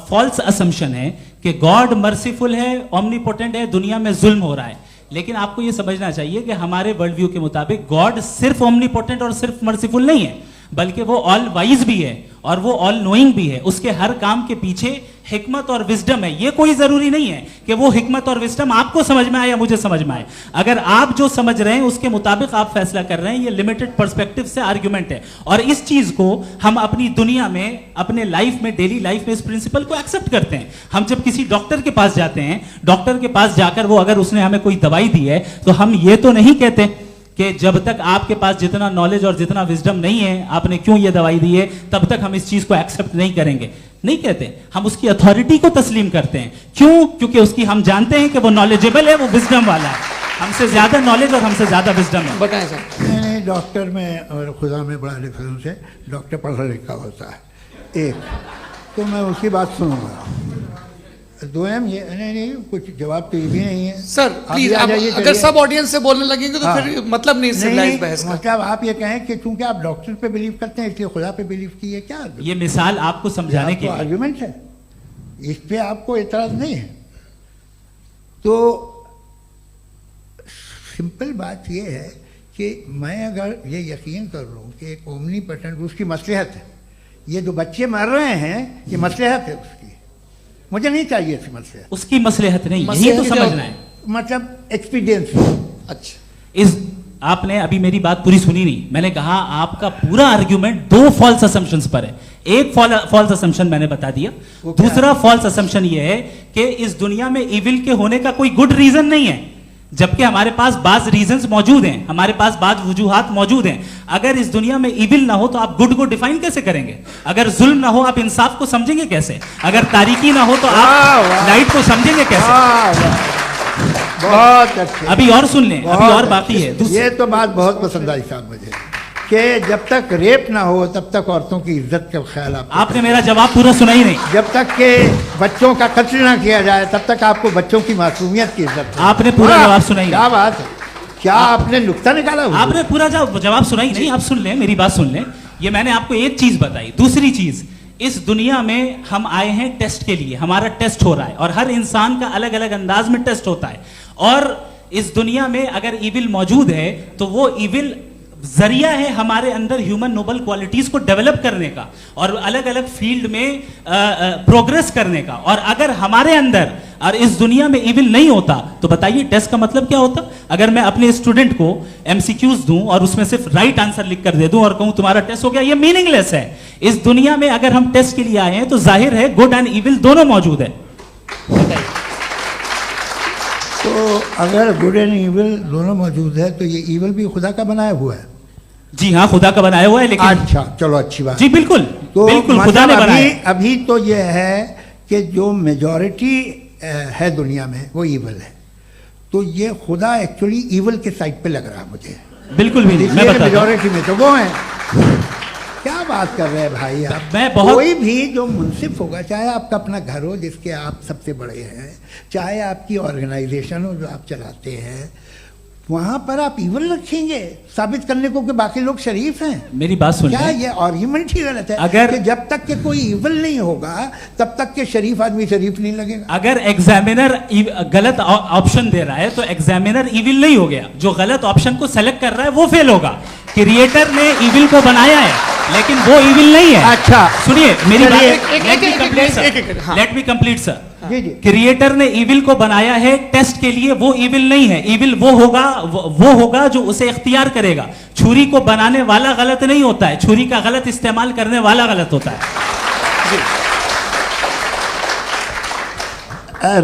फॉल्स असम्पशन है कि गॉड मर्सीफुल है, ओमनीपोटेंट है, दुनिया में जुल्म हो रहा है। लेकिन आपको यह समझना चाहिए कि हमारे वर्ल्ड व्यू के मुताबिक गॉड सिर्फ ओमनीपोटेंट और सिर्फ मर्सीफुल नहीं है, बल्कि वो ऑल वाइज भी है और वो ऑल नोइंग भी है। उसके हर काम के पीछे हिकमत और विजडम है। ये कोई जरूरी नहीं है कि वो हिकमत और विजडम आपको समझ में आए या मुझे समझ में आए। अगर आप जो समझ रहे हैं उसके मुताबिक आप फैसला कर रहे हैं, ये लिमिटेड पर्सपेक्टिव से आर्ग्यूमेंट है। और इस चीज को हम अपनी दुनिया में, अपने लाइफ में, डेली लाइफ में इस प्रिंसिपल को एक्सेप्ट करते हैं। हम जब किसी डॉक्टर के पास जाते हैं, डॉक्टर के पास जाकर वो अगर उसने हमें कोई दवाई दी है तो हम ये तो नहीं कहते कि जब तक आपके पास जितना नॉलेज और जितना विजडम नहीं है, आपने क्यों ये दवाई दी है, तब तक हम इस चीज को एक्सेप्ट नहीं करेंगे। नहीं कहते, हम उसकी अथॉरिटी को तस्लीम करते हैं। क्यों? क्योंकि उसकी हम जानते हैं कि वो नॉलेजेबल है, वो विजडम वाला है, हमसे ज्यादा नॉलेज और हमसे ज्यादा विजडम है। बताएं सर। नहीं, डॉक्टर में और खुदा में बड़ा डिफरेंस है। डॉक्टर पढ़ा लिखा होता है एक, तो मैं उसकी बात सुनूंगा। दोयम ये नहीं, कुछ जवाब तो ये भी नहीं है सर प्लीज, अगर सब ऑडियंस से बोलने लगेंगे तो फिर मतलब नहीं सिविलाइज्ड बहस का। मतलब आप ये कहें कि चूंकि आप डॉक्टर पे बिलीव करते हैं इसलिए खुदा पे बिलीव किए, क्या ये मिसाल आपको समझाने के लिए आर्गुमेंट है, इस पे आपको एतराज नहीं है। तो सिंपल बात ये है कि मैं अगर ये यकीन कर लूँ कि एक ओमनीपोटेंट, उसकी मसलहत है, ये जो बच्चे मर रहे हैं ये मसलहत है उसकी, मुझे नहीं चाहिए इसकी मसलहत। उसकी मसलहत नहीं, यही तो समझना है, मतलब एक्सपीरियंस। अच्छा, इस आपने अभी मेरी बात पूरी सुनी नहीं। मैंने कहा आपका पूरा आर्ग्यूमेंट दो फॉल्स असम्पशंस पर है। एक फॉल्स असम्पशन मैंने बता दिया, दूसरा फॉल्स असम्पशन ये है कि इस दुनिया में इविल के होने का कोई गुड रीजन नहीं है, जबकि हमारे पास बाज रीजंस मौजूद हैं, हमारे पास बाज वजूहात मौजूद हैं। अगर इस दुनिया में इविल ना हो तो आप गुड को डिफाइन कैसे करेंगे? अगर जुल्म ना हो आप इंसाफ को समझेंगे कैसे? अगर तारीकी ना हो तो आप लाइट को समझेंगे कैसे? बहुत अच्छे। अभी और सुन लें, अभी और बाकी है। ये तो बात बहुत पसंद आई साहब मुझे, कि जब तक रेप ना हो तब तक औरतों की इज्जत का ख्याल आपने मेरा जवाब पूरा सुना ही नहीं। जब तक के बच्चों का कत्ल ना किया जाए तब तक आपको बच्चों की मासूमियत की इज्जत। आपने पूरा जवाब सुना ही नहीं। क्या बात है, क्या आपने नुक्ता निकाला? आपने पूरा जवाब सुना ही नहीं। आप सुन लें, मेरी बात सुन लें। ये मैंने आपको एक चीज बताई। दूसरी चीज, इस दुनिया में हम आए हैं टेस्ट के लिए, हमारा टेस्ट हो रहा है और हर इंसान का अलग अलग अंदाज में टेस्ट होता है। और इस दुनिया में अगर इविल मौजूद है तो वो इविल जरिया है हमारे अंदर ह्यूमन नोबल क्वालिटीज को डेवलप करने का और अलग अलग फील्ड में प्रोग्रेस करने का। और अगर हमारे अंदर और इस दुनिया में इविल नहीं होता तो बताइए टेस्ट का मतलब क्या होता? अगर मैं अपने स्टूडेंट को एमसीक्यूज दूं और उसमें सिर्फ राइट आंसर लिख कर दे दूं और कहूं तुम्हारा टेस्ट हो गया, ये मीनिंगलेस है। इस दुनिया में अगर हम टेस्ट के लिए आए हैं तो जाहिर है गुड एंड इविल दोनों मौजूद है। तो अगर गुड एंड इविल दोनों मौजूद है तो ये इविल भी खुदा का बनाया हुआ है? जी हाँ, खुदा का बनाया हुआ है। लेकिन अच्छा, चलो अच्छी बात। जी बिल्कुल, तो बिल्कुल खुदा ने बनाया। अभी तो ये है कि जो मेजॉरिटी है दुनिया में वो इविल है, तो ये खुदा एक्चुअली इविल के साइड पे लग रहा है मुझे। बिल्कुल भी नहीं, मैं बताता हूं। मेजॉरिटी में तो वो है। क्या बात कर रहे हैं भाई आप? मैं बहुत कोई भी जो मुंसिफ होगा, चाहे आपका अपना घर हो जिसके आप सबसे बड़े हैं, चाहे आपकी ऑर्गेनाइजेशन हो जो आप चलाते हैं, वहां पर आप इविल रखेंगे साबित करने को कि बाकी लोग शरीफ हैं? मेरी बात सुन, क्या ये आर्ग्यूमेंट ही गलत है? अगर कि जब तक के कोई इविल नहीं होगा तब तक के शरीफ आदमी शरीफ नहीं लगेगा। अगर एग्जामिनर गलत ऑप्शन दे रहा है तो एग्जामिनर इविल नहीं हो गया, जो गलत ऑप्शन को सेलेक्ट कर रहा है वो फेल होगा। क्रिएटर ने इविल को बनाया है लेकिन वो इविल नहीं है। अच्छा सुनिए मेरी बात, लेट मी कंप्लीट सर। जी जी। क्रिएटर ने इविल को बनाया है टेस्ट के लिए, वो इविल नहीं है। इविल वो होगा जो उसे इख्तियार करेगा। छुरी को बनाने वाला गलत नहीं होता है, छुरी का गलत इस्तेमाल करने वाला गलत होता है।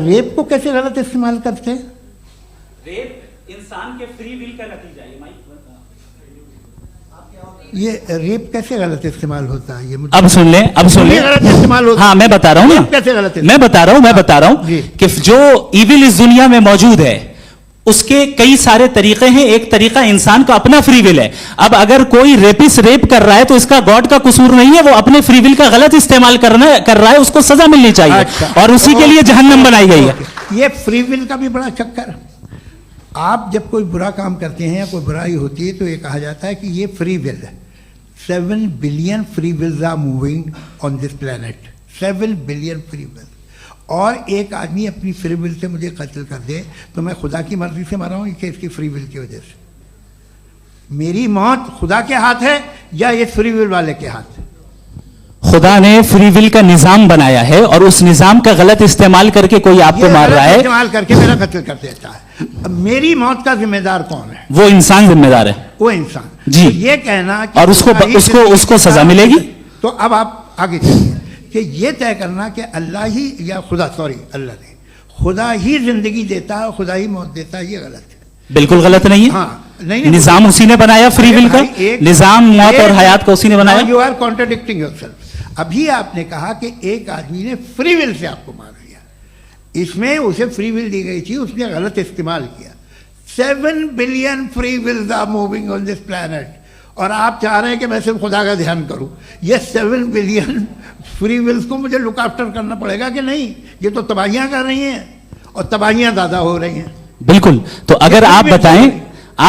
रेप को कैसे गलत इस्तेमाल करते हैं? रेप इंसान के फ्री विल का नतीजा है। ये रेप कैसे गलत इस्तेमाल होता है? ये मुझे अब सुन लें, अब सुन लें। गलत इस्तेमाल होता है। हाँ मैं बता रहा हूँ ना, कैसे गलत? मैं बता रहा हूँ कि जो इविल इस दुनिया में मौजूद है उसके कई सारे तरीके हैं। एक तरीका इंसान का अपना फ्री विल है। अब अगर कोई रेपिस्ट रेप कर रहा है तो इसका गॉड का कसूर नहीं है, वो अपने फ्री विल का गलत इस्तेमाल कर रहा है, उसको सजा मिलनी चाहिए। अच्छा। और उसी के लिए जहन्नम बनाई गई है। ये फ्री विल का भी बड़ा चक्कर। आप जब कोई बुरा काम करते हैं या कोई बुराई होती है तो ये कहा जाता है कि ये फ्री विल है। 7 billion free wills are moving on this planet. 7 billion free will. और एक आदमी अपनी फ्री विल से मुझे कत्ल कर दे तो मैं खुदा की मर्जी से मरा हूं कि इसकी फ्री विल की वजह से? मेरी मौत खुदा के हाथ है या ये फ्री विल वाले के हाथ? खुदा ने फ्री विल का निजाम बनाया है और उस निजाम का गलत इस्तेमाल करके कोई आपको मार रहा है, इस्तेमाल करके मेरा कत्ल कर देता है। अब मेरी मौत का जिम्मेदार कौन है? वो इंसान जिम्मेदार है वो इंसान। जी। तो ये कहना कि और उसको सजा मिलेगी। तो अब आप आगे चलिए कि ये तय करना कि अल्लाह ही या खुदा, सॉरी अल्लाह ने, खुदा ही जिंदगी देता है, खुदा ही मौत देता है, ये गलत है। बिल्कुल गलत नहीं है। हाँ, नहीं, निजाम उसी ने बनाया फ्री विल का, निजाम मौत और हयात का उसी ने बनाया। You are contradicting yourself. अभी आपने कहा कि एक आदमी ने फ्री विल से आपको मार दिया, इसमें उसे फ्री विल दी गई थी, उसने गलत इस्तेमाल किया। 7 billion free wills are moving on this planet, और आप चाह रहे हैं कि मैं सिर्फ खुदा का ध्यान करूं। ये 7 बिलियन फ्री विल्स को मुझे लुक आफ्टर करना पड़ेगा कि नहीं? ये तो तबाहियां कर रही हैं और तबाहियां ज़्यादा हो रही हैं। बिल्कुल। तो अगर आप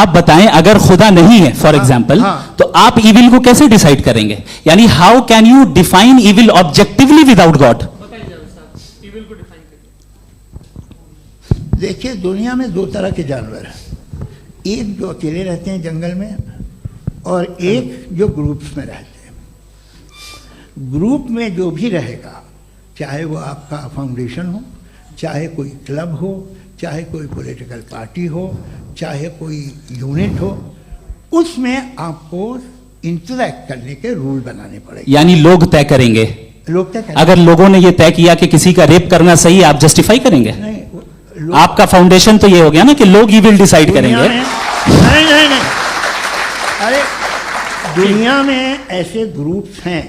बताएं अगर खुदा नहीं है फॉर एग्जाम्पल, तो आप इविल को कैसे डिसाइड करेंगे? यानी how can you define evil objectively without God? देखिए, दुनिया में 2 तरह के जानवर हैं, एक जो अकेले रहते हैं जंगल में और एक जो ग्रुप्स में रहते हैं। ग्रुप में जो भी रहेगा, चाहे वो आपका फाउंडेशन हो, चाहे कोई क्लब हो, चाहे कोई पॉलिटिकल पार्टी हो, चाहे कोई यूनिट हो, उसमें आपको इंटरैक्ट करने के रूल बनाने पड़ेंगे। यानी लोग तय करेंगे। लोग तय करेंगे। अगर लोगों ने ये तय किया कि किसी का रेप करना सही है, आप जस्टिफाई करेंगे? नहीं, आपका फाउंडेशन तो ये हो गया ना कि लोग ही विल डिसाइड करेंगे। नहीं, अरे दुनिया में ऐसे ग्रुप्स हैं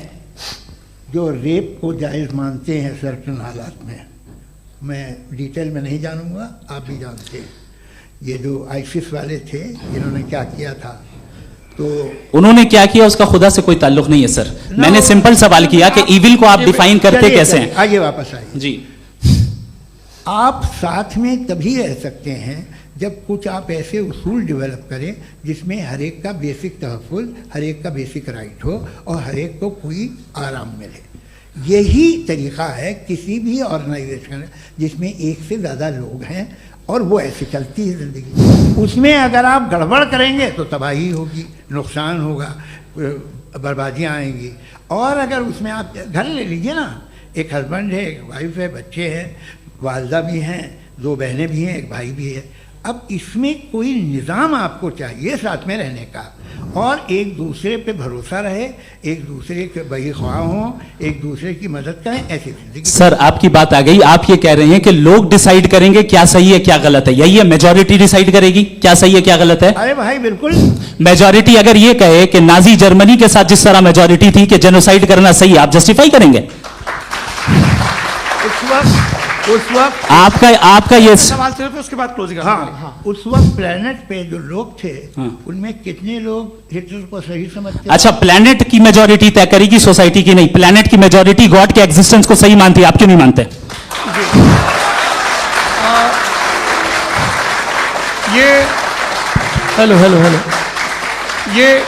जो रेप को जायज़ मानते हैं सर्टेन हालात में। मैं डिटेल में नहीं जानूंगा, आप भी जानते हैं। ये जो आईसिस वाले थे, इन्होंने क्या किया था, तो उन्होंने क्या किया उसका खुदा से कोई ताल्लुक नहीं है सर। मैंने सिंपल सवाल किया कि इविल को आप डिफाइन करते कैसे हैं? आगे वापस आइए जी। आप साथ में तभी रह सकते हैं जब कुछ आप ऐसे उसूल डेवलप करें जिसमें हर एक का बेसिक तहफ़्फ़ुज़, हर एक का बेसिक राइट हो और हर एक को कोई आराम मिले। यही तरीक़ा है किसी भी ऑर्गेनाइजेशन जिसमें एक से ज़्यादा लोग हैं और वो ऐसे चलती है ज़िंदगी। उसमें अगर आप गड़बड़ करेंगे तो तबाही होगी, नुकसान होगा, बर्बादियाँ आएंगी। और अगर उसमें आप घर ले लीजिए ना, एक हस्बैंड है, एक वाइफ है, बच्चे हैं, वालदा भी हैं, 2 बहनें भी हैं, एक भाई भी है। अब इसमें कोई निज़ाम आपको चाहिए साथ में रहने का, और एक दूसरे पे भरोसा रहे, एक दूसरे के बहीख्वाह हों, एक दूसरे की मदद करें, ऐसी जिंदगी। सर आपकी बात आ गई। आप ये कह रहे हैं कि लोग डिसाइड करेंगे क्या सही है क्या गलत है, यही है? मेजॉरिटी डिसाइड करेगी क्या सही है क्या गलत है? अरे भाई बिल्कुल। मेजॉरिटी अगर ये कहे कि नाजी जर्मनी के साथ जिस तरह मेजॉरिटी थी कि जेनोसाइड करना सही है, आप जस्टिफाई करेंगे? उस वक्त आपका ये सवाल सिर्फ उसके बाद क्लोजिंग। हाँ, उस वक्त प्लेनेट पे जो लोग थे, उनमें कितने लोग हिटलर को सही समझते? अच्छा, प्लेनेट की मेजॉरिटी तय करेगी सोसाइटी की नहीं। प्लेनेट की मेजॉरिटी गॉड के एग्जिस्टेंस को सही मानती है, आप क्यों नहीं मानते? हेलो ये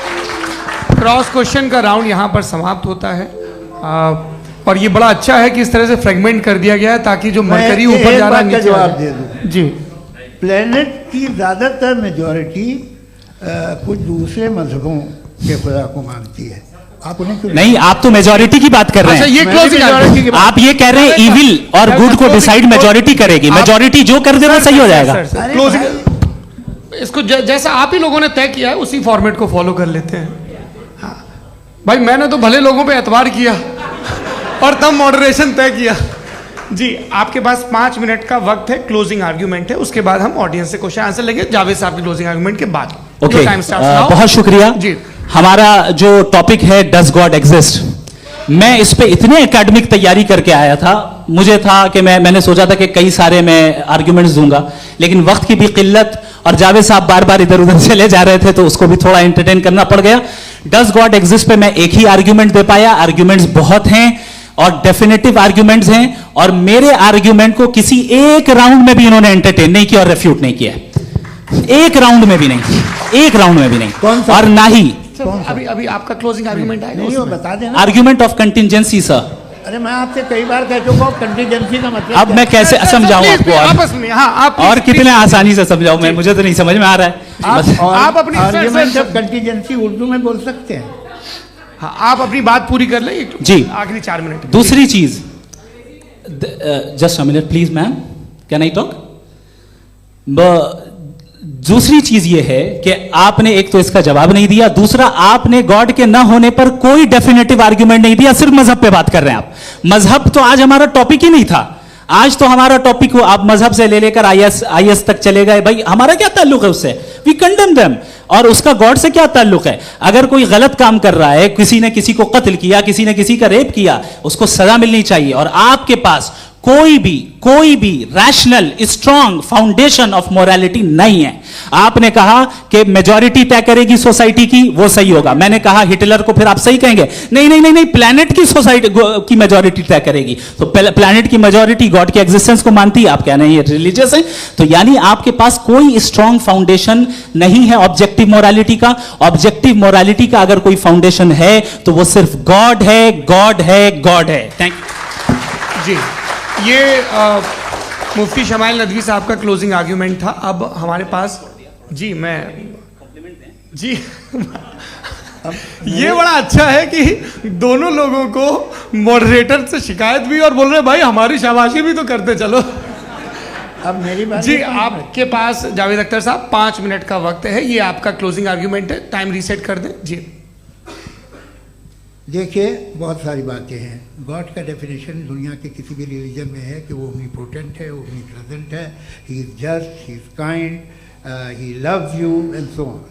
क्रॉस क्वेश्चन का राउंड यहाँ पर समाप्त होता है। और ये बड़ा अच्छा है कि इस तरह से फ्रेगमेंट कर दिया गया है ताकि जो मरकरी ऊपर जा रहा है नीचे जवाब दे दूं। जी। प्लेनेट की ज़्यादातर मेजॉरिटी कुछ दूसरे मजहबों के खुदा को मानती है। आप उन्हें क्यों नहीं? आप तो मेजॉरिटी की बात कर रहे हैं। अच्छा, ये क्लोजिंग आप ये कह रहे हैं इविल और गुड को डिसाइड मेजॉरिटी करेगी। मेजॉरिटी जो कर दे वो सही हो जाएगा। क्लोजिंग इसको जैसा आप ही लोगों ने तय किया है उसी फॉर्मेट को फॉलो कर लेते हैं। भाई मैंने तो भले लोगों पे एतबार किया और तब मॉडरेशन तय किया। जी, आपके पास 5 मिनट का वक्त है, क्लोजिंग आर्ग्यूमेंट है, उसके बाद हम ऑडियंस से क्वेश्चन आंसर लेंगे जावेद साहब की क्लोजिंग आर्ग्यूमेंट के बाद। ओके, बहुत शुक्रिया जी। हमारा जो टॉपिक है डज गॉड एग्जिस्ट, मैं इस पे इतने एकेडमिक तैयारी करके आया था। मुझे था कि मैंने सोचा था कि कई सारे मैं आर्ग्यूमेंट्स दूंगा, लेकिन वक्त की भी किल्लत और जावेद साहब बार बार इधर उधर चले जा रहे थे तो उसको भी थोड़ा एंटरटेन करना पड़ गया। डज गॉड एग्जिस्ट पे मैं एक ही आर्ग्यूमेंट दे पाया। आर्ग्यूमेंट्स बहुत हैं और डेफिनेटिव आर्ग्यूमेंट्स हैं, और मेरे आर्ग्यूमेंट को किसी एक राउंड में भी इन्होंने एंटरटेन नहीं किया और रेफ्यूट नहीं किया। एक राउंड में भी नहीं, एक राउंड में भी नहीं। और ना ही अभी आपका क्लोजिंग आर्ग्यूमेंट आएगा, नहीं, वो बता देना। Argument of contingency sir. अरे मैं आपसे कई बार कह चुका हूं कंटिजेंसी का मतलब अब मैं कैसे समझाऊं आपको? आपस में हाँ, आप और कितने आसानी से समझाऊं मैं? मुझे तो नहीं समझ में आ रहा है। आप अपनी आर्ग्यूमेंट ऑफ कंटिजेंसी उर्दू में बोल सकते हैं। हाँ, आप अपनी बात पूरी कर लें जी। आखिरी 4 मिनट। दूसरी चीज, just a minute please ma'am, can I talk? दूसरी चीज ये है कि आपने एक तो इसका जवाब नहीं दिया, दूसरा आपने गॉड के ना होने पर कोई डेफिनेटिव आर्ग्यूमेंट नहीं दिया, सिर्फ मजहब पे बात कर रहे हैं आप। मजहब तो आज हमारा टॉपिक ही नहीं था, आज तो हमारा टॉपिक हो, आप मजहब से ले लेकर आईएस तक चले गए। भाई हमारा क्या ताल्लुक है उससे? We condemn them. और उसका गॉड से क्या ताल्लुक है? अगर कोई गलत काम कर रहा है, किसी ने किसी को कत्ल किया, किसी ने किसी का रेप किया, उसको सजा मिलनी चाहिए। और आपके पास कोई भी rational strong foundation of morality नहीं है। आपने कहा कि मेजॉरिटी तय करेगी सोसाइटी की, वो सही होगा। मैंने कहा हिटलर को, फिर आप सही कहेंगे नहीं नहीं नहीं नहीं, प्लैनेट की सोसाइटी की मेजॉरिटी तय करेगी। तो प्लैनेट की मेजॉरिटी गॉड के एग्जिस्टेंस को मानती है, आप कह रहे हैं ये रिलीजियस है। तो यानी आपके पास कोई स्ट्रॉन्ग फाउंडेशन नहीं है ऑब्जेक्टिव मोरालिटी का। ऑब्जेक्टिव मोरालिटी का अगर कोई फाउंडेशन है तो वो सिर्फ गॉड है, गॉड है, गॉड है। थैंक यू जी। ये मुफ्ती शमाइल नदवी साहब का क्लोजिंग आर्ग्यूमेंट था। अब हमारे पास जी जी ये बड़ा अच्छा है कि दोनों लोगों को मॉडरेटर से शिकायत भी और बोल रहे भाई हमारी शाबाशी भी तो करते चलो। अब मेरी बात जी, आपके पास जावेद अख्तर साहब 5 मिनट का वक्त है, ये आपका क्लोजिंग आर्ग्यूमेंट है, टाइम रीसेट कर दें जी। देखिए, बहुत सारी बातें हैं। गॉड का डेफिनेशन दुनिया के किसी भी रिलीजन में है कि वो ओमनीपोटेंट है, ओमनीप्रेजेंट है, he is just, he is kind, he loves you and so on.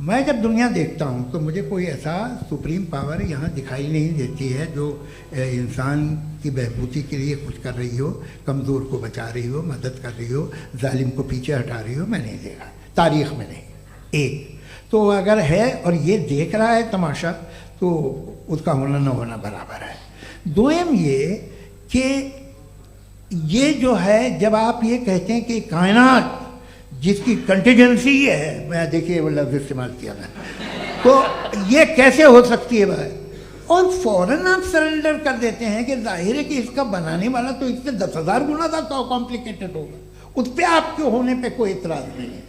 मैं जब दुनिया देखता हूँ तो मुझे कोई ऐसा सुप्रीम पावर यहाँ दिखाई नहीं देती है जो इंसान की बहबूदी के लिए कुछ कर रही हो, कमज़ोर को बचा रही हो, मदद कर रही हो, जालिम को पीछे हटा रही हो। मैं नहीं देखा, तारीख़ में नहीं। एक तो अगर है और ये देख रहा है तमाशा, तो उसका होना न होना बराबर है। दोयम ये कि ये जो है, जब आप ये कहते हैं कि कायनात जिसकी कंटीजेंसी ये है, मैं देखिए वो लफ्ज़ इस्तेमाल किया मैं, तो ये कैसे हो सकती है भाई? और फौरन आप सरेंडर कर देते हैं कि जाहिर है कि इसका बनाने वाला तो इससे 10,000 गुना ज़्यादा कॉम्प्लिकेटेड होगा। उस पर आपके होने पे कोई इतराज़ नहीं है।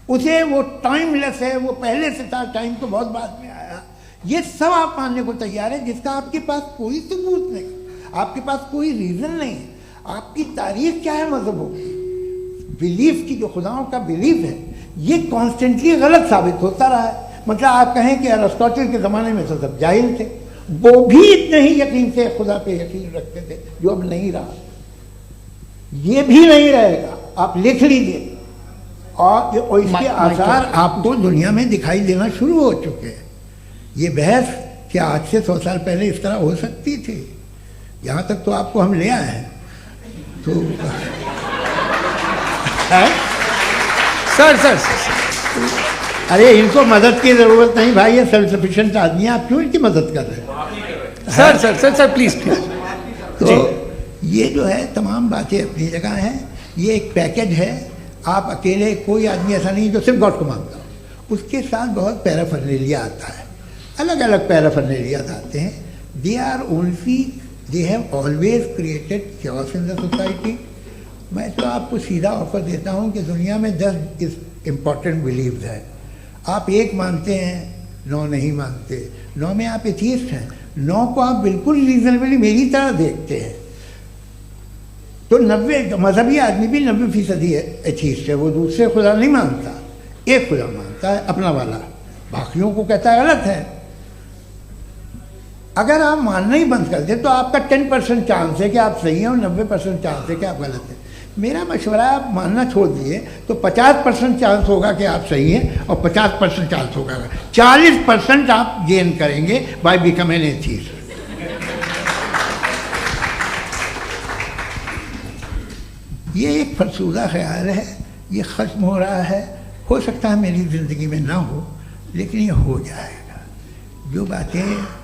उसे वो टाइमलेस है, वो पहले से था, टाइम तो बहुत बाद में आया। ये सब आप मानने को तैयार है जिसका आपके पास कोई सबूत नहीं, आपके पास कोई रीज़न नहीं है। आपकी तारीख क्या है मजहब होगी? बिलीफ की, जो खुदाओं का बिलीफ है, ये कॉन्स्टेंटली गलत साबित होता रहा है। मतलब आप कहें कि अरिस्टोटल के ज़माने में तो सब जाहिल थे, वो भी इतने ही यकीन से खुदा पे यकीन रखते थे, जो अब नहीं रहा। ये भी नहीं रहेगा, आप लिख लीजिए। और इसके आसार आपको दुनिया में दिखाई देना शुरू हो चुके हैं। ये बहस क्या आज से 100 साल पहले इस तरह हो सकती थी? यहाँ तक तो आपको हम ले आए हैं। तो सर अरे इनको मदद की ज़रूरत नहीं भाई, ये सेल्फ सफिशिएंट आदमी है, आप क्यों इनकी मदद कर रहे हैं? Sir please. तो ये जो है तमाम बातें अपनी जगह हैं। ये एक पैकेज है। आप अकेले, कोई आदमी ऐसा नहीं जो सिर्फ गॉड को मानता हो। उसके साथ बहुत पैराफर्नेलिया आता है, अलग अलग पैराफर्नेलिया आते हैं। They have always created chaos in the society. मैं तो आपको सीधा ऑफर देता हूँ कि दुनिया में 10 इम्पॉर्टेंट बिलीव्स हैं। आप एक मानते हैं, 9 नहीं मानते, 9 में आप एथियस्ट हैं, 9 को आप बिल्कुल रीजनेबली मेरी तरह देखते हैं। तो 90 मजहबी आदमी भी 90% एथियस्ट है, वो दूसरे खुदा नहीं मानता, एक खुदा मानता है, अपना वाला, बाकियों को कहता है गलत है। अगर आप मानना ही बंद कर दे तो आपका 10% चांस है कि आप सही हैं और 90% चांस है कि आप गलत हैं। मेरा मशवरा है, आप मानना छोड़ दिए तो 50% चांस होगा कि आप सही हैं और 50% चांस होगा, 40% आप गेन करेंगे बाय बिकमिंग एन एथियस्ट। ये एक फरसूदा ख्याल है, ये ख़त्म हो रहा है। हो सकता है मेरी ज़िंदगी में ना हो, लेकिन ये हो जाएगा। जो बातें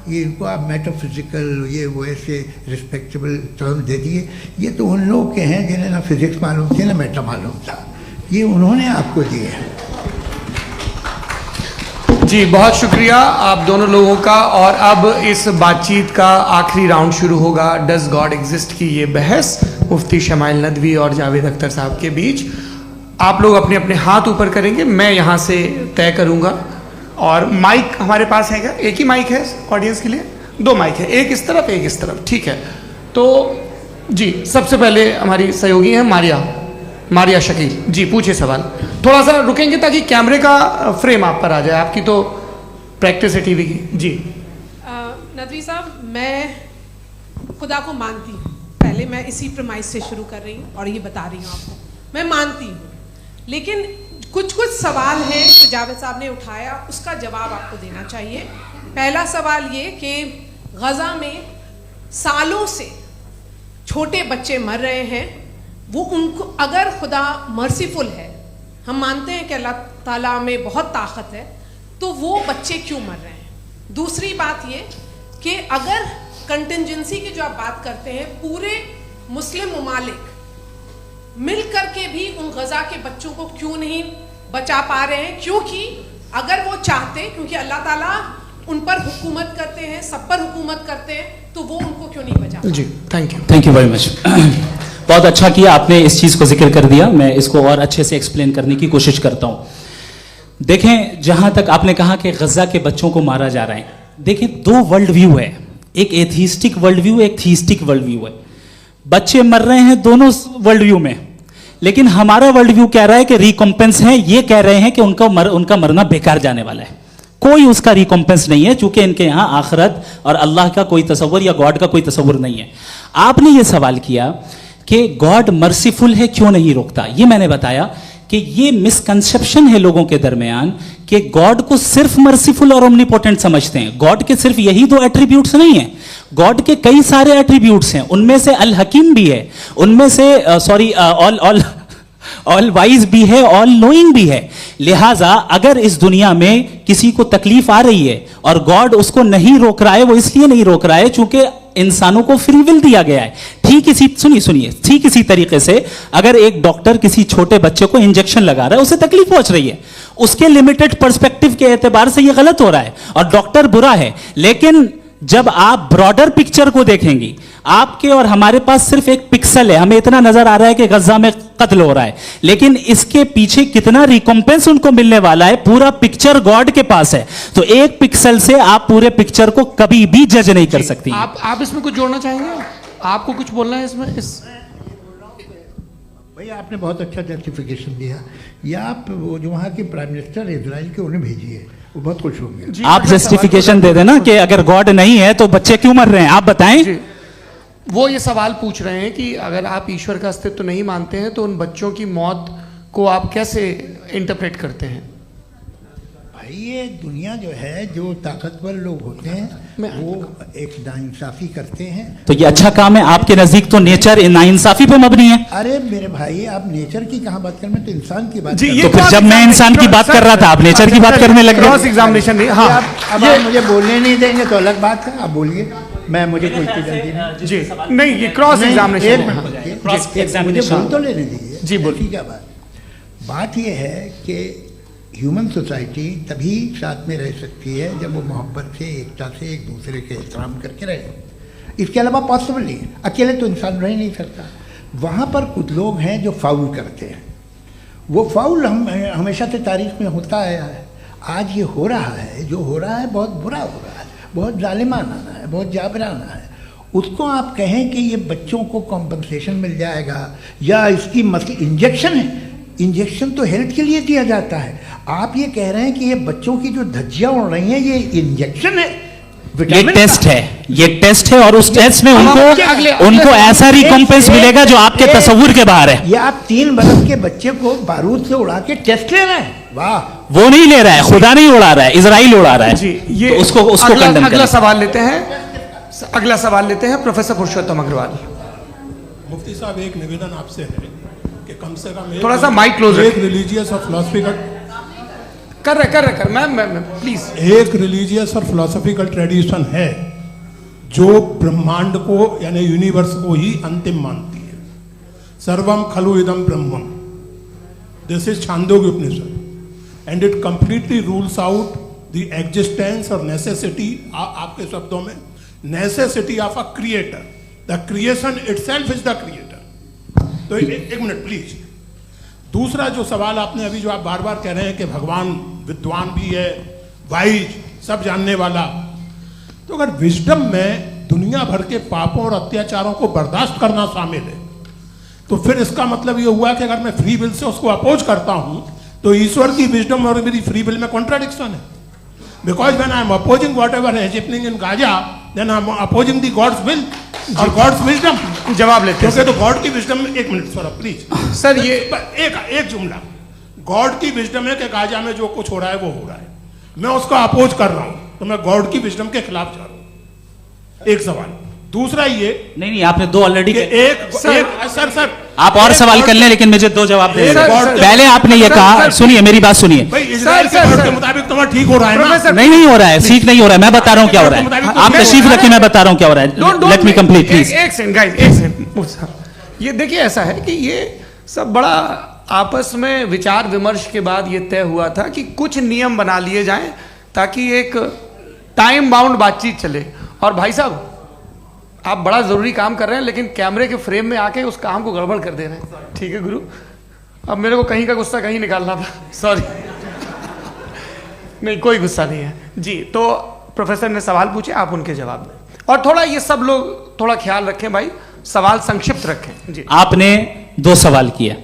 ये इनको आप मेटाफिज़िकल, ये वो ऐसे रिस्पेक्टेबल टर्म दे दिए, ये तो उन लोग के हैं जिन्हें ना फिज़िक्स मालूम थी ना मेटा मालूम था, ये उन्होंने आपको दिए हैं। जी बहुत शुक्रिया आप दोनों लोगों का। और अब इस बातचीत का आखिरी राउंड शुरू होगा, डज गॉड एग्जिस्ट की ये बहस मुफ्ती शमाइल नदवी और जावेद अख्तर साहब के बीच। आप लोग अपने अपने हाथ ऊपर करेंगे, मैं यहाँ से तय करूँगा और माइक हमारे पास है क्या? एक ही माइक है ऑडियंस के लिए? 2 माइक है, एक इस तरफ एक इस तरफ, ठीक है। तो जी सबसे पहले हमारी सहयोगी है मारिया शकील जी, पूछिए सवाल। थोड़ा सा रुकेंगे ताकि कैमरे का फ्रेम आप पर आ जाए, आपकी तो प्रैक्टिस है टीवी की। जी नदवी साहब, मैं खुदा को मानती हूँ, पहले मैं इसी प्रमाइस से शुरू कर रही हूँ और ये बता रही हूँ आपको, मैं मानती हूँ, लेकिन कुछ सवाल हैं जो जावेद साहब ने उठाया, उसका जवाब आपको देना चाहिए। पहला सवाल ये कि गज़ा में सालों से छोटे बच्चे मर रहे हैं, वो उनको अगर खुदा मर्सीफुल है, हम मानते हैं कि अल्लाह ताला में बहुत ताकत है, तो वो बच्चे क्यों मर रहे हैं? दूसरी बात ये कि अगर कंटिजेंसी की जो आप बात करते हैं, पूरे मुस्लिम ममालिक मिल करके भी उन गज़ा के बच्चों को क्यों नहीं बचा पा रहे हैं? क्योंकि अगर वो चाहते, क्योंकि अल्लाह ताला उन पर हुकूमत करते हैं, सब पर हुकूमत करते हैं, तो वो उनको क्यों नहीं बचा? जी थैंक यू वेरी मच। बहुत अच्छा किया आपने इस चीज़ को जिक्र कर दिया, मैं इसको और अच्छे से एक्सप्लेन करने की कोशिश करता हूँ। देखें, जहाँ तक आपने कहा कि गज़ा के बच्चों को मारा जा रहा है, देखिए 2 वर्ल्ड व्यू है, एक एथीस्टिक वर्ल्ड व्यू, एक थीस्टिक वर्ल्ड व्यू है। बच्चे मर रहे हैं दोनों वर्ल्ड व्यू में, लेकिन हमारा वर्ल्ड व्यू कह रहा है कि रिकॉम्पेंस है, ये कह रहे हैं कि उनका मरना बेकार जाने वाला है, कोई उसका रिकॉम्पेंस नहीं है, चूंकि इनके यहाँ आखिरत और अल्लाह का कोई तसव्वुर या गॉड का कोई तसव्वुर नहीं है। आपने ये सवाल किया कि गॉड मर्सीफुल है, क्यों नहीं रोकता? ये मैंने बताया कि ये मिसकंसेप्शन है लोगों के दरमियान कि गॉड को सिर्फ मर्सीफुल और ओमनीपोटेंट समझते हैं। गॉड के सिर्फ यही 2 एट्रीब्यूट्स नहीं है, गॉड के कई सारे एट्रीब्यूट्स हैं, उनमें से अल हकीम भी है, उनमें से ऑल वाइज भी है, ऑल नोइंग भी है। लिहाजा अगर इस दुनिया में किसी को तकलीफ आ रही है और गॉड उसको नहीं रोक रहा है, वो इसलिए नहीं रोक रहा है चूंकि इंसानों को फ्री विल दिया गया है। ठीक इसी तरीके से अगर एक डॉक्टर किसी छोटे बच्चे को इंजेक्शन लगा रहा है, उसे तकलीफ पहुंच रही है, उसके लिमिटेड पर्सपेक्टिव के एतबार से यह गलत हो रहा है और डॉक्टर बुरा है। लेकिन जब आप ब्रॉडर पिक्चर को देखेंगी, आपके और हमारे पास सिर्फ एक पिक्सल है, हमें इतना नजर आ रहा है कि गजा में कत्ल हो रहा है, लेकिन इसके पीछे कितना रिकॉम्पेंस उनको मिलने वाला है, पूरा पिक्चर गॉड के पास है। तो एक पिक्सल से आप पूरे पिक्चर को कभी भी जज नहीं कर सकती। आप इसमें कुछ जोड़ना चाहेंगे? आपको कुछ बोलना है इसमें? भैया आपने बहुत अच्छा जस्टिफिकेशन दिया, या आप वो जो वहाँ के प्राइम मिनिस्टर इजराइल के उन्हें भेजिए, वो बहुत खुश होंगे। आप जस्टिफिकेशन दे देना कि अगर गॉड नहीं है तो बच्चे क्यों मर रहे हैं, आप बताएं। वो ये सवाल पूछ रहे हैं कि अगर आप ईश्वर का अस्तित्व नहीं मानते हैं तो उन बच्चों की मौत को आप कैसे इंटरप्रेट करते हैं? भाई ये दुनिया जो है, जो ताकतवर लोग होते हैं वो एक नाइंसाफी करते हैं। तो ये अच्छा काम है आपके नजदीक, तो नेचर नाइंसाफी पे मबनी है। अरे मेरे भाई, आप नेचर की कहाँ बात कर रहे हैं, तो इंसान की बात। तो फिर जब मैं इंसान की बात कर रहा था, आप नेचर की बात करने लगे। क्रॉस एग्जामिनेशन नहीं। हाँ, अब आप मुझे बोलने नहीं देंगे तो अलग बात है, आप बोलिए, मुझे कोई जल्दी नहीं। जी नहीं, ये क्रॉस एग्जामिनेशन मुझे बोल तो लेने दीजिए। जी बोलिए। क्या बात ये है कि ह्यूमन सोसाइटी तभी साथ में रह सकती है जब वो मोहब्बत से, एकता से, एक दूसरे के एहतराम करके रहे। इसके अलावा पॉसिबल नहीं है, अकेले तो इंसान रह नहीं सकता। वहाँ पर कुछ लोग हैं जो फाउल करते हैं, वो फाउल हमेशा से तारीख में होता आया है। आज ये हो रहा है, जो हो रहा है बहुत बुरा हो रहा है, बहुत जालिमाना है, बहुत जाबराना है। उसको आप कहें कि ये बच्चों को कॉम्पनसेशन मिल जाएगा या इसकी इंजेक्शन है, इंजेक्शन तो हेल्थ के लिए दिया जाता है। आप ये कह रहे हैं कि ये बच्चों की जो धज्जियां उड़ रही हैं ये इंजेक्शन है, ये टेस्ट है, ये टेस्ट है, और उस टेस्ट में उनको ऐसा रिकॉम्पेंस मिलेगा जो आपके तसव्वुर के बाहर है। ये आप 3 बरस के बच्चे को बारूद से उड़ा के टेस्ट ले रहे हैं। वाह, वो नहीं ले रहा है, खुदा नहीं उड़ा रहा है, इजराइल उड़ा रहा है। जी, ये तो उसको अगला सवाल लेते हैं प्रोफेसर पुरुषोत्तम अग्रवाल। मुफ्ती साहब, एक निवेदन आपसे है कि कम से कम थोड़ा सा माइक क्लोज, एक रिलीजियस और फिलॉसफिकल कर मैं प्लीज। एक रिलीजियस और फिलोसॉफिकल ट्रेडिशन है जो ब्रह्मांड को यानी यूनिवर्स को ही अंतिम मानती है। सर्वम खलु इदम ब्रह्मम, this is Chhandogya Upanishad, and it completely rules out the existence और नेसेसिटी, आपके शब्दों में necessity of a creator. The creation itself is the creator. तो एक मिनट प्लीज। दूसरा जो सवाल आपने अभी, जो आप बार बार कह रहे हैं कि भगवान विद्वान भी है वाइज, सब जानने वाला। तो अगर विजडम में दुनिया भर के पापों और अत्याचारों को बर्दाश्त करना शामिल है, तो फिर इसका मतलब ये हुआ कि अगर मैं फ्री विल से उसको अपोज करता हूं तो ईश्वर की विजडम और मेरी फ्री विल में कॉन्ट्राडिक्शन है। Because when I am opposing whatever is happening in Gaza, then I am opposing the God's will और गॉड्स विजडम। जवाब लेते हैं क्योंकि तो गॉड की विजडम में, एक मिनट सर प्लीज सर, ये एक जुमला, गॉड की विजडम है कि गाजा में जो कुछ हो रहा है वो हो रहा है, मैं उसका अपोज कर रहा हूं, तो मैं गॉड की विजडम के खिलाफ जा रहा हूं। एक सवाल। दूसरा ये नहीं, आपने दो ऑलरेडी। सर आप और सवाल कर लें, लेकिन मुझे दो जवाब दे। पहले आपने ये सर, कहा, सर, सुनिए मेरी बात सुनिए। भाई इजराइल के गॉड के मुताबिक तुम्हारा ठीक हो रहा है ना? नहीं हो रहा है, ठीक नहीं हो रहा है, मैं बता रहा हूं क्या हो रहा है। आप तशरीफ रखिए, मैं बता रहा हूं क्या हो रहा है। Let me complete please. एक सेकंड गाइस, एक सेकंड। ये देखिए, ऐसा है कि ये सब बड़ा आपस में विचार विमर्श के बाद ये तय हुआ था कि कुछ नियम बना लिए जाएं ताकि एक टाइम बाउंड बातचीत चले। और भाई साहब, आप बड़ा जरूरी काम कर रहे हैं, लेकिन कैमरे के फ्रेम में आके उस काम को गड़बड़ कर दे रहे हैं। ठीक है गुरु, अब मेरे को कहीं का गुस्सा कहीं निकालना था, सॉरी। नहीं, कोई गुस्सा नहीं है जी। तो प्रोफेसर ने सवाल पूछे, आप उनके जवाब दें, और थोड़ा ये सब लोग थोड़ा ख्याल रखें भाई, सवाल संक्षिप्त रखें जी। आपने दो सवाल किया।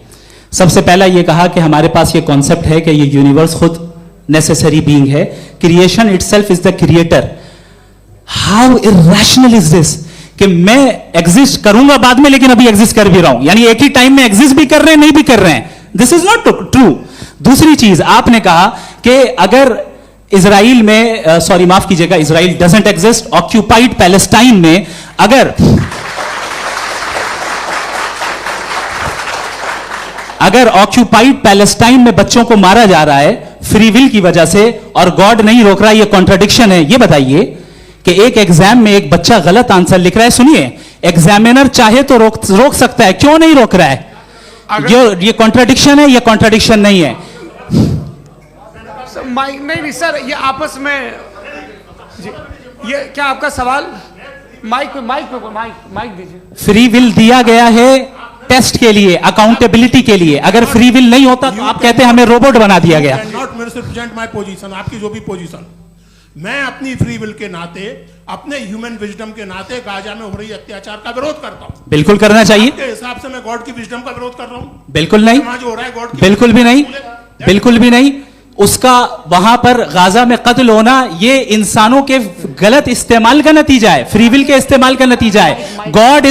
सबसे पहला ये कहा कि हमारे पास ये कॉन्सेप्ट है कि ये यूनिवर्स खुद नेसेसरी बीइंग है, creation itself is the creator. How irrational is this कि मैं एग्जिस्ट करूंगा बाद में, लेकिन अभी एग्जिस्ट कर भी रहा हूं, यानी एक ही टाइम में एग्जिस्ट भी कर रहे हैं, नहीं भी कर रहे हैं। This is not true. दूसरी चीज, आपने कहा कि अगर इजराइल में, सॉरी माफ कीजिएगा, Israel doesn't exist, occupied Palestine में अगर ऑक्यूपाइड पैलेस्टाइन में बच्चों को मारा जा रहा है फ्री विल की वजह से और गॉड नहीं रोक रहा, ये कॉन्ट्रडिक्शन है। ये बताइए कि एक एग्जाम में एक बच्चा गलत आंसर लिख रहा है, सुनिए, एग्जामिनर चाहे तो रोक सकता है, क्यों नहीं रोक रहा है? ये कॉन्ट्रडिक्शन है, ये कॉन्ट्रडिक्शन नहीं है। माइक नहीं सर, ये आपस में जी, ये क्या आपका सवाल? माइक दीजिए। फ्री विल दिया गया है टेस्ट के लिए, अकाउंटेबिलिटी के लिए। अगर फ्री विल नहीं होता तो आप कहते हैं हमें रोबोट बना दिया गया। नॉट मिसरिप्रेजेंट माय पोजीशन, आपकी जो भी पोजीशन, मैं अपनी फ्री विल के नाते, अपने ह्यूमन विजडम के नाते गाजा में हो रही अत्याचार का विरोध करता हूं। बिल्कुल करना चाहिए। के हिसाब से मैं गॉड की विजडम का विरोध कर रहा हूं? बिल्कुल नहीं, जो हो रहा है गॉड की, बिल्कुल भी नहीं, बिल्कुल भी नहीं। उसका वहां पर गाजा में कत्ल होना ये इंसानों के गलत इस्तेमाल का नतीजा है, फ्री विल के इस्तेमाल का नतीजा है। गॉड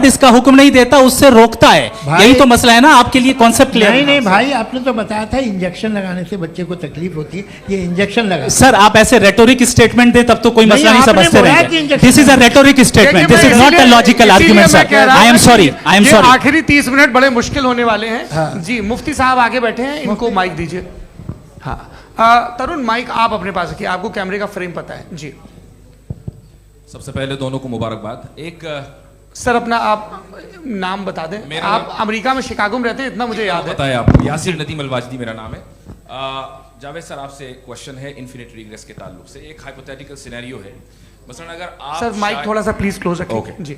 इसका हुक्म नहीं देता, उससे रोकता है। यही तो मसला है ना, आपके लिए कॉन्सेप्ट क्लियर नहीं नहीं भाई, आपने तो बताया था इंजेक्शन लगाने से बच्चे को तकलीफ होती है, ये इंजेक्शन लगा। सर आप ऐसे रेटोरिक स्टेटमेंट दे तब तो कोई मसला नहीं समझते रहेंगे। This is a rhetoric statement, this is not a logical argument sir. I am sorry, I am sorry. आखिरी 30 मिनट बड़े मुश्किल होने वाले हैं जी। मुफ्ती साहब आगे बैठे हैं, इनको माइक दीजिए। हाँ तरुण, माइक आप अपने पास रखिए, आपको कैमरे का फ्रेम पता है जी। सबसे पहले दोनों को मुबारकबाद। एक सर अपना आप नाम बता दें। आप अमेरिका में शिकागो में रहते हैं, इतना मुझे याद है। बताया आपको, यासिर नदीम अलवाजदी मेरा नाम है। जावेद सर, आपसे एक क्वेश्चन है इन्फिनिट रिग्रेस के ताल्लुक से। एक हाइपोथेटिकल सिनेरियो है, मसलन अगर आप सर माइक थोड़ा सा प्लीज क्लोज रखिए जी।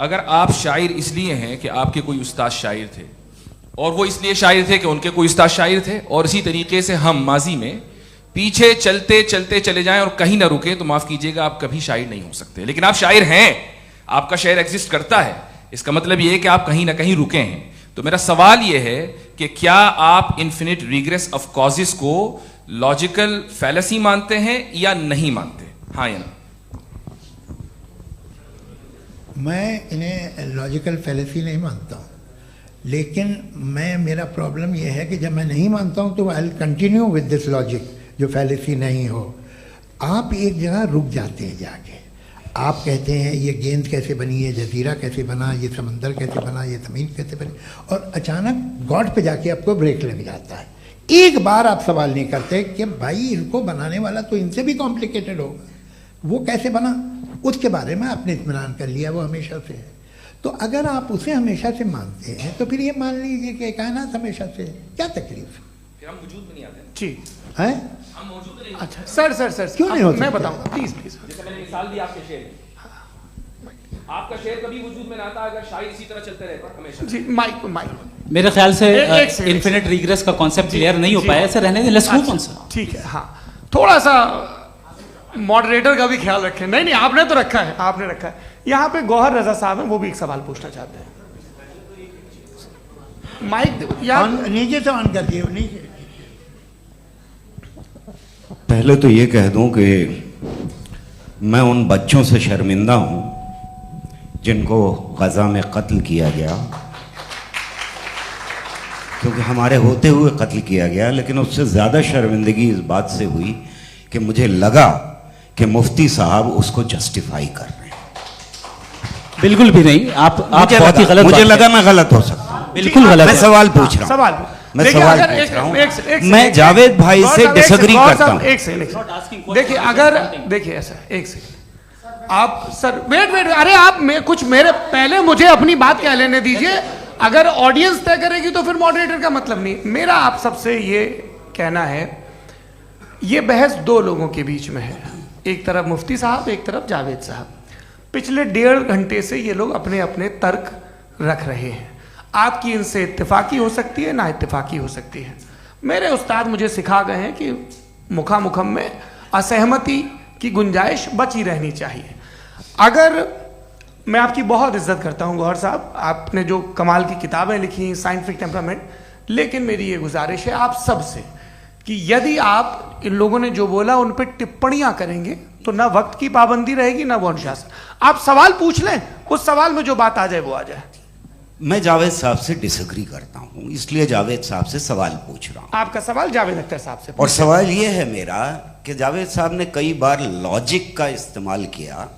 अगर आप शायर इसलिए हैं कि आपके कोई उस्ताद शायर थे, और वो इसलिए शायर थे कि उनके कोई उस्ताद शायर थे, और इसी तरीके से हम माजी में पीछे चलते चलते चले जाएं और कहीं ना रुके, तो माफ कीजिएगा आप कभी शायर नहीं हो सकते। लेकिन आप शायर हैं, आपका शायर एग्जिस्ट करता है, इसका मतलब ये है कि आप कहीं ना कहीं रुके हैं। तो मेरा सवाल ये है कि क्या आप इन्फिनिट रिग्रेस ऑफ कॉजेस को लॉजिकल फैलेसी मानते हैं या नहीं मानते? हाँ या ना? मैं इन्हें लॉजिकल फैलेसी नहीं मानता हूँ, लेकिन मेरा प्रॉब्लम यह है कि जब मैं नहीं मानता हूँ तो I will continue with this logic जो फैलेसी नहीं हो। आप एक जगह रुक जाते हैं जाके, आप कहते हैं ये गेंद कैसे बनी, ये जजीरा कैसे बना, ये समंदर कैसे बना, ये ज़मीन कैसे बनी, और अचानक गॉड पे जाके आपको ब्रेक लग जाता है। एक बार आप सवाल नहीं करते कि भाई इनको बनाने वाला तो इनसे भी कॉम्प्लिकेटेड होगा, वो कैसे बना, उसके बारे में आपने इत्मीनान कर लिया, वो हमेशा से है। तो अगर आप उसे हमेशा से मानते हैं तो फिर ये मान लीजिए कि कायनात हमेशा से है, क्या तकलीफ? फिर हम वजूद में नहीं आते जी है? हम मौजूद नहीं। अच्छा सर क्यों नहीं होता? मैं बताऊंगा प्लीज। जैसे मैंने मिसाल दी आपके शेर की, आपका शेर कभी वजूद में ना आता अगर शायर इसी तरह चलते रहते हमेशा जी। माइक मेरे ख्याल से एक सेकंड। इन्फिनिट रिग्रेस का कॉन्सेप्ट क्लियर नहीं हो पाया, ऐसे रहने दें, लेट्स मूव ऑन सर। ठीक है। हाँ थोड़ा सा मॉडरेटर का भी ख्याल रखें। नहीं नहीं, आपने तो रखा है, आपने रखा है। यहाँ पे गौहर रजा साहब हैं, वो भी एक सवाल पूछना चाहते हैं। माइक यार नीचे से ऑन कर दिए, नीचे। पहले तो ये कह दूं कि मैं उन बच्चों से शर्मिंदा हूं जिनको गजा में कत्ल किया गया, क्योंकि हमारे होते हुए कत्ल किया गया। लेकिन उससे ज़्यादा शर्मिंदगी इस बात से हुई कि मुझे लगा कि मुफ्ती साहब उसको जस्टिफाई कर रहे हैं। बिल्कुल भी नहीं, आप बहुत ही गलत, मुझे लगा मैं गलत हो सकता हूं। बिल्कुल गलत। मैं सवाल पूछ रहा हूं, सवाल मैं देखिए, सवाल अगर पूछ रहा हूं। एक मैं जावेद भाई से डिसएग्री करता हूं। एक सेकंड देखिए, अगर देखिए ऐसा, एक सेकंड आप सर, वेट वेट, अरे आप कुछ मेरे पहले मुझे अपनी बात कह लेने दीजिए। अगर ऑडियंस तय करेगी तो फिर मॉडरेटर का मतलब नहीं। मेरा आप सबसे ये कहना है, ये बहस दो लोगों के बीच में है, एक तरफ मुफ्ती साहब, एक तरफ जावेद साहब। पिछले 1.5 घंटे से ये लोग अपने अपने तर्क रख रहे हैं। आपकी इनसे इत्तेफाकी हो सकती है, ना इत्तेफाकी हो सकती है। मेरे उस्ताद मुझे सिखा गए हैं कि मुखामुखम में असहमति की गुंजाइश बची रहनी चाहिए। अगर मैं आपकी बहुत इज्जत करता हूं गौहर साहब, आपने जो कमाल की किताबें लिखी, साइंटिफिक टेम्परामेंट, लेकिन मेरी ये गुजारिश है आप सबसे कि यदि आप इन लोगों ने जो बोला उन पर टिप्पणियां करेंगे तो ना वक्त की पाबंदी रहेगी, ना वो अनुशासन। आप सवाल पूछ लें, उस सवाल में जो बात आ जाए वो आ जाए। मैं जावेद साहब से डिसएग्री करता हूं, इसलिए जावेद साहब से सवाल पूछ रहा हूं। आपका सवाल जावेद अख्तर साहब से, और सवाल यह है मेरा कि जावेद साहब ने कई बार लॉजिक का इस्तेमाल किया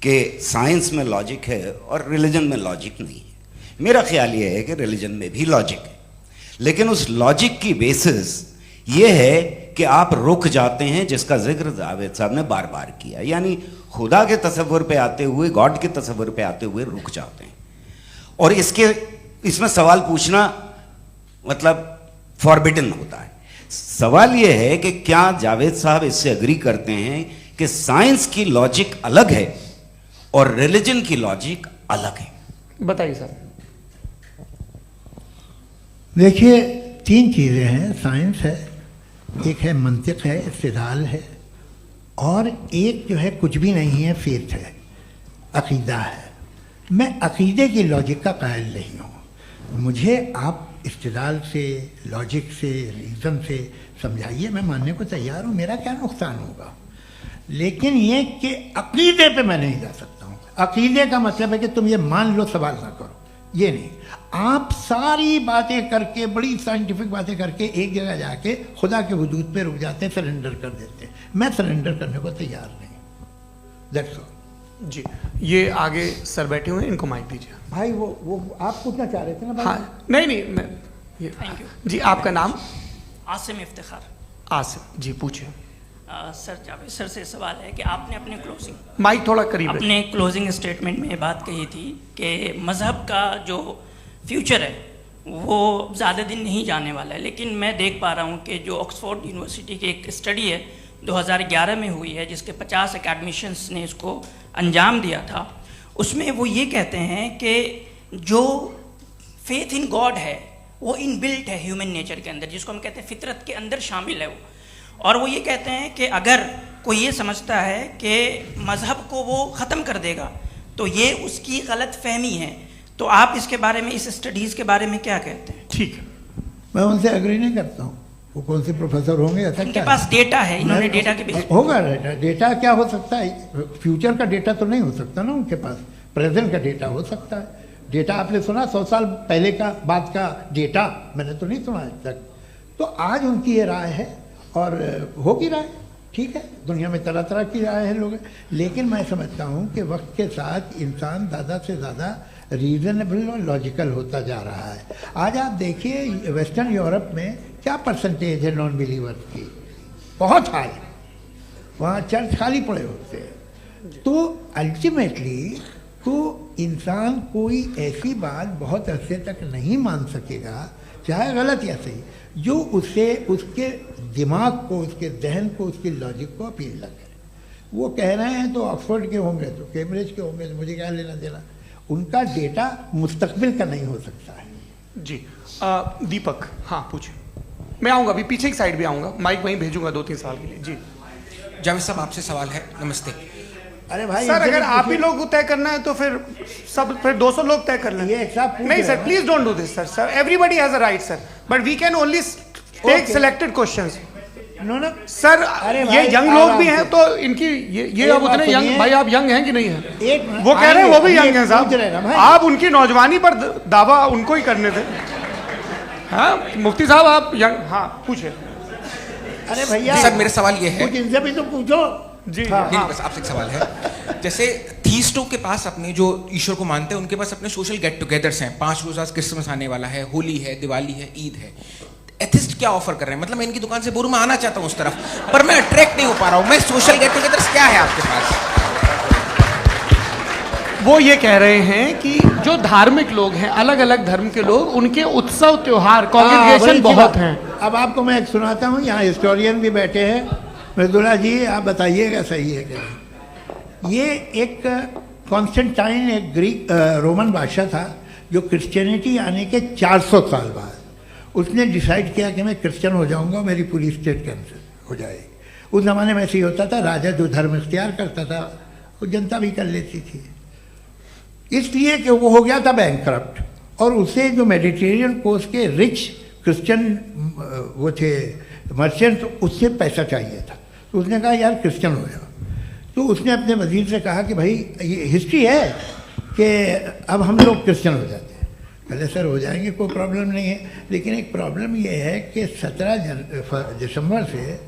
कि साइंस में लॉजिक है और रिलीजन में लॉजिक नहीं है। मेरा ख्याल यह है कि रिलीजन में भी लॉजिक है, लेकिन उस लॉजिक की बेसिस ये है कि आप रुक जाते हैं, जिसका जिक्र जावेद साहब ने बार बार किया, यानी खुदा के तसव्वुर पे आते हुए, गॉड के तसव्वुर पे आते हुए रुक जाते हैं। और इसमें सवाल पूछना मतलब फॉरबिडन होता है। सवाल यह है कि क्या जावेद साहब इससे एग्री करते हैं कि साइंस की लॉजिक अलग है और रिलीजन की लॉजिक अलग है? बताइए सर। देखिए, 3 चीज़ें हैं, साइंस है, एक है मंतिक है, इस्तिदलाल है, और एक जो है कुछ भी नहीं है, फेथ है, अकीदा है। मैं अकीदे की लॉजिक का कायल नहीं हूँ। मुझे आप इस्तिदलाल से, लॉजिक से, रीज़न से समझाइए, मैं मानने को तैयार हूँ, मेरा क्या नुकसान होगा। लेकिन ये कि अकीदे पे मैं नहीं जा सकता हूँ। अकीदे का मतलब है कि तुम ये मान लो, सवाल ना करो, ये नहीं। आप सारी बातें करके, बड़ी साइंटिफिक बातें करके एक जगह जाके खुदा के वजूद पे रुक जाते हैं, सरेंडर कर देते हैं। मैं सरेंडर करने को तैयार नहीं। दैट्स ऑल जी। ये आगे सर बैठे हुए हैं, इनको माइक दीजिए। भाई। वो आप पूछना चाह रहे थे ना भाई? हाँ, नहीं मैं ये, थैंक यू जी। आपका नाम? आसिम इफ्तिखार। आसिम जी, पूछिए। सर, जावेद सर से सवाल है कि आपने अपने माइक थोड़ा करीब है। अपने क्लोजिंग स्टेटमेंट में ये बात कही थी कि मज़हब का जो फ्यूचर है वो ज़्यादा दिन नहीं जाने वाला है। लेकिन मैं देख पा रहा हूँ कि जो ऑक्सफोर्ड यूनिवर्सिटी की एक स्टडी है 2011 में हुई है, जिसके 50 एकेडमिशियंस ने इसको अंजाम दिया था, उसमें वो ये कहते हैं कि जो फेथ इन गॉड है वो इनबिल्ट है ह्यूमन नेचर के अंदर, जिसको हम कहते हैं फितरत के अंदर शामिल है वो। और वो ये कहते हैं कि अगर कोई ये समझता है कि मज़हब को वो ख़त्म कर देगा तो ये उसकी गलत फहमी है। तो आप इसके बारे में, इस स्टडीज़ के बारे में क्या कहते हैं? ठीक है, मैं उनसे एग्री नहीं करता हूँ। वो कौन से प्रोफेसर होंगे? ऐसा उनके पास डेटा है, इन्होंने डेटा के बेस होगा। डेटा क्या हो सकता है? फ्यूचर का डेटा तो नहीं हो सकता ना उनके पास, प्रेजेंट का डेटा हो सकता है। डेटा आपने सुना 100 साल पहले का बाद का डेटा? मैंने तो नहीं सुना आज तक। तो आज उनकी ये राय है और होगी राय, ठीक है। दुनिया में तरह तरह की राय है लोग, लेकिन मैं समझता हूँ कि वक्त के साथ इंसान ज़्यादा से ज़्यादा रीज़नेबल और लॉजिकल होता जा रहा है। आज आप देखिए वेस्टर्न यूरोप में क्या परसेंटेज है नॉन बिलीवर्स की, बहुत हाई। वहाँ चर्च खाली पड़े होते हैं। तो अल्टीमेटली तो इंसान कोई ऐसी बात बहुत अरसे तक नहीं मान सकेगा, चाहे गलत या सही, जो उसे, उसके दिमाग को, उसके जहन को, उसकी लॉजिक को अपील न करे। वो कह रहे हैं तो ऑक्सफोर्ड के होंगे तो कैम्ब्रिज के होंगे, तो मुझे क्या लेना देना। उनका डेटा मुस्तकबिल का नहीं हो सकता है। जी। दीपक, हाँ पूछिए। मैं आऊंगा अभी, पीछे की साइड भी आऊंगा, माइक वहीं भेजूंगा 2-3 साल के लिए। जी जावेद साहब, आपसे सवाल है। नमस्ते। अरे भाई सर, अगर आप ही लोग तय करना है तो फिर 200 लोग तय कर लें। ये साहब नहीं sir, please don't do this sir. Sir, everybody has a right sir, but we can only take selected questions. No sir, ये यंग लोग भी हैं तो इनकी ये अब उतने सुनिए। यंग, भाई आप यंग हैं कि नहीं हैं? एक वो कह रहे हैं वो भी यंग हैं पूछ रहे ना साहब, भाई। आप उनकी नौजवानी पर दावा उनको ही करने थे। हाँ मुफ्ती साहब आप यंग, हाँ पूछे। अरे भैया सर, मेरा सवाल ये है। कुछ इनसे भी तो पूछो। जी नहीं, बस आपसे एक सवाल है। जैसे थीस्टों के पास अपने जो ईश्वर को मानते हैं उनके पास अपने सोशल गेट टुगेदर्स हैं। 5 रोज़ा क्रिसमस आने वाला है, होली है, दिवाली है, ईद है। एथिस्ट क्या ऑफर कर रहे हैं? मतलब मैं इनकी दुकान से बोलूं, मैं आना चाहता हूं उस तरफ, पर मैं अट्रैक्ट नहीं हो पा रहा हूं। मैं सोशल गेट टुगेदर्स क्या है आपके पास? वो ये कह रहे हैं कि जो धार्मिक लोग हैं, अलग अलग धर्म के लोग, उनके उत्सव त्योहार कॉन्ग्रेगेशन बहुत हैं। अब आपको मैं एक सुनाता हूँ, यहाँ हिस्टोरियन भी बैठे हैं। मृदुला जी, आप बताइएगा सही है कि नहीं। ये एक कॉन्स्टेंटाइन, एक ग्रीक रोमन बादशाह था जो क्रिश्चियनिटी आने के 400 साल बाद उसने डिसाइड किया कि मैं क्रिश्चियन हो जाऊंगा, मेरी पूरी स्टेट कैंसिल हो जाएगी। उस ज़माने में ऐसे ही होता था, राजा जो धर्म इख्तियार करता था वो जनता भी कर लेती थी, इसलिए कि वो हो गया था बैंकरप्ट। और उसे जो मेडिटेरियन कोस्ट के रिच क्रिश्चियन वो थे मर्चेंट, उससे पैसा चाहिए था। तो उसने कहा यार क्रिश्चियन हो जाओ। तो उसने अपने वजीर से कहा कि भाई ये हिस्ट्री है कि अब हम लोग क्रिश्चियन हो जाते हैं। पहले सर हो जाएंगे, कोई प्रॉब्लम नहीं है, लेकिन एक प्रॉब्लम ये है कि 17 दिसंबर से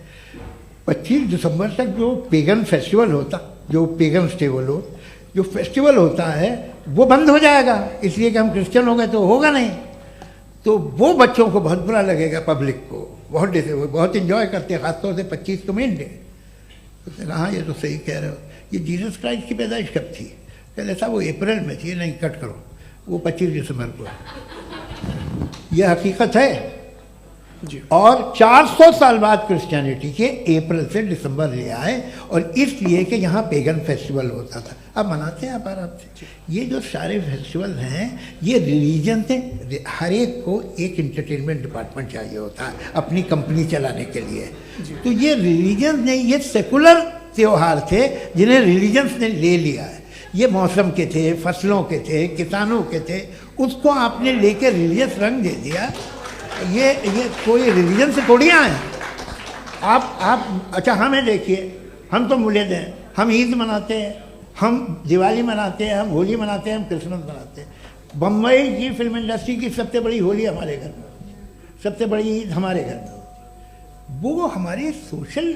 25 दिसंबर तक जो पेगन फेस्टिवल होता, जो पेगन जो फेस्टिवल होता है वो बंद हो जाएगा, इसलिए कि हम क्रिश्चियन हो गए तो होगा नहीं। तो वो बच्चों को बहुत बुरा लगेगा, पब्लिक को बहुत इंजॉय करते हैं, खासतौर से 25 को मेन डे। उसने कहा हाँ ये तो सही कह रहे हो, ये जीसस क्राइस्ट की पैदाइश कब थी? पहले साहब वो अप्रैल में थी। नहीं, कट करो, वो 25 दिसंबर को है। ये हकीकत है जी। और 400 साल बाद क्रिश्चियनिटी के अप्रैल से दिसंबर ले आए, और इसलिए कि यहाँ पेगन फेस्टिवल होता था। अब मनाते हैं आप आराम से। ये जो सारे फेस्टिवल हैं ये रिलीजन से, हर एक को एक इंटरटेनमेंट डिपार्टमेंट चाहिए होता है अपनी कंपनी चलाने के लिए। तो ये रिलीजन ने, ये सेकुलर त्योहार थे जिन्हें रिलीजन्स ने ले लिया है। ये मौसम के थे, फसलों के थे, किसानों के थे, उसको आपने लेके रिलीजियस रंग दे दिया। ये कोई रिलीजन से थोड़ी आए आप। अच्छा हमें देखिए, हम तो मुल्द हैं, हम ईद मनाते हैं, हम दिवाली मनाते हैं, हम होली मनाते हैं, हम क्रिसमस मनाते हैं। बम्बई की फिल्म इंडस्ट्री की सबसे बड़ी होली हमारे घर में होती है, सबसे बड़ी ईद हमारे घर में होती है। वो हमारी सोशल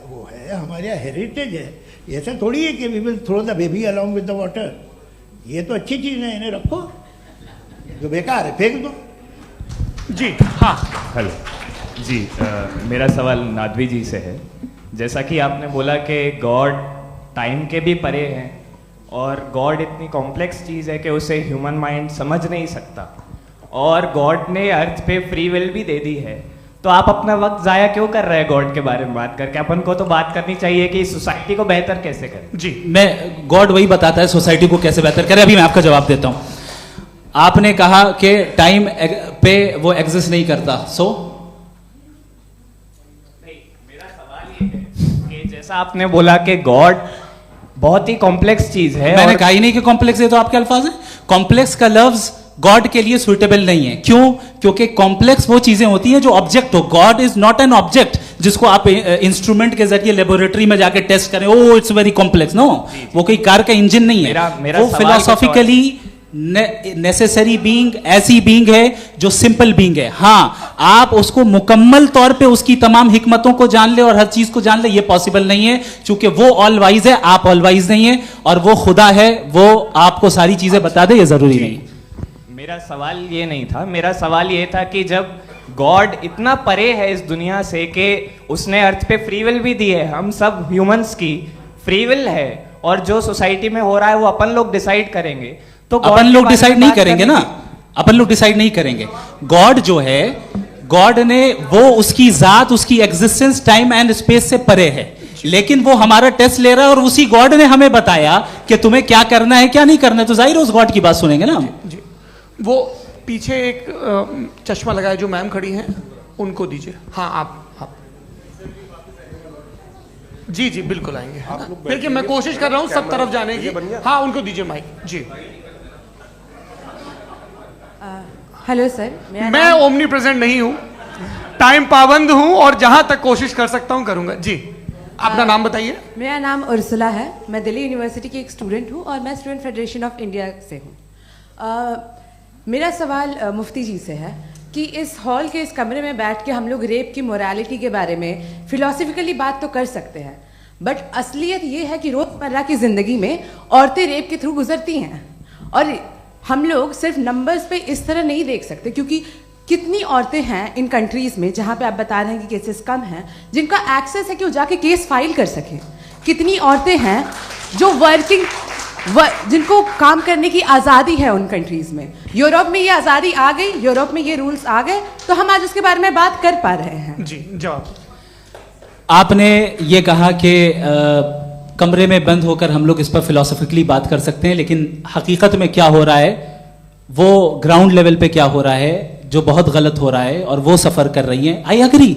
वो है, हमारा हेरिटेज है। ऐसा थोड़ी है कि we will throw the baby along with the water. ये तो अच्छी चीज़ है, इन्हें रखो, जो बेकार है फेंक दो। जी हाँ, हेलो जी, मेरा सवाल नादवी जी से है। जैसा कि आपने बोला कि गॉड टाइम के भी परे हैं, और गॉड इतनी कॉम्प्लेक्स चीज़ है कि उसे ह्यूमन माइंड समझ नहीं सकता, और गॉड ने अर्थ पे फ्री विल भी दे दी है। तो आप अपना वक्त ज़ाया क्यों कर रहे हैं गॉड के बारे में बात करके? अपन को तो बात करनी चाहिए कि सोसाइटी को बेहतर कैसे करें। जी, मैं गॉड वही बताता है सोसाइटी को कैसे बेहतर करे। अभी मैं आपका जवाब देता हूं। आपने कहा कि टाइम पे वो एग्जिस्ट नहीं करता, सो मेरा सवाल ये है कि जैसा आपने बोला कि गॉड बहुत ही कॉम्प्लेक्स चीज है। मैंने कहा ही नहीं कि कॉम्प्लेक्स है, तो आपके अल्फाज हैं। कॉम्प्लेक्स का लफ्ज गॉड के लिए सुइटेबल नहीं है। क्यों? क्योंकि कॉम्प्लेक्स वो चीजें होती हैं जो ऑब्जेक्ट हो। God is not an object जिसको आप इंस्ट्रूमेंट के जरिए लेबोरेटरी में जाके टेस्ट करें, oh it's very complex. No, वो कोई कार का इंजन नहीं है। वो फिलोसॉफिकली नेसेसरी बीइंग ऐसी बीइंग है जो सिंपल बीइंग है। हाँ, आप उसको मुकम्मल तौर पे उसकी तमाम हिकमतों को जान ले और हर चीज को जान ले, ये पॉसिबल नहीं है, क्योंकि वो ऑल वाइज है, आप ऑल वाइज नहीं है, और वो खुदा है, वो आपको सारी चीजें बता दे, ये जरूरी नहीं। मेरा सवाल ये नहीं था, मेरा सवाल ये था कि जब गॉड इतना परे है इस दुनिया से कि उसने अर्थ पे फ्री विल भी दी है, हम सब ह्यूमंस की फ्री विल है, और जो सोसाइटी में हो रहा है वो अपन लोग डिसाइड करेंगे। तो अपन लोग डिसाइड नहीं करेंगे ना, अपन लोग डिसाइड नहीं करेंगे। गॉड जो है, गॉड ने वो उसकी जात, उसकी एग्जिस्टेंस टाइम एंड स्पेस से परे है, लेकिन वो हमारा टेस्ट ले रहा है, और उसी गॉड ने हमें बताया कि तुम्हें क्या करना है क्या नहीं करना है। तो जाहिर है उस गॉड की बात सुनेंगे ना हम। जी। वो पीछे एक चश्मा लगाए जो मैम खड़ी हैं, उनको दीजिए। हाँ आप जी जी बिल्कुल आएंगे। देखिए मैं कोशिश कर रहा हूँ सब तरफ जाने की। हाँ उनको दीजिए माइक जी। हेलो सर, मैं ओमनी प्रेजेंट नहीं हूँ, टाइम पाबंद हूँ और जहां तक कोशिश कर सकता हूँ करूंगा जी। अपना नाम बताइए। मेरा नाम उर्सुला है, मैं दिल्ली यूनिवर्सिटी की एक स्टूडेंट हूँ और मैं स्टूडेंट फेडरेशन ऑफ इंडिया से हूँ। मेरा सवाल मुफ्ती जी से है कि इस हॉल के इस कमरे में बैठ के हम लोग रेप की मोरालिटी के बारे में फिलोसफिकली बात तो कर सकते हैं, बट असलियत ये है कि रोज़मर्रा की ज़िंदगी में औरतें रेप के थ्रू गुजरती हैं और हम लोग सिर्फ नंबर्स पे इस तरह नहीं देख सकते, क्योंकि कितनी औरतें हैं इन कंट्रीज़ में जहाँ पे आप बता रहे हैं कि केसेस कम हैं, जिनका एक्सेस है कि वो जाके केस फाइल कर सकें। कितनी औरतें हैं जो जिनको काम करने की आज़ादी है उन कंट्रीज़ में। यूरोप में ये आज़ादी आ गई, यूरोप में ये रूल्स आ गए, तो हम आज उसके बारे में बात कर पा रहे हैं। जी जवाब। आपने ये कहा कि कमरे में बंद होकर हम लोग इस पर फिलोसफिकली बात कर सकते हैं, लेकिन हकीकत में क्या हो रहा है, वो ग्राउंड लेवल पे क्या हो रहा है जो बहुत गलत हो रहा है, और वो सफ़र कर रही हैं। आई एग्री,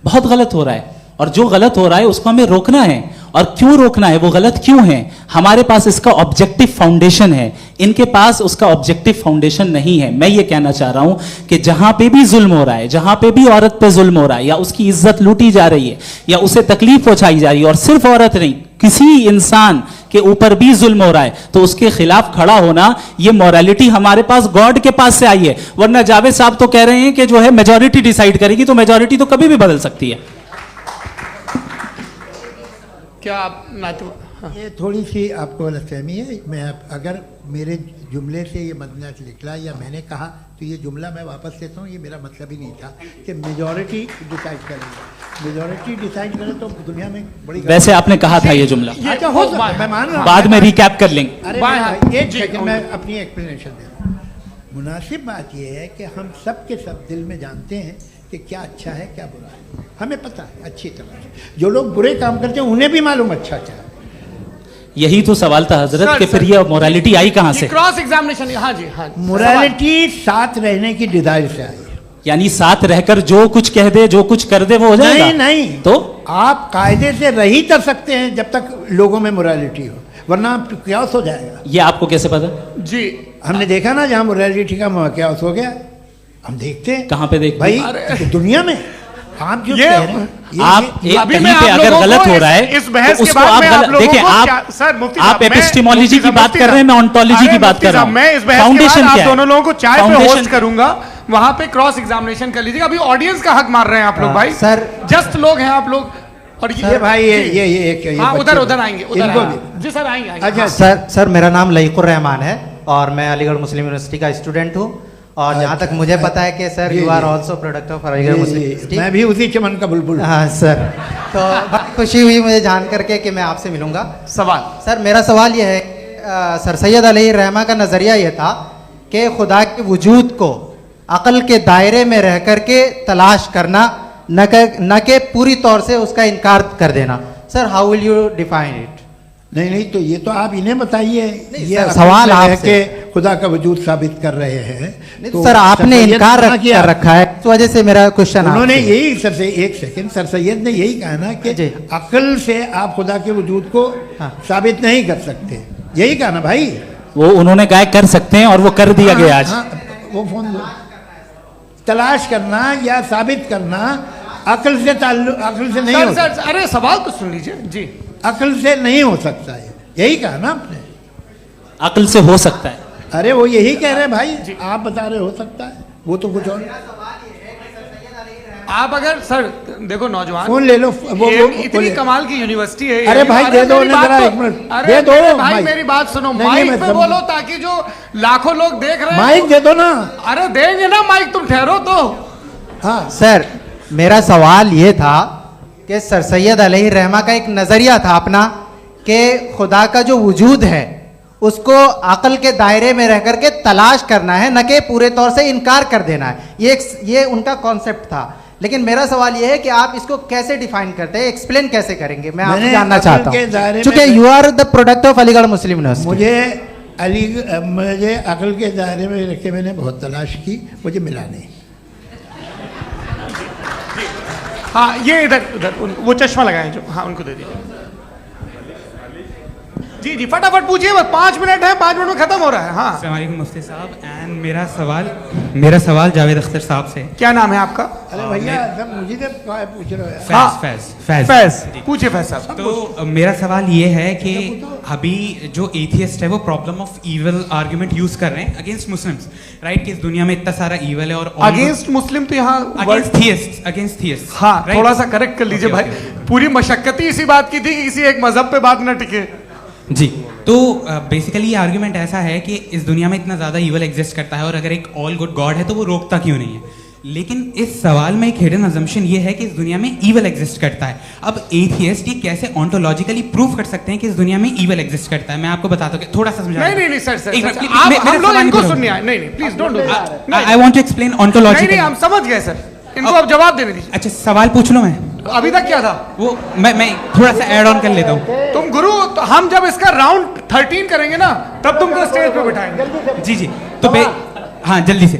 बहुत गलत हो रहा है, और जो गलत हो रहा है उसको हमें रोकना है। और क्यों रोकना है, वो गलत क्यों है, हमारे पास इसका ऑब्जेक्टिव फाउंडेशन है, इनके पास उसका ऑब्जेक्टिव फाउंडेशन नहीं है। मैं ये कहना चाह रहा हूं कि जहां पे भी जुल्म हो रहा है, जहां पे भी औरत पे जुल्म हो रहा है, या उसकी इज्जत लूटी जा रही है, या उसे तकलीफ पहुंचाई जा रही है, और सिर्फ औरत नहीं, किसी इंसान के ऊपर भी जुल्म हो रहा है, तो उसके खिलाफ खड़ा होना, ये मॉरलिटी हमारे पास गॉड के पास से आई है। वरना जावेद साहब तो कह रहे हैं कि जो है मेजॉरिटी डिसाइड करेगी, तो मेजॉरिटी तो कभी भी बदल सकती है। क्या आप हाँ। ये थोड़ी सी आपको गलतफहमी है। मैं अगर मेरे जुमले से ये मदना निकला या मैंने कहा तो ये जुमला मैं वापस लेता हूँ, ये मेरा मतलब ही नहीं था कि मेजॉरिटी डिसाइड करेगी। मेजॉरिटी डिसाइड करे तो दुनिया में बड़ी, वैसे आपने कहा था ये जुमला। अच्छा हो सकता है, मैं मान रहा हूँ, बाद में रिकैप कर लेंगे। अरे एक सेकंड मैं अपनी एक्सप्लेनेशन दे रहा हूँ। मुनासिब बात यह है कि हम सब के सब दिल में जानते हैं कि क्या अच्छा है क्या बुरा है, हमें पता है अच्छी तरह से। जो लोग बुरे काम करते हैं उन्हें भी मालूम अच्छा क्या है। यही तो सवाल था हजरत कि फिर ये मोरालिटी आई कहां से? Cross examination. हाँ जी हाँ। मोरालिटी साथ रहने की डिजायर से आई है, यानी साथ रहकर जो कुछ कह दे, जो कुछ कर दे, वो हो जाएगा? नहीं नहीं, तो आप कायदे से रह ही कर सकते हैं जब तक लोगों में मोरालिटी हो, वरना क्यास हो जाएगा। ये आपको कैसे पता? जी हमने देखा ना, जहाँ मोरालिटी का क्यास हो गया, हम देखते हैं। कहाँ पे देखते भाई? दुनिया में। आप जो कह रहे हैं, आप कहीं पे अगर गलत हो रहा है इस बहस तो उसको आप देखिए, आप एपिस्टेमोलॉजी की बात कर रहे हैं, मैं ऑन्टोलॉजी की बात कर रहा हूं। मैं इस बहस के बाद आप दोनों लोगों को चाय पे होस्ट करूंगा, वहां पे क्रॉस एग्जामिनेशन कर लीजिएगा। अभी ऑडियंस का हक मार रहे हैं आप लोग भाई, सर जस्ट लोग हैं आप लोग। और ये भाई ये हाँ उधर आएंगे, जी सर आएंगे। अच्छा सर मेरा नाम लईकुर रहमान है और मैं अलीगढ़ मुस्लिम यूनिवर्सिटी का स्टूडेंट हूँ, और जहाँ तक मुझे पता है कि sir you are also product of Aligarh Muslim University. मैं भी उसी चमन का बुलबुल। हाँ सर, तो बहुत खुशी हुई मुझे जान करके कि मैं आपसे मिलूंगा। सवाल सर, मेरा सवाल यह है, सर सैयद अलैहि रहमा का नज़रिया यह था कि खुदा के वजूद को अक़ल के दायरे में रह कर के तलाश करना, न कि पूरी तौर से उसका इनकार कर देना। Sir how will you define it? नहीं तो ये तो आप इन्हें बताइए। ये सवाल आपसे खुदा का वजूद साबित कर रहे हैं तो सर आपने इनकार कर रखा है, इस वजह से मेरा क्वेश्चन। उन्होंने यही सर से एक सेकंड, सर सैयद ने यही कहा ना कि अक्ल से आप खुदा के वजूद को साबित नहीं कर सकते, यही कहा ना भाई। वो उन्होंने कहा कर सकते हैं और वो कर दिया गया आज। वो फोन तलाश करना या साबित करना अक्ल से अक्ल से नहीं हो सकता। अरे सवाल तो सुन लीजिए जी। अक्ल से नहीं हो सकता है, यही कहा ना आपने। अक्ल से हो सकता है, अरे वो यही कह रहे हैं भाई, आप बता रहे हो सकता है, वो तो कुछ और। आप अगर सर देखो नौजवान फोन ले लो, वो इतनी कमाल की यूनिवर्सिटी है। अरे भाई दे दो ना जरा, एक मिनट दे दो भाई, मेरी बात सुनो, माइक पे बोलो ताकि जो लाखों लोग देख रहे हैं। माइक दे दो ना। अरे देंगे ना माइक, तुम ठहरो तो। हाँ सर, मेरा सवाल ये था कि सर सैयद अलैहि रहमा का एक नज़रिया था अपना कि खुदा का जो वजूद है उसको अक़ल के दायरे में रह करके तलाश करना है, न कि पूरे तौर से इनकार कर देना है। ये उनका कॉन्सेप्ट था। लेकिन मेरा सवाल ये है कि आप इसको कैसे डिफाइन करते हैं, एक्सप्लेन कैसे करेंगे? मैं आपसे जानना चाहता हूँ, क्योंकि you are the product of Aligarh Muslim University. मुझे अक़ल के दायरे में रख के मैंने बहुत तलाश की, मुझे मिला नहीं। हाँ ये इधर उधर वो चश्मा लगाए जो, हाँ उनको दे दीजिए। जी जी फटाफट पूछिए, बस 5 मिनट है, 5 मिनट में खत्म हो रहा है। हाँ अस्सलाम वालेकुम मुफ्ती साहब। एंड मेरा सवाल जावेद अख्तर साहब से। क्या नाम है आपका? अरे भैया सब मुझे तो पूछ रहे हो। फैज पूछिए फैज साहब। तो मेरा सवाल ये है कि अभी जो एथियस्ट है वो problem of evil argument use कर रहे हैं अगेंस्ट मुस्लिम्स, राइट? कि इस दुनिया में इतना सारा इविल है और अगेंस्ट मुस्लिम तो यहाँ अगेंस्ट थियस्ट। हाँ थोड़ा सा करेक्ट कर लीजिए भाई, पूरी मशक्कत ही इसी बात की थी कि किसी एक मजहब पे बात न टिके। जी, तो बेसिकली ये आर्ग्यूमेंट ऐसा है कि इस दुनिया में इतना ज़्यादा ईवल एग्जिस्ट करता है और अगर एक ऑल गुड गॉड है तो वो रोकता क्यों नहीं है? लेकिन इस सवाल में एक हिडन अजम्पशन ये है कि इस दुनिया में ईवल एग्जिस्ट करता है। अब एथियस्ट ये कैसे ऑन्टोलॉजिकली प्रूव कर सकते हैं कि इस दुनिया में ईवल एग्जिस्ट करता है? मैं आपको बताता हूँ, थोड़ा सा समझा। नहीं सर आप हम लोग इनको सुनिए। नहीं please don't do that. I want to explain ontologically. नहीं हम समझ गए सर, इनको अब जवाब देने दीजिए। अच्छा सवाल पूछ लो। मैं अभी तक क्या था वो मैं थोड़ा सा ऐड ऑन कर लेता हूँ। तुम गुरु, तो हम जब इसका राउंड 13 करेंगे ना तब तुमको स्टेज पे बिठाएंगे। जी तो हाँ जल्दी से।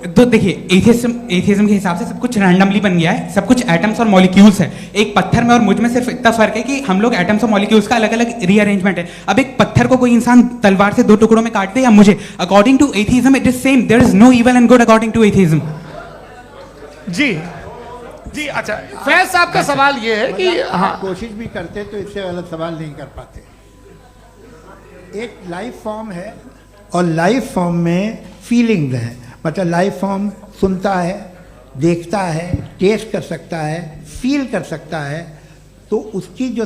तो देखिए एथियज्म के हिसाब से सब कुछ रैंडमली बन गया है, सब कुछ एटम्स और मॉलिक्यूल्स है। एक पत्थर में और मुझ में सिर्फ इतना फर्क है कि हम लोग एटम्स और मॉलिक्यूल्स का अलग अलग रीअरेंजमेंट है। अब एक पत्थर को कोई इंसान तलवार से 2 टुकड़ों में काट दे या मुझे, according to atheism it is same. There is no evil and good according to atheism. जी अच्छा फैज साहब का सवाल ये है कि हाँ कोशिश भी करते तो इससे गलत सवाल नहीं कर पाते। एक लाइफ फॉर्म है और लाइफ फॉर्म में फीलिंग्स हैं, मतलब लाइफ फॉर्म सुनता है, देखता है, टेस्ट कर सकता है, फील कर सकता है। तो उसकी जो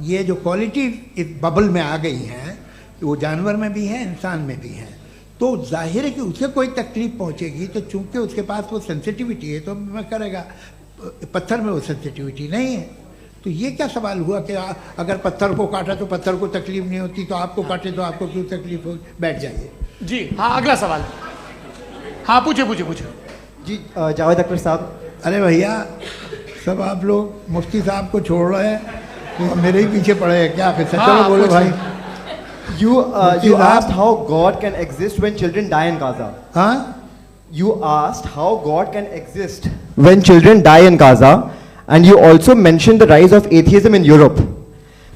ये जो क्वालिटी इस बबल में आ गई हैं वो जानवर में भी है, इंसान में भी है। तो जाहिर है कि उसे कोई तकलीफ पहुंचेगी, तो चूंकि उसके पास वो सेंसिटिविटी है तो मैं करेगा। पत्थर में वो सेंसिटिविटी नहीं है। तो ये क्या सवाल हुआ कि अगर पत्थर को काटा तो पत्थर को तकलीफ नहीं होती, तो आपको काटे तो आपको क्यों तकलीफ हो? बैठ जाइए। जी हाँ अगला सवाल। हाँ पूछे जी जावेद अख्तर साहब। अरे भैया सब आप लोग मुफ्ती साहब को छोड़ रहे हैं, मेरे ही पीछे पड़े हैं क्या? फिर चलो बोलो भाई। You asked how God can exist when children die in Gaza. Huh? You asked how God can exist when children die in Gaza, and you also mentioned the rise of atheism in Europe.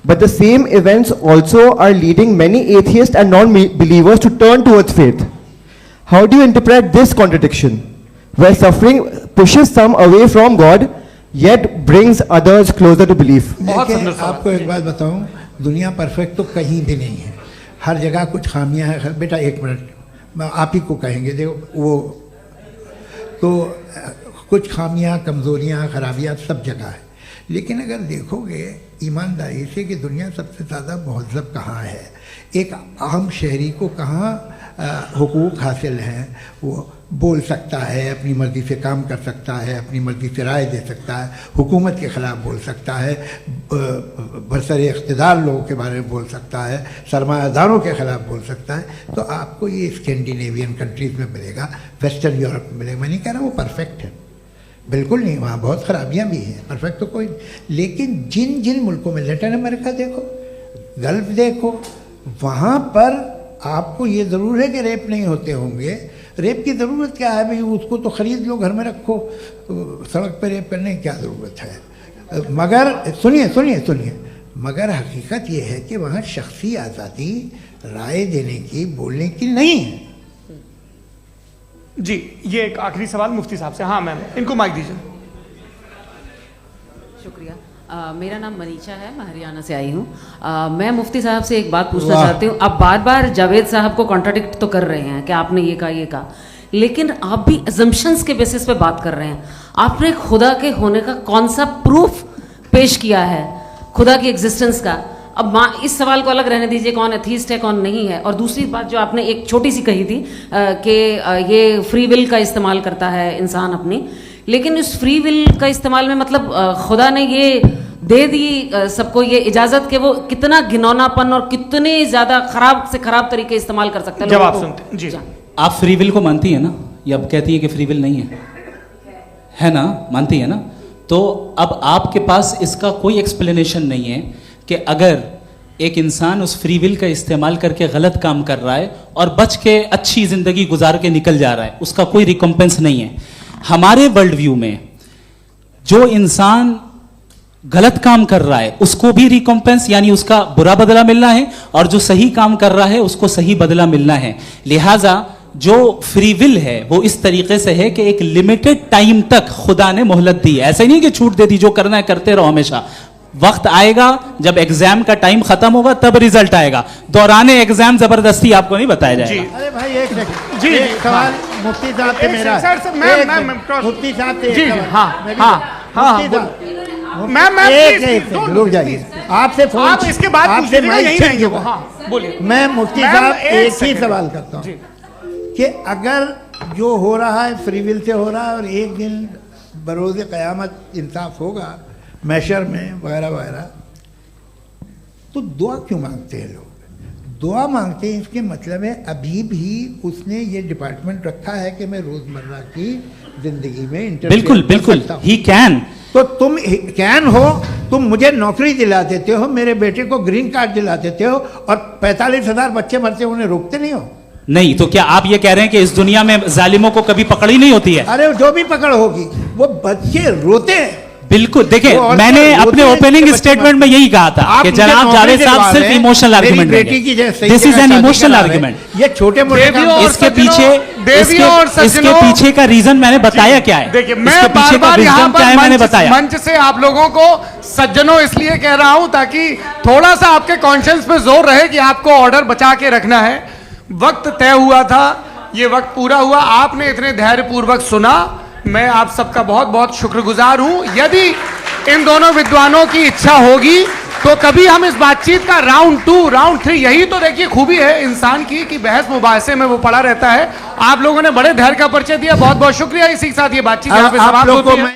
But the same events also are leading many atheists and non-believers to turn towards faith. How do you interpret this contradiction, where suffering pushes some away from God, yet brings others closer to belief? आपको एक बात बताऊं, दुनिया perfect तो कहीं भी नहीं है, हर जगह कुछ खामियां हैं। बेटा एक मिनट आप ही को कहेंगे, देखो वो तो कुछ खामियां, कमज़ोरियां, खराबियां सब जगह है। लेकिन अगर देखोगे ईमानदारी से कि दुनिया सबसे ज़्यादा महज़ब कहाँ है, एक आम शहरी को कहाँ हुकूक हासिल हैं, वो बोल सकता है, अपनी मर्ज़ी से काम कर सकता है, अपनी मर्ज़ी से राय दे सकता है, हुकूमत के ख़िलाफ़ बोल सकता है, बरसरे इक़्तिदार लोगों के बारे में बोल सकता है, सरमायादारों के ख़िलाफ़ बोल सकता है। तो आपको ये स्कैंडिनेवियन कंट्रीज़ में मिलेगा, वेस्टर्न यूरोप में मिलेगा। मैं नहीं कह रहा वो परफेक्ट है, बिल्कुल नहीं, वहाँ बहुत ख़राबियाँ भी हैं, परफेक्ट तो कोई। लेकिन जिन जिन मुल्कों में, लैटिन अमेरिका देखो, गल्फ़ देखो, वहाँ पर आपको ये ज़रूर है कि रेप नहीं होते होंगे। रेप की ज़रूरत क्या है भाई? उसको तो ख़रीद लो, घर में रखो, सड़क पर रेप करने की क्या ज़रूरत है? मगर सुनिए, मगर हकीकत ये है कि वहाँ शख्सी आज़ादी राय देने की, बोलने की नहीं है। जी ये एक आखिरी सवाल मुफ्ती साहब से। हाँ मैम इनको माइक दीजिए। शुक्रिया। मेरा नाम मनीषा है, मैं हरियाणा से आई हूँ। मैं मुफ्ती साहब से एक बात पूछना चाहती हूँ। आप बार बार जावेद साहब को कॉन्ट्राडिक्ट तो कर रहे हैं कि आपने ये कहा, लेकिन आप भी अजम्पशंस के बेसिस पे बात कर रहे हैं। आपने खुदा के होने का कौन सा प्रूफ पेश किया है, खुदा की एग्जिस्टेंस का? अब इस सवाल को अलग रहने दीजिए, कौन एथीस्ट है कौन नहीं है। और दूसरी बात जो आपने एक छोटी सी कही थी कि ये फ्री विल का इस्तेमाल करता है इंसान अपनी, लेकिन इस फ्री विल का इस्तेमाल में मतलब खुदा ने ये दे दी सबको ये इजाज़त कि वो कितना घिनौनापन और कितने ज़्यादा ख़राब से ख़राब तरीके इस्तेमाल कर सकते हैं। जवाब सुनते जी। आप फ्री विल को मानती है ना, या अब कहती है कि फ्री विल नहीं है ना? मानती है ना? तो अब आपके पास इसका कोई एक्सप्लेनेशन नहीं है कि अगर एक इंसान उस फ्री विल का इस्तेमाल करके गलत काम कर रहा है और बच के अच्छी ज़िंदगी गुजार के निकल जा रहा है, उसका कोई रिकम्पेंस नहीं है। हमारे वर्ल्ड व्यू में जो इंसान गलत काम कर रहा है उसको भी रिकॉम्पेंस यानी उसका बुरा बदला मिलना है, और जो सही काम कर रहा है उसको सही बदला मिलना है। लिहाजा जो फ्री विल है वो इस तरीके से है कि एक लिमिटेड टाइम तक खुदा ने मोहलत दी है। ऐसा नहीं कि छूट दे दी, जो करना है करते रहो हमेशा। वक्त आएगा जब एग्जाम का टाइम खत्म होगा तब रिजल्ट आएगा, दौराने एग्जाम जबरदस्ती आपको नहीं बताया जाएगा। अरे भाई एक सेकंड, जी, एक सवाल मुफ्ती साहब से मेरा, मुफ्ती साहब से एक सवाल। रुक जाइए, आपसे फोन, आप इसके बाद आपसे यही रहेंगे वो। हाँ, बोलिए। मैं मुफ्ती साहब एक ही सवाल करता हूँ कि अगर जो हो रहा है फ्री विल से हो रहा है और एक दिन बरोज़ क़यामत इंसाफ होगा मैशर में वगैरह वगैरह, तो दुआ क्यों मांगते हैं लोग? दुआ मांगते हैं इसके मतलब है अभी भी उसने ये डिपार्टमेंट रखा है कि मैं रोज़मर्रा की ज़िंदगी में बिल्कुल बिल्कुल ही कैन। तो तुम कैन हो, तुम मुझे नौकरी दिला देते हो, मेरे बेटे को ग्रीन कार्ड दिला देते हो, और 45,000 बच्चे मरते उन्हें रोकते नहीं हो। नहीं तो क्या आप ये कह रहे हैं कि इस दुनिया में जालिमों को कभी पकड़ ही नहीं होती है? अरे जो भी पकड़ होगी वो बच्चे रोते हैं। बिल्कुल, देखिए मैंने अपने ओपनिंग स्टेटमेंट में यही कहा था कि जनाब जावेद साहब सिर्फ इमोशनल आर्गुमेंट देंगे। This is an emotional argument. ये छोटे मोटे इसके पीछे का रीजन मैंने बताया क्या है? देखिए मैं बार-बार यहाँ पर मंच से आप लोगों को सज्जनों इसलिए कह रहा हूं ताकि थोड़ा सा आपके कॉन्शियंस पे जोर रहे कि आपको ऑर्डर बचा के रखना है। वक्त तय हुआ था, ये वक्त पूरा हुआ, आपने इतने धैर्यपूर्वक सुना, मैं आप सबका बहुत बहुत शुक्रगुजार हूं। यदि इन दोनों विद्वानों की इच्छा होगी तो कभी हम इस बातचीत का राउंड 2, राउंड 3, यही तो देखिए खूबी है इंसान की कि बहस मुबाहसे में वो पड़ा रहता है। आप लोगों ने बड़े धैर्य का परिचय दिया, बहुत बहुत शुक्रिया। इसी के साथ ये बातचीत यहाँ पे समाप्त होती है।